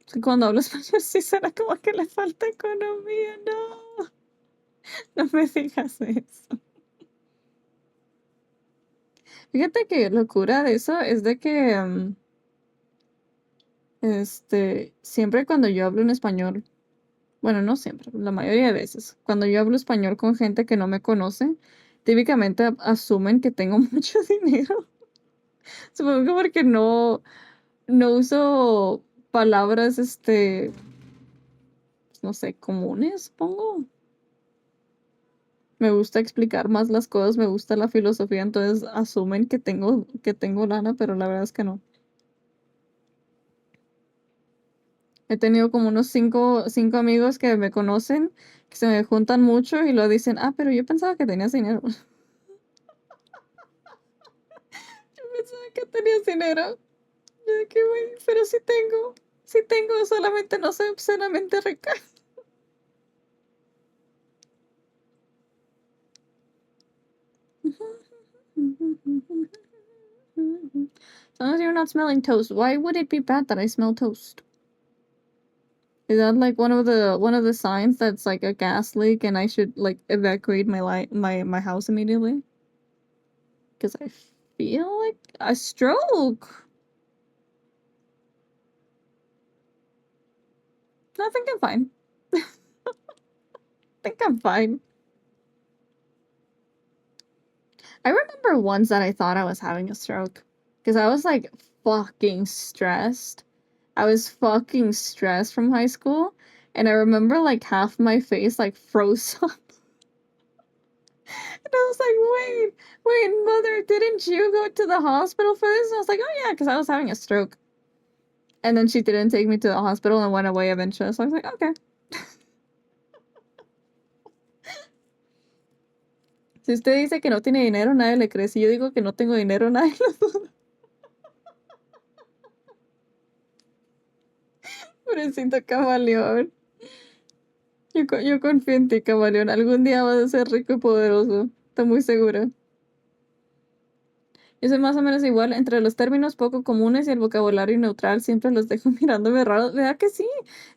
Es que cuando hablo español sí será como que le falta economía, no. No me digas eso. Fíjate que locura de eso es de que siempre cuando yo hablo en español, bueno, no siempre, la mayoría de veces, cuando yo hablo español con gente que no me conoce, típicamente asumen que tengo mucho dinero. Supongo que porque no uso palabras, no sé, comunes, supongo. Me gusta explicar más las cosas, me gusta la filosofía, entonces asumen que tengo lana, pero la verdad es que no. He tenido como unos cinco amigos que me conocen, que se me juntan mucho y lo dicen, ah, pero yo pensaba que tenías dinero. Yo pensaba que tenías dinero. Yo de que, güey, pero sí tengo, solamente no soy obscenamente rica. As long as you're not smelling toast, why would it be bad that I smell toast? Is that like one of the signs that's like a gas leak and I should like evacuate my house immediately? Because I feel like a stroke. I think I'm fine. I think I'm fine. I remember once that I thought I was having a stroke because I was like fucking stressed. I was fucking stressed from high school, and I remember like half my face like froze up. And I was like, wait, mother, didn't you go to the hospital for this? And I was like, oh yeah, because I was having a stroke. And then she didn't take me to the hospital and went away eventually. So I was like, okay. Si usted dice que no tiene dinero, nadie le cree. Si yo digo que no tengo dinero, nadie lo duda. Pobrecito camaleón. Yo confío en ti, camaleón. Algún día vas a ser rico y poderoso. Estoy muy segura. Yo soy más o menos igual. Entre los términos poco comunes y el vocabulario neutral, siempre los dejo mirándome raro. ¿Verdad que sí?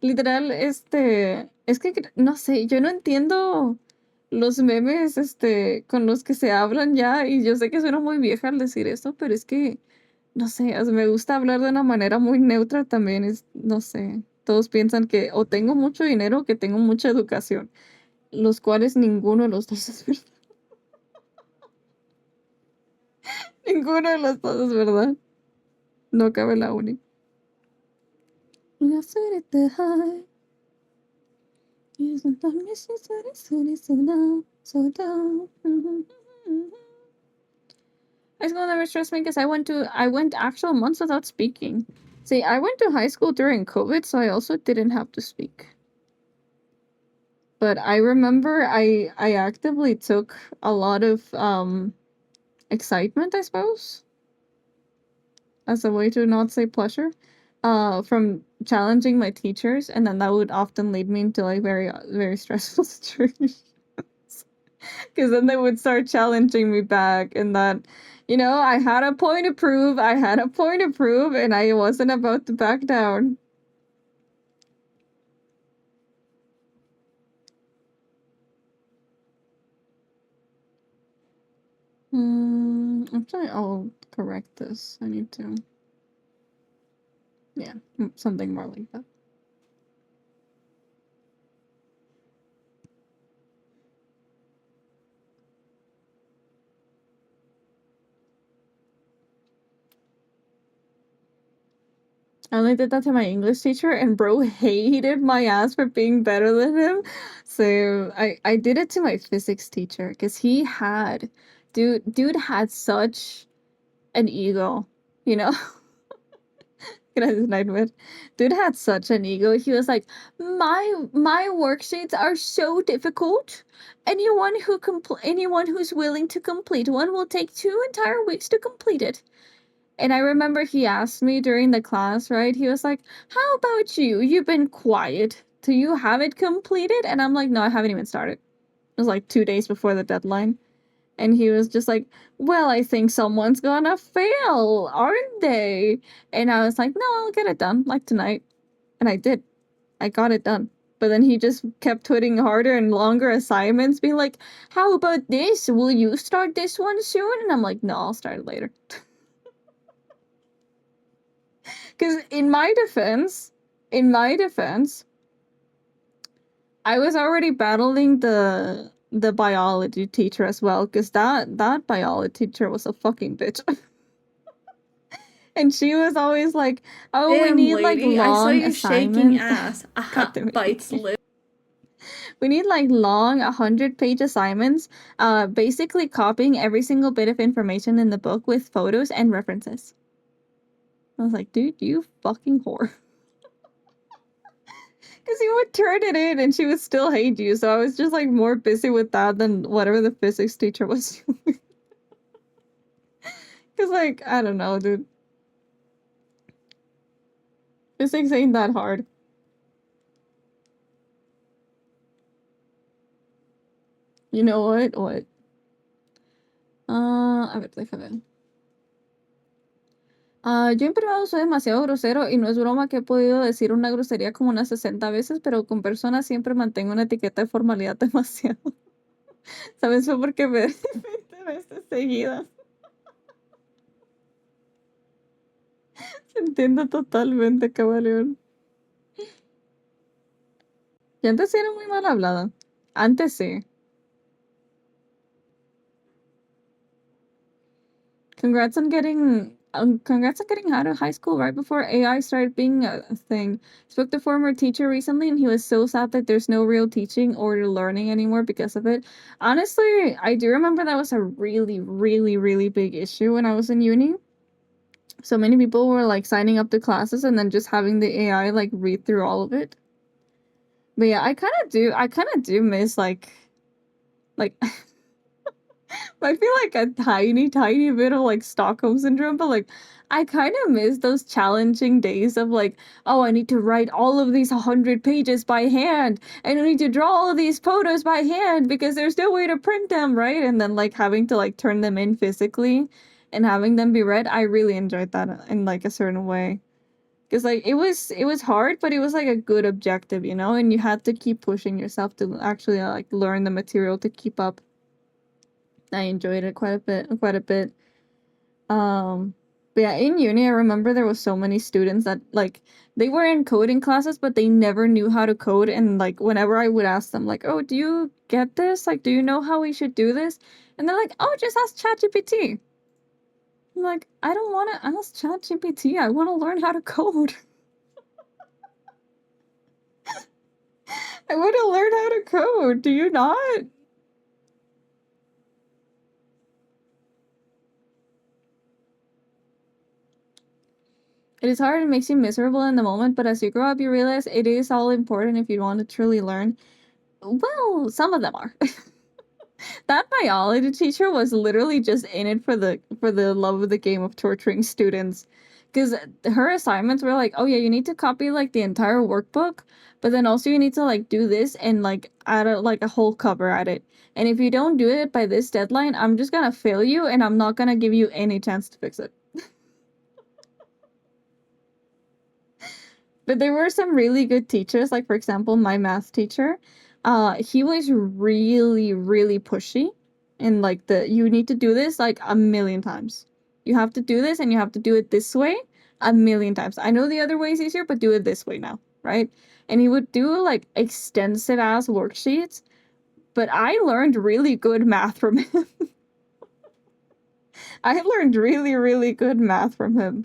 Literal, es que, no sé, yo no entiendo los memes, con los que se hablan ya, y yo sé que suena muy vieja al decir esto, pero es que, no sé, me gusta hablar de una manera muy neutra también, no sé. Todos piensan que o tengo mucho dinero o que tengo mucha educación, los cuales ninguno de los dos es verdad. Ninguno de los dos es verdad. No cabe la uni. High school never stressed me because I went actual months without speaking. See, I went to high school during COVID, so I also didn't have to speak. But I remember I actively took a lot of excitement, I suppose, as a way to not say pleasure, from challenging my teachers, and then that would often lead me into like very stressful situations. Because then they would start challenging me back, and that, I had a point to prove, and I wasn't about to back down. Actually, I'll correct this. I need to. Yeah, something more like that. I only did that to my English teacher, and bro hated my ass for being better than him. So I did it to my physics teacher because dude had such an ego, you know. Nightmare. Dude had such an ego. He was like, my worksheets are so difficult. Anyone who's willing to complete one will take 2 entire weeks to complete it. And I remember he asked me during the class, right? He was like, how about you? You've been quiet. Do you have it completed? And I'm like, no, I haven't even started. It was like 2 days before the deadline. And he was just like, well, I think someone's gonna fail, aren't they? And I was like, no, I'll get it done, like tonight. And I did. I got it done. But then he just kept putting harder and longer assignments, being like, how about this? Will you start this one soon? And I'm like, no, I'll start it later. Because in my defense, I was already battling the biology teacher as well, because that biology teacher was a fucking bitch. And she was always like, oh, we Damn, need lady, like I saw long you shaking assignments. ass. Aha, God damn it. bites lip. We need like long 100-page assignments, basically copying every single bit of information in the book with photos and references. I was like, dude, you fucking whore. Because you would turn it in and she would still hate you. So I was just like more busy with that than whatever the physics teacher was doing. Because, like, I don't know, dude. Physics ain't that hard. You know what? What? A ver, déjame ver. Yo en privado soy demasiado grosero y no es broma que he podido decir una grosería como unas 60 veces, pero con personas siempre mantengo una etiqueta de formalidad demasiado. ¿Sabes? Fue porque me 20 veces seguidas. Entiendo totalmente, caballero. Y antes sí era muy mal hablada. Antes sí. Congrats on getting out of high school right before AI started being a thing. Spoke to former teacher recently, and he was so sad that there's no real teaching or learning anymore because of it. Honestly, I do remember that was a really, really, really big issue when I was in uni. So many people were like signing up to classes and then just having the AI like read through all of it. But yeah, I kind of do miss like I feel like a tiny, tiny bit of like Stockholm syndrome, but like I kind of miss those challenging days of like, oh, I need to write all of these 100 pages by hand, and I need to draw all of these photos by hand because there's no way to print them, right? And then like having to like turn them in physically and having them be read. I really enjoyed that in like a certain way. Because like it was hard, but it was like a good objective, you know, and you had to keep pushing yourself to actually like learn the material to keep up. I enjoyed it quite a bit, quite a bit. But yeah, in uni, I remember there was so many students that like they were in coding classes, but they never knew how to code. And like whenever I would ask them, like, "Oh, do you get this? Like, do you know how we should do this?" And they're like, "Oh, just ask ChatGPT." I'm like, I don't want to ask ChatGPT. I want to learn how to code. I want to learn how to code. Do you not? It is hard and makes you miserable in the moment, but as you grow up, you realize it is all important if you want to truly learn. Well, some of them are. That biology teacher was literally just in it for the love of the game of torturing students. Because her assignments were like, oh yeah, you need to copy like the entire workbook, but then also you need to like do this and like add like a whole cover at it. And if you don't do it by this deadline, I'm just gonna fail you and I'm not gonna give you any chance to fix it. But there were some really good teachers, like for example, my math teacher. He was really, really pushy, and like you need to do this like a million times. You have to do this, and you have to do it this way a million times. I know the other way is easier, but do it this way now, right? And he would do like extensive ass worksheets. But I learned really good math from him. I learned really, really good math from him.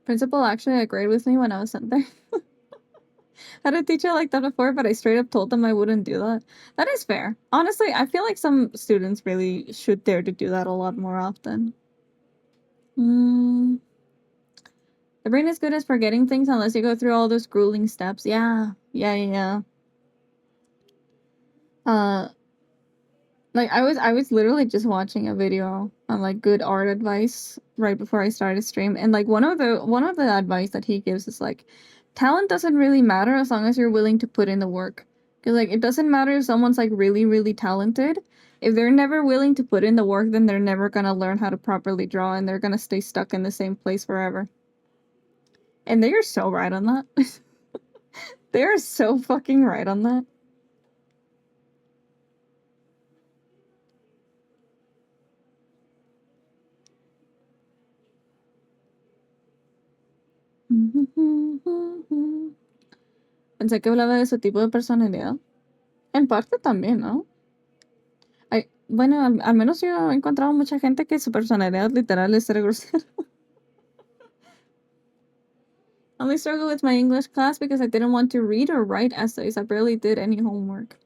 Principal actually agreed with me when I was sent there. Had a teacher like that before, but I straight up told them I wouldn't do that. That is fair. Honestly, I feel like some students really should dare to do that a lot more often. The brain is good at forgetting things unless you go through all those grueling steps. Yeah. Like I was literally just watching a video on like good art advice right before I started stream, and like one of the advice that he gives is like talent doesn't really matter as long as you're willing to put in the work. Because like it doesn't matter if someone's like really, really talented. If they're never willing to put in the work, then they're never gonna learn how to properly draw and they're gonna stay stuck in the same place forever. And they are so right on that. They are so fucking right on that. Pensé que hablaba de su tipo de personalidad. En parte también, ¿no? Bueno, al menos yo he encontrado mucha gente que su personalidad literal es ser grosero. Only struggle with my English class because I didn't want to read or write essays. I barely did any homework.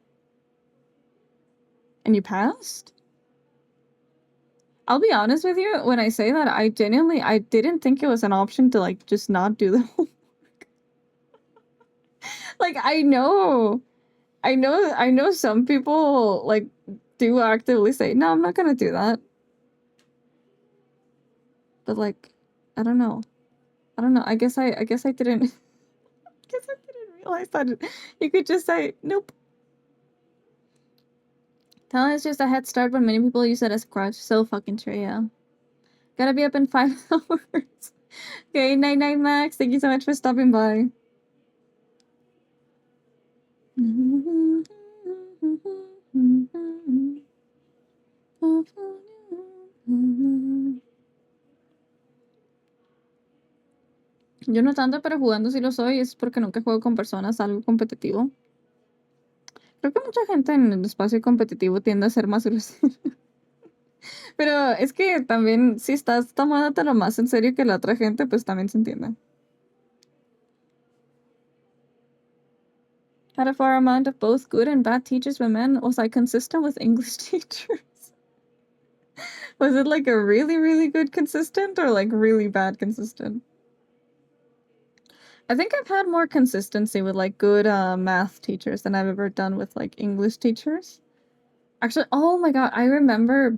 And you passed? I'll be honest with you, when I say that, I didn't think it was an option to like just not do the homework. Like I know some people like do actively say, no, I'm not gonna do that. But like, I don't know. I guess I didn't. I guess I didn't realized that you could just say, nope. Talent is just a head start, but many people use it as a crutch. So fucking true, yeah. Gotta be up in 5 hours. Okay, night night, Max. Thank you so much for stopping by. Yo no tanto, pero jugando sí lo soy. Es porque nunca juego con personas algo competitivo. Creo que mucha gente en el espacio competitivo tiende a ser más grosera. Pero es que también, si estás tomándotelo más en serio que la otra gente, pues también se entiende. Had a fair amount of both good and bad teachers with men. Was I consistent with English teachers? Was it like a really, really good consistent or like really bad consistent? I think I've had more consistency with like good math teachers than I've ever done with like English teachers. Actually, oh my god, I remember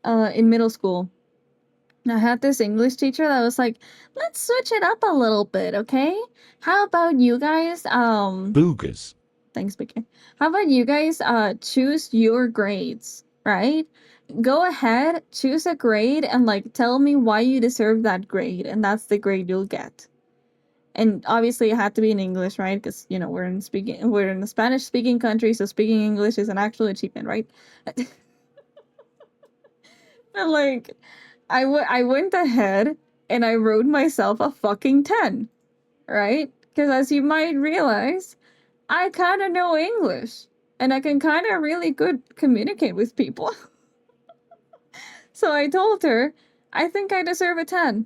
in middle school, I had this English teacher that was like, let's switch it up a little bit, okay? How about you guys, Boogers. thanks, Vicky. How about you guys choose your grades, right? Go ahead, choose a grade, and like tell me why you deserve that grade, and that's the grade you'll get. And obviously it had to be in English, right? Because you know we're in a Spanish speaking country, so speaking English is an actual achievement, right? And like I went ahead and I wrote myself a fucking 10, right? Because as you might realize, I kind of know English and I can kind of really good communicate with people. So I told her, I think I deserve a 10,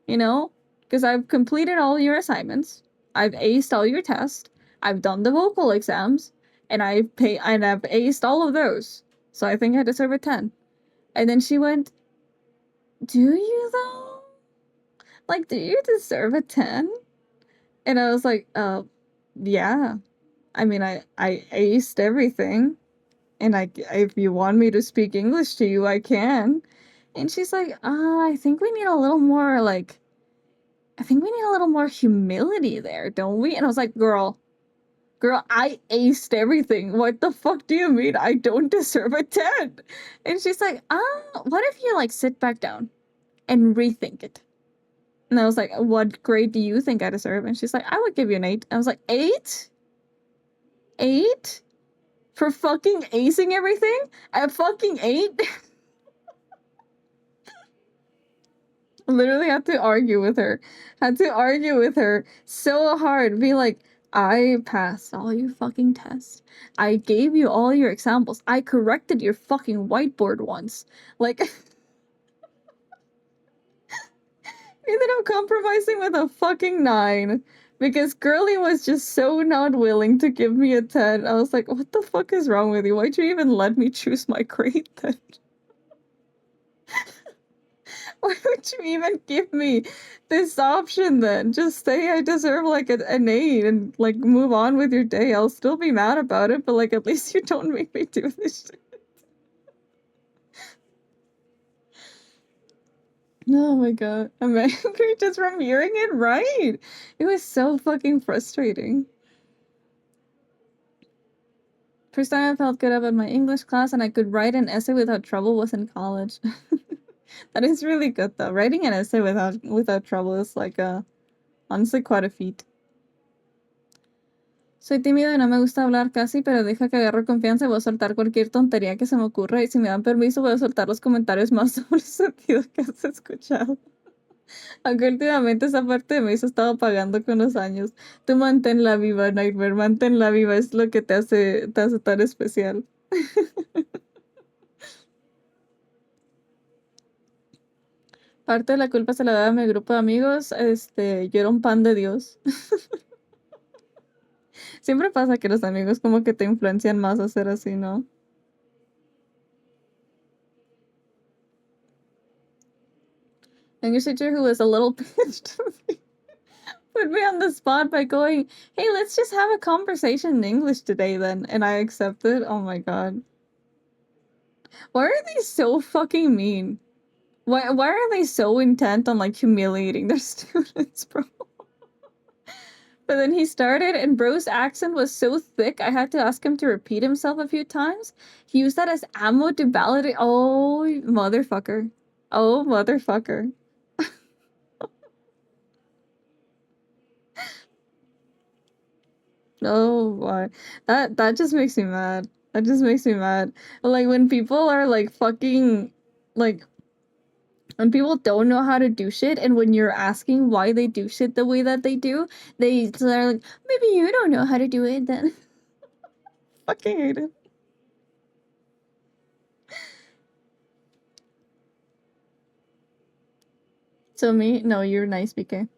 you know? Because I've completed all your assignments, I've aced all your tests, I've done the vocal exams, and I've aced all of those. So I think I deserve a 10. And then she went, do you though? Like, do you deserve a 10? And I was like, yeah. I mean, I aced everything. And if you want me to speak English to you, I can. And she's like, I think we need a little more, like, I think we need a little more humility there, don't we? And I was like, girl, I aced everything. What the fuck do you mean I don't deserve a 10? And she's like, what if you, like, sit back down and rethink it? And I was like, what grade do you think I deserve? And she's like, I would give you an 8. I was like, 8? 8? For fucking acing everything? A fucking 8? Literally had to argue with her. Had to argue with her so hard. Be like, I passed all your fucking tests. I gave you all your examples. I corrected your fucking whiteboard once. Like, ended up compromising with a fucking 9. Because Girly was just so not willing to give me a 10. I was like, what the fuck is wrong with you? Why'd you even let me choose my grade then? Why would you even give me this option then? Just say I deserve like an 8 and like move on with your day. I'll still be mad about it, but like at least you don't make me do this shit. Oh my god. I'm angry just from hearing it right. It was so fucking frustrating. First time I felt good about my English class and I could write an essay without trouble was in college. That is really good though. Writing an essay without trouble is like honestly quite a feat. Soy tímido y no me gusta hablar casi, pero deja que agarro confianza y voy a soltar cualquier tontería que se me ocurra. Y si me dan permiso, voy a soltar los comentarios más sobre sentido que has escuchado. Aunque últimamente esa parte de mí se ha estado apagando con los años. Tú manténla viva, Nightmare. Manténla viva, es lo que te hace tan especial. Parte de la culpa se la da a mi grupo de amigos. Yo era un pan de Dios. Siempre pasa que los amigos como que te influencian más a ser así, ¿no? English teacher who was a little bitch to me put me on the spot by going, hey, let's just have a conversation in English today then. And I accepted. Oh my god. Why are they so fucking mean? Why are they so intent on like humiliating their students, bro? But then he started, and bro's accent was so thick, I had to ask him to repeat himself a few times. He used that as ammo to validate. Oh, motherfucker. Oh, motherfucker. Oh, why? That just makes me mad. That just makes me mad. Like, when people are, like, fucking, like, when people don't know how to do shit, and when you're asking why they do shit the way that they do, they're like, maybe you don't know how to do it then. Fucking hate it. So me? No, you're nice, BK.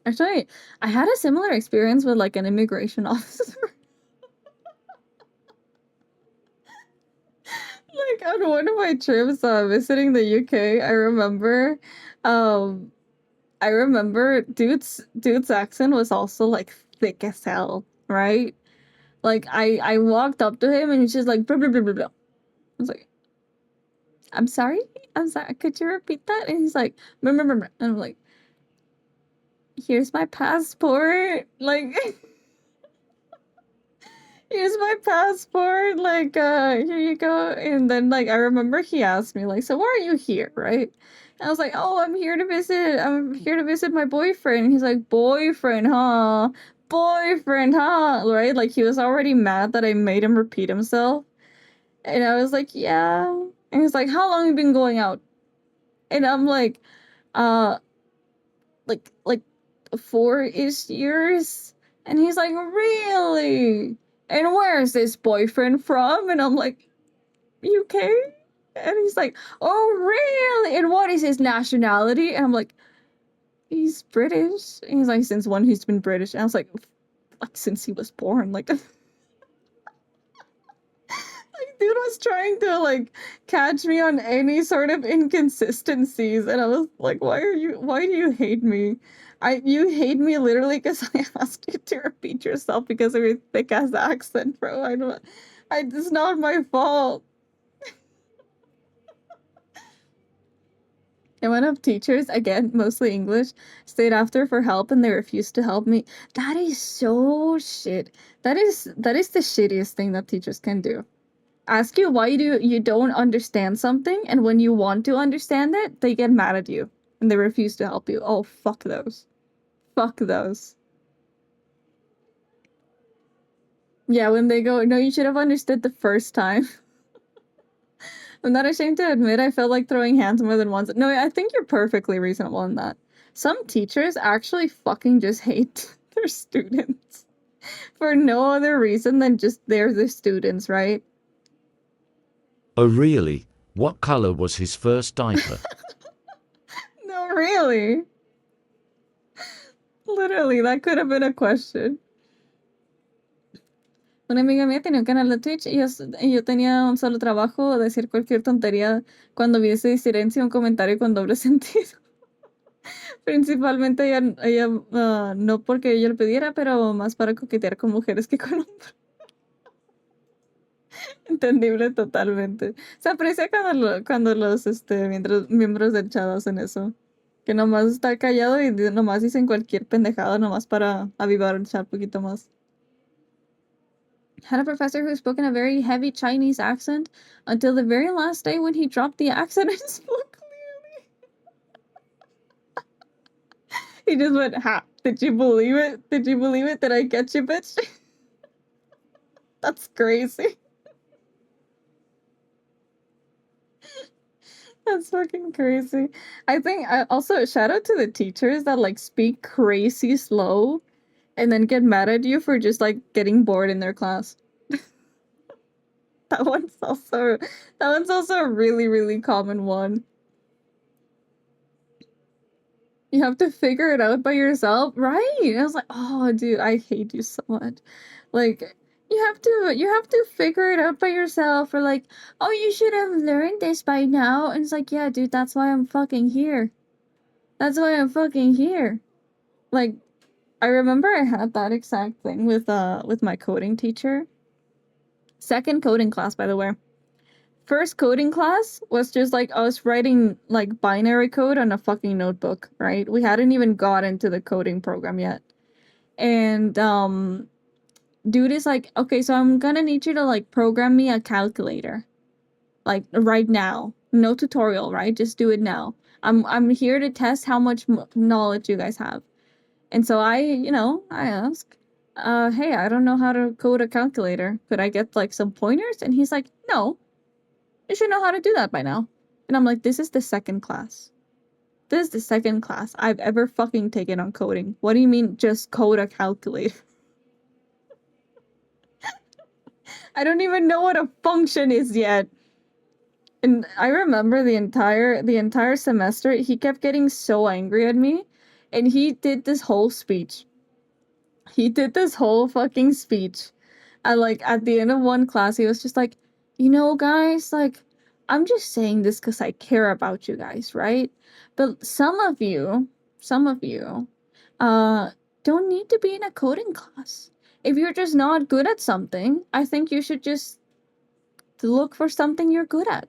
Actually, I had a similar experience with, like, an immigration officer. Like, on one of my trips, visiting the UK, um, I remember dude's accent was also, like, thick as hell, right? Like, I walked up to him, and he's just like, blah, blah, blah, blah, blah. I was like, I'm sorry? I'm sorry, could you repeat that? And he's like, blah, blah, blah, blah. And I'm like, here's my passport. Like, here's my passport. Like, here you go. And then, like, I remember he asked me, like, so why are you here, right? And I was like, oh, I'm here to visit my boyfriend. And he's like, boyfriend, huh? Boyfriend, huh? Right? Like, he was already mad that I made him repeat himself. And I was like, yeah. And he's like, how long have you been going out? And I'm like, uh, like 4-ish years. And he's like, really? And where's this boyfriend from? And I'm like, UK? And he's like, oh, really? And what is his nationality? And I'm like, he's British. And he's like, since when he's been British? And I was like, since he was born. Like, dude was trying to, like, catch me on any sort of inconsistencies, and I was like, why do you hate me? You hate me literally because I asked you to repeat yourself because of your thick ass accent, bro. It's not my fault. And one of teachers, again, mostly English, stayed after for help, and they refused to help me. That is so shit. That is the shittiest thing that teachers can do. Ask you why you don't understand something, and when you want to understand it, they get mad at you and they refuse to help you. Oh, fuck those. Fuck those. Yeah, when they go, no, you should have understood the first time. I'm not ashamed to admit I felt like throwing hands more than once. No, I think you're perfectly reasonable in that. Some teachers actually fucking just hate their students for no other reason than just they're the students, right? Oh really? What color was his first diaper? No, really. Literally, that could have been a question. Una amiga mía tenía un canal de Twitch y yo tenía un solo trabajo, decir cualquier tontería cuando viese silencio, un comentario con doble sentido. Principalmente ella no porque ella lo pidiera, pero más para coquetear con mujeres que con hombres. Entendible totalmente. Se aprecia cuando los miembros del chat hacen eso. Que nomás está callado y nomás dicen cualquier pendejada nomás para avivar el chat un poquito más. Had a professor who spoke in a very heavy Chinese accent until the very last day when he dropped the accent and spoke clearly. He just went, ha, did you believe it? Did you believe it? Did I get you, bitch? That's crazy. That's fucking crazy. I think also shout out to the teachers that like speak crazy slow and then get mad at you for just like getting bored in their class. That one's also a really, really common one. You have to figure it out by yourself, right? I was like, oh, dude, I hate you so much. Like, you have to figure it out by yourself, or like, oh, you should have learned this by now. And it's like, yeah, dude, that's why I'm fucking here. That's why I'm fucking here. Like, I remember I had that exact thing with my coding teacher. Second coding class, by the way. first coding class was just like us writing like binary code on a fucking notebook, right? We hadn't even got into the coding program yet. And dude is like, okay, so I'm gonna need you to like program me a calculator. Like right now. No tutorial, right? Just do it now. I'm here to test how much knowledge you guys have. And so I ask, hey, I don't know how to code a calculator. Could I get like some pointers? And he's like, no, you should know how to do that by now. And I'm like, this is the second class. This is the second class I've ever fucking taken on coding. What do you mean just code a calculator? I don't even know what a function is yet. And I remember the entire semester, he kept getting so angry at me, and he did this whole speech. He did this whole fucking speech. And like at the end of one class, he was just like, you know, guys, like, I'm just saying this because I care about you guys, right? But some of you, don't need to be in a coding class. If you're just not good at something, I think you should just look for something you're good at.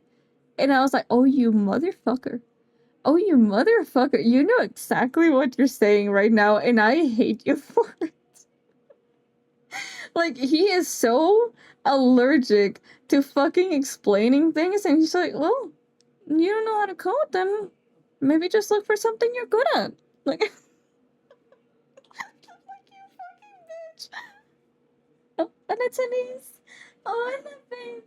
And I was like, oh, you motherfucker. Oh, you motherfucker. You know exactly what you're saying right now, and I hate you for it. Like, he is so allergic to fucking explaining things, and he's like, well, you don't know how to code, then maybe just look for something you're good at. Like, like you fucking bitch. Oh, and it's Anise. Oh, and the baby.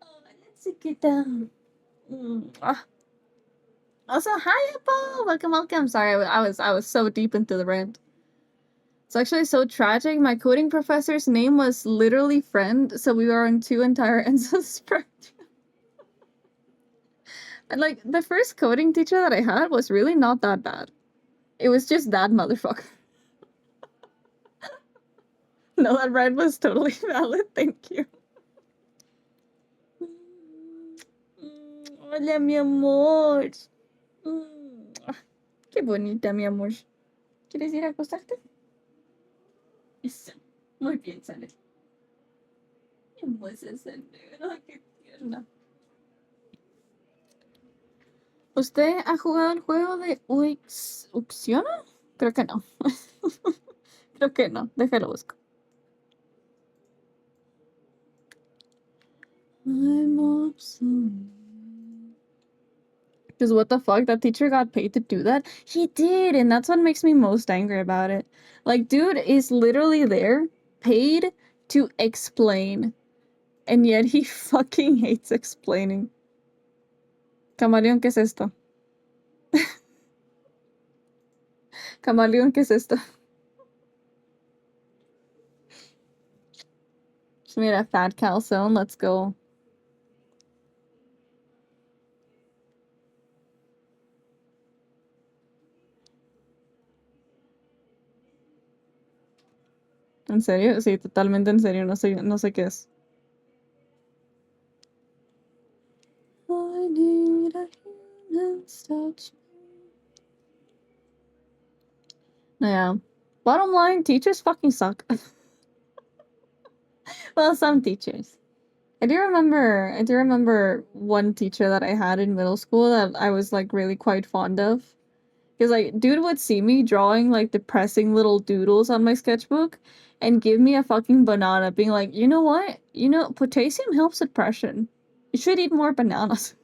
Oh, let's get down. Also, hi, Apple. Welcome. Sorry, I was so deep into the rant. It's actually so tragic. My coding professor's name was literally friend, so we were on two entire ends of the spectrum. And like the first coding teacher that I had was really not that bad. It was just that motherfucker. No, that rant was totally valid. Thank you. Hola, mi amor. Qué bonita, mi amor. ¿Quieres ir a acostarte? Eso. Muy bien, Sale. Qué hermosa Sale. Ay, qué tierna. ¿Usted ha jugado el juego de Uxiona? Creo que no. Creo que no. Déjalo busco. I'm obsolete. Because what the fuck? That teacher got paid to do that? He did, and that's what makes me most angry about it. Like, dude is literally there, paid to explain, and yet he fucking hates explaining. Camaleón, ¿qué es esto? Camaleón, ¿qué es esto? Just made a fat calzone, let's go. ¿En serio? Sí, totalmente en serio, no sé qué es. I need a human's touch. Yeah. Bottom line, teachers fucking suck. Well, some teachers. I do remember one teacher that I had in middle school that I was like really quite fond of. Because like dude would see me drawing like depressing little doodles on my sketchbook and give me a fucking banana, being like, you know what? You know, potassium helps depression. You should eat more bananas.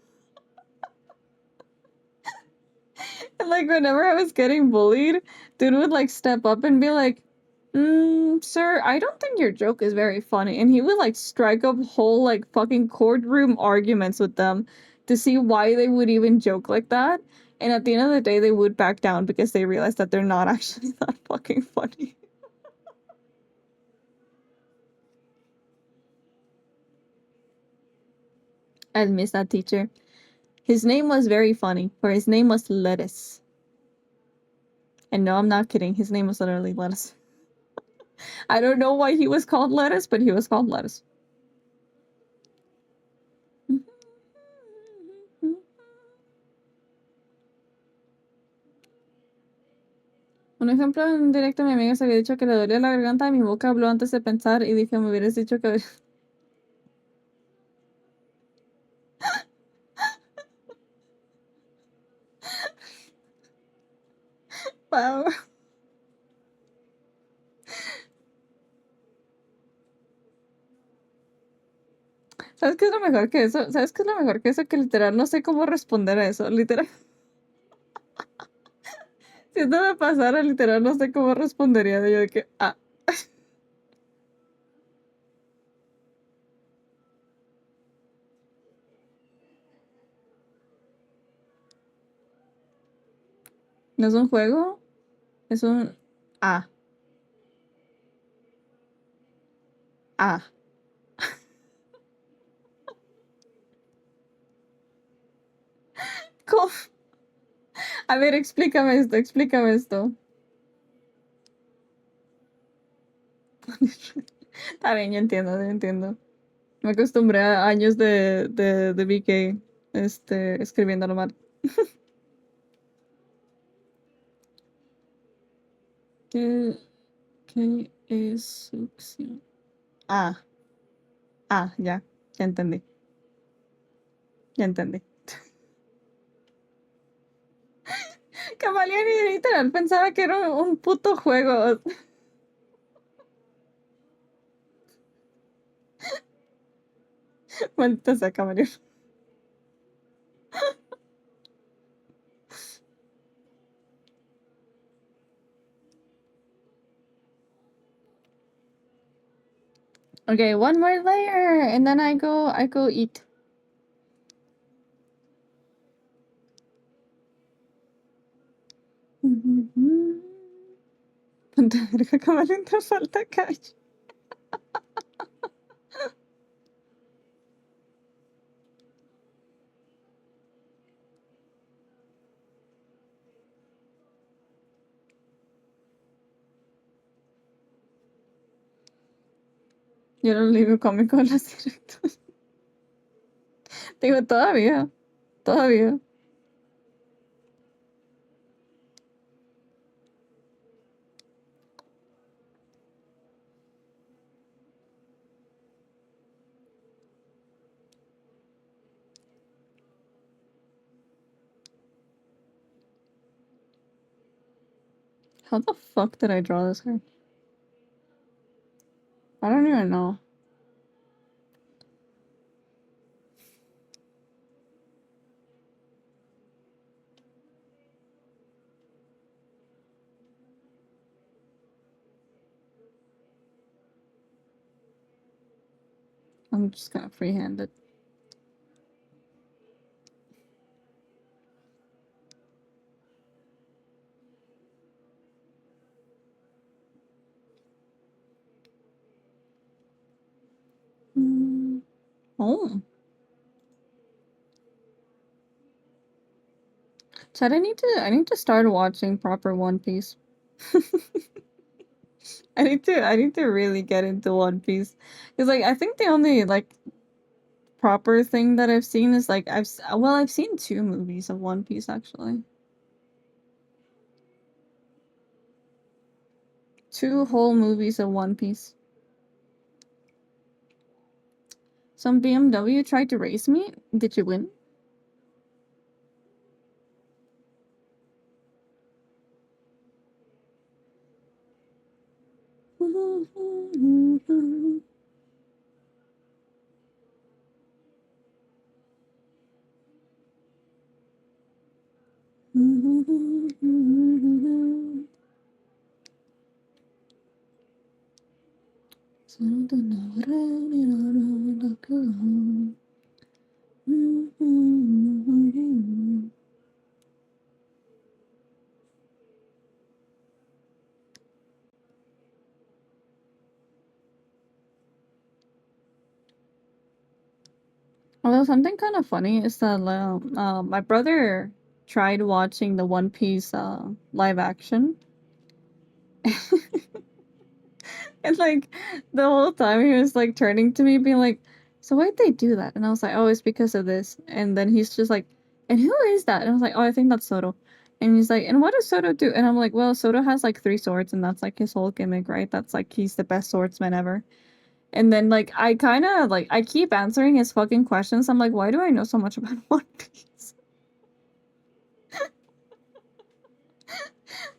And like whenever I was getting bullied, dude would like step up and be like, sir, I don't think your joke is very funny. And he would like strike up whole like fucking courtroom arguments with them to see why they would even joke like that. And at the end of the day, they would back down because they realized that they're not actually that fucking funny. I miss that teacher. His name was very funny, for his name was Lettuce. And no, I'm not kidding. His name was literally Lettuce. I don't know why he was called Lettuce, but he was called Lettuce. Un ejemplo en directo, mi amiga se había dicho que le dolía la garganta y mi boca habló antes de pensar y dije, me hubieras dicho que... Wow. ¿Sabes qué es lo mejor que eso? ¿Sabes qué es lo mejor que eso? Que literal no sé cómo responder a eso. Literal. Si esto me pasara, literal no sé cómo respondería de yo de que, ah. ¿No es un juego? Es un... Ah. Ah. ¿Cómo? A ver, explícame esto, explícame esto. Está bien, yo entiendo, yo entiendo. Me acostumbré a años de BK, escribiéndolo mal. ¿Qué, qué es succión? Ah, ya, ya entendí, ya entendí. Camaleón y literal pensaba que era un puto juego. Maldita sea, Camaleón. Okay, one more layer, and then I go eat. Ponte verga, Camaleón, te falta calle. Yo no le digo cómico en las directos. Digo, todavía, todavía. How the fuck did I draw this hair? I don't even know. I'm just gonna freehand it. Oh. Chad, I need to start watching proper One Piece. I need to really get into One Piece. Cause like I think the only like proper thing that I've seen is like I've seen 2 movies of One Piece actually. 2 whole movies of One Piece. Some BMW tried to race me. Did you win? Although something kind of funny is that my brother tried watching the One Piece live action, and like the whole time he was like turning to me, being like, "So why'd they do that?" And I was like, "Oh, it's because of this." And then he's just like, "And who is that?" And I was like, "Oh, I think that's Soto." And he's like, "And what does Soto do?" And I'm like, "Well, Soto has like 3 swords, and that's like his whole gimmick, right? That's like he's the best swordsman ever." And then like I kind of like I keep answering his fucking questions. I'm like, why do I know so much about One Piece?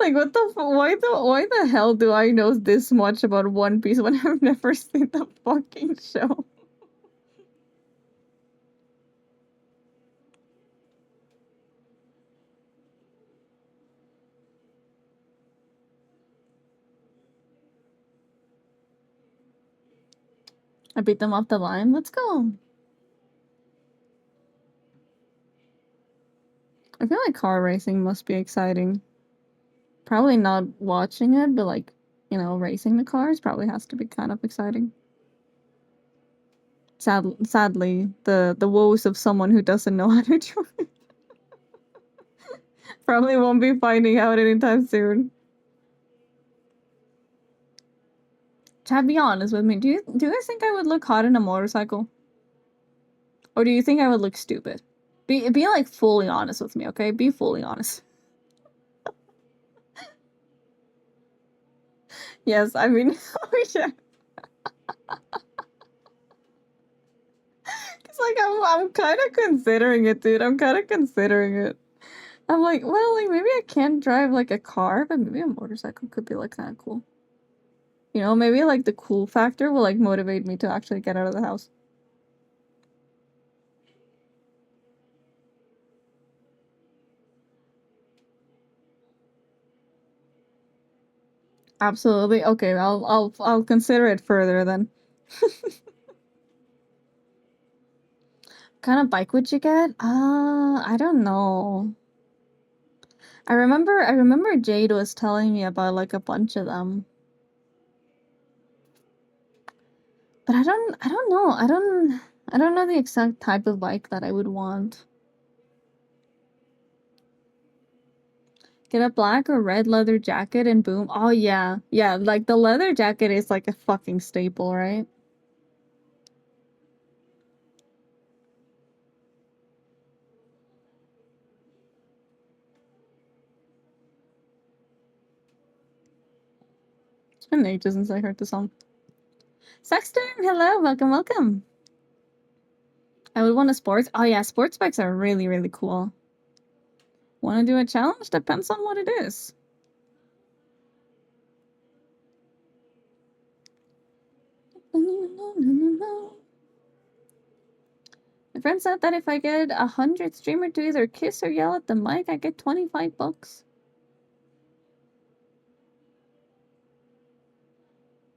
Like, what the why the hell do I know this much about One Piece when I've never seen the fucking show? I beat them off the line. Let's go. I feel like car racing must be exciting. Probably not watching it, but like, you know, racing the cars probably has to be kind of exciting. Sadly, the woes of someone who doesn't know how to drive probably won't be finding out anytime soon. Chad, be honest with me. Do you guys think I would look hot in a motorcycle? Or do you think I would look stupid? Be like fully honest with me, okay? Be fully honest. Yes, I mean, yeah. It's like I'm kind of considering it, dude. I'm kind of considering it. I'm like, well, like maybe I can't drive like a car, but maybe a motorcycle could be like kind of cool. You know, maybe like the cool factor will like motivate me to actually get out of the house. Absolutely. Okay, I'll consider it further then. What kind of bike would you get? I don't know. I remember Jade was telling me about like a bunch of them. But I don't know. I don't know the exact type of bike that I would want. Get a black or red leather jacket and boom. Oh yeah. Yeah, like the leather jacket is like a fucking staple, right? It's been ages since I heard the song. Sexton, hello, welcome. I would want a sports. Oh yeah, sports bikes are really, really cool. Want to do a challenge? Depends on what it is. My friend said that if I get 100 streamer to either kiss or yell at the mic, I get 25 bucks.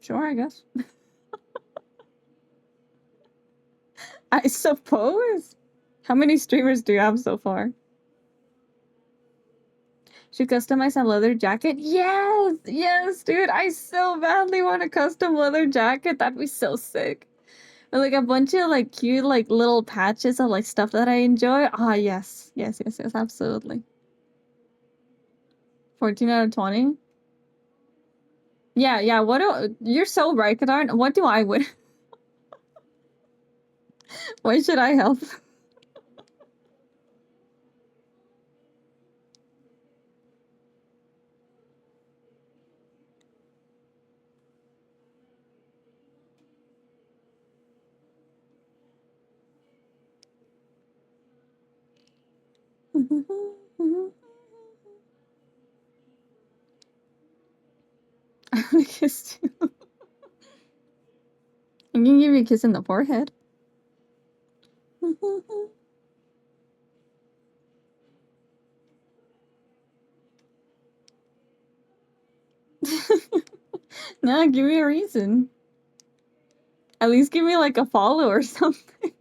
Sure, I guess. I suppose. How many streamers do you have so far? Should customize a leather jacket? Yes! Yes, dude! I so badly want a custom leather jacket. That'd be so sick. Or like a bunch of like cute like little patches of like stuff that I enjoy. Ah, yes. Yes, absolutely. 14 out of 20? Yeah, you're so right, Kadarn. What do I win? Why should I help? I want to kiss you. I can give you a kiss in the forehead. No, give me a reason. At least give me like a follow or something.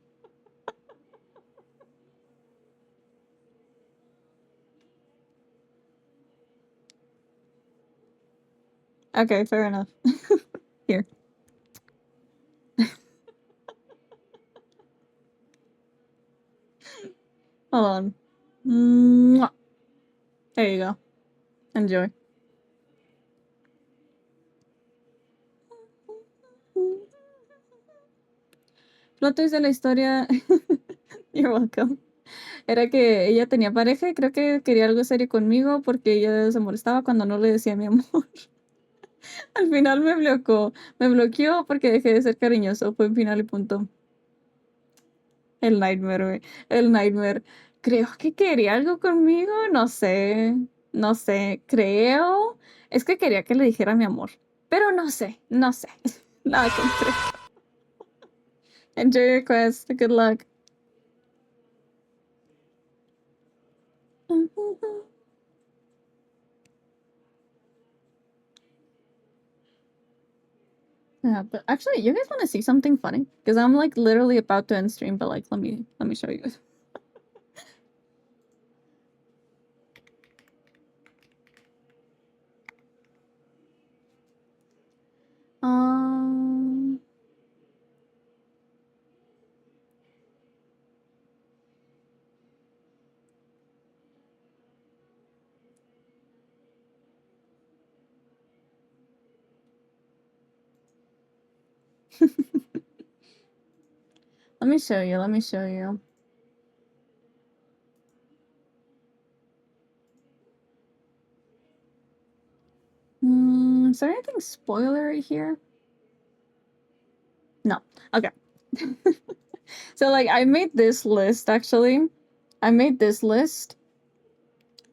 Okay, fair enough. Here. Hold on. Mwah. There you go. Enjoy. Plot twist de la historia. You're welcome. Era que ella tenía pareja y creo que quería algo serio conmigo porque ella se molestaba cuando no le decía mi amor. Al final me bloqueó porque dejé de ser cariñoso. Fue en final y punto. El Nightmare, güey. El Nightmare. Creo que quería algo conmigo, no sé. No sé, creo. Es que quería que le dijera mi amor. Pero no sé. Nada encontré. Enjoy your quest. Good luck. Yeah, but actually, you guys want to see something funny? Because I'm like literally about to end stream, but like, let me show you. Um, let me show you. Is there anything spoilery here? No. Okay. So like I made this list actually. I made this list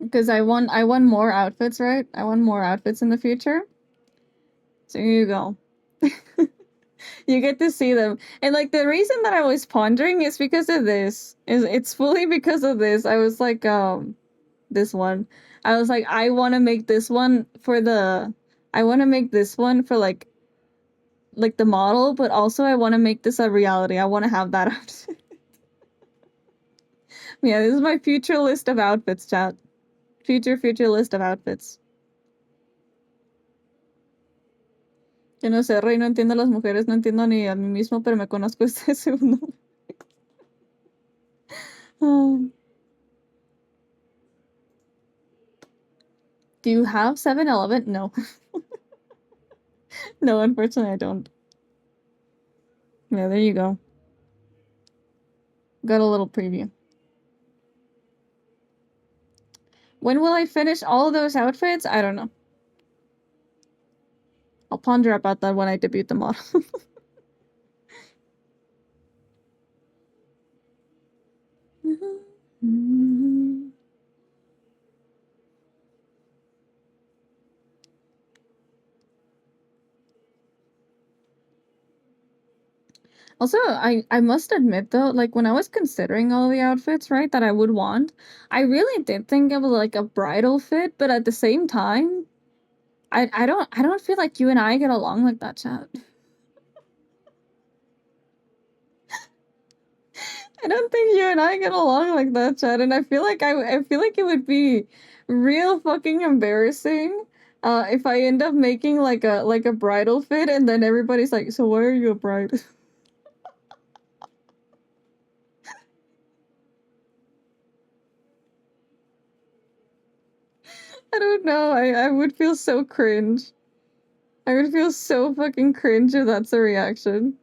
because I want more outfits, right? I want more outfits in the future. So here you go. You get to see them. And like the reason that I was pondering is because of this. It's fully because of this. I was like this one. I was like I want to make this one for the I want to make this one for like the model, but also I want to make this a reality. I want to have that outfit. Yeah, this is my future list of outfits, chat. Future list of outfits. Yo no sé, Rey, no entiendo a las mujeres, no entiendo ni a mí mismo, pero me conozco este segundo. Oh. Do you have 7-Eleven? No. No, unfortunately I don't. Yeah, there you go. Got a little preview. When will I finish all of those outfits? I don't know. I'll ponder about that when I debut the model. Also, I must admit though, like when I was considering all the outfits, right, that I would want, I really did think of like a bridal fit, but at the same time, I don't feel like you and I get along like that, chat. I don't think you and I get along like that, chat, and I feel like I feel like it would be real fucking embarrassing if I end up making like a bridal fit and then everybody's like, "So why are you a bride?" I don't know. I would feel so cringe. I would feel so fucking cringe if that's a reaction.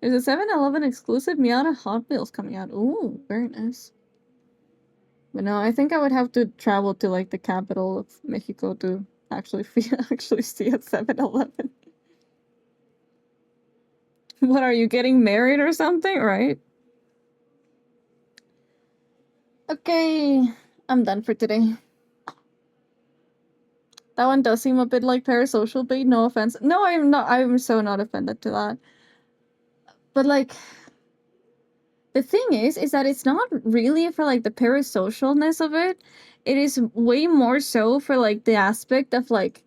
There's a 7-Eleven exclusive Miata Hot Wheels coming out. Ooh, very nice. But no, I think I would have to travel to like the capital of Mexico to actually actually see a 7-Eleven. What are you getting married or something, right? Okay, I'm done for today. That one does seem a bit like parasocial bait, no offense. No, I'm not. I'm so not offended to that. But like, the thing is that it's not really for like the parasocialness of it. It is way more so for like the aspect of like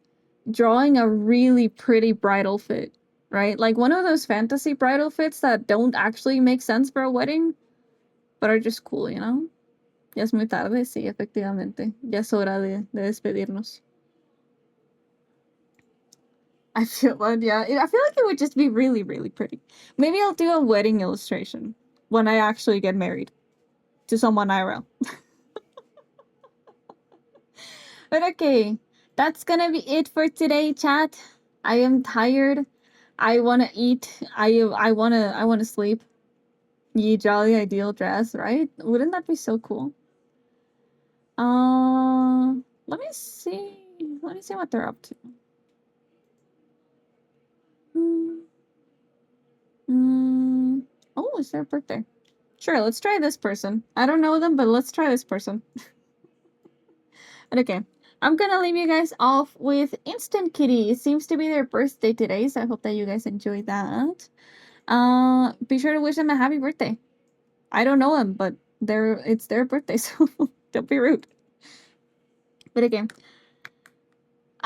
drawing a really pretty bridal fit, right? Like one of those fantasy bridal fits that don't actually make sense for a wedding, but are just cool, you know? Ya es muy tarde, sí, efectivamente. Ya es hora de despedirnos. I feel that, yeah. I feel like it would just be really, really pretty. Maybe I'll do a wedding illustration when I actually get married to someone IRL. But okay, that's gonna be it for today, chat. I am tired. I wanna eat. I wanna sleep. Ye jolly ideal dress, right? Wouldn't that be so cool? Let me see. Let me see what they're up to. Mm, oh, it's their birthday. Sure, let's try this person. I don't know them, but let's try this person. But okay, I'm gonna leave you guys off with Instant Kitty. It seems to be their birthday today, so I hope that you guys enjoy that. Be sure to wish them a happy birthday. I don't know them, but it's their birthday, so don't be rude. But again,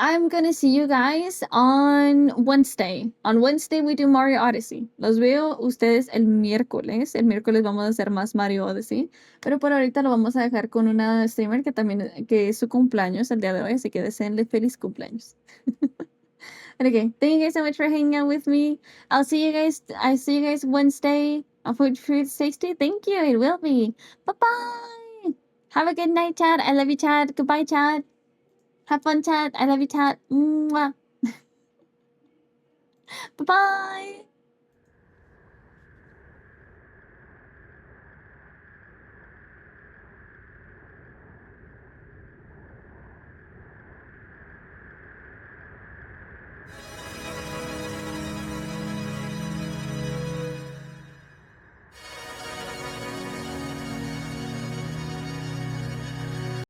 I'm gonna see you guys on Wednesday. On Wednesday we do Mario Odyssey. Los veo ustedes el miércoles. El miércoles vamos a hacer más Mario Odyssey. Pero por ahorita lo vamos a dejar con una streamer que también que es su cumpleaños el día de hoy, así que deseenle feliz cumpleaños. But okay, thank you guys so much for hanging out with me. I see you guys Wednesday. Food tasty. Thank you. It will be. Bye bye. Have a good night, Chad. I love you, Chad. Goodbye, Chad. Have fun, Chad. I love you, Chad. Mwah. Bye bye.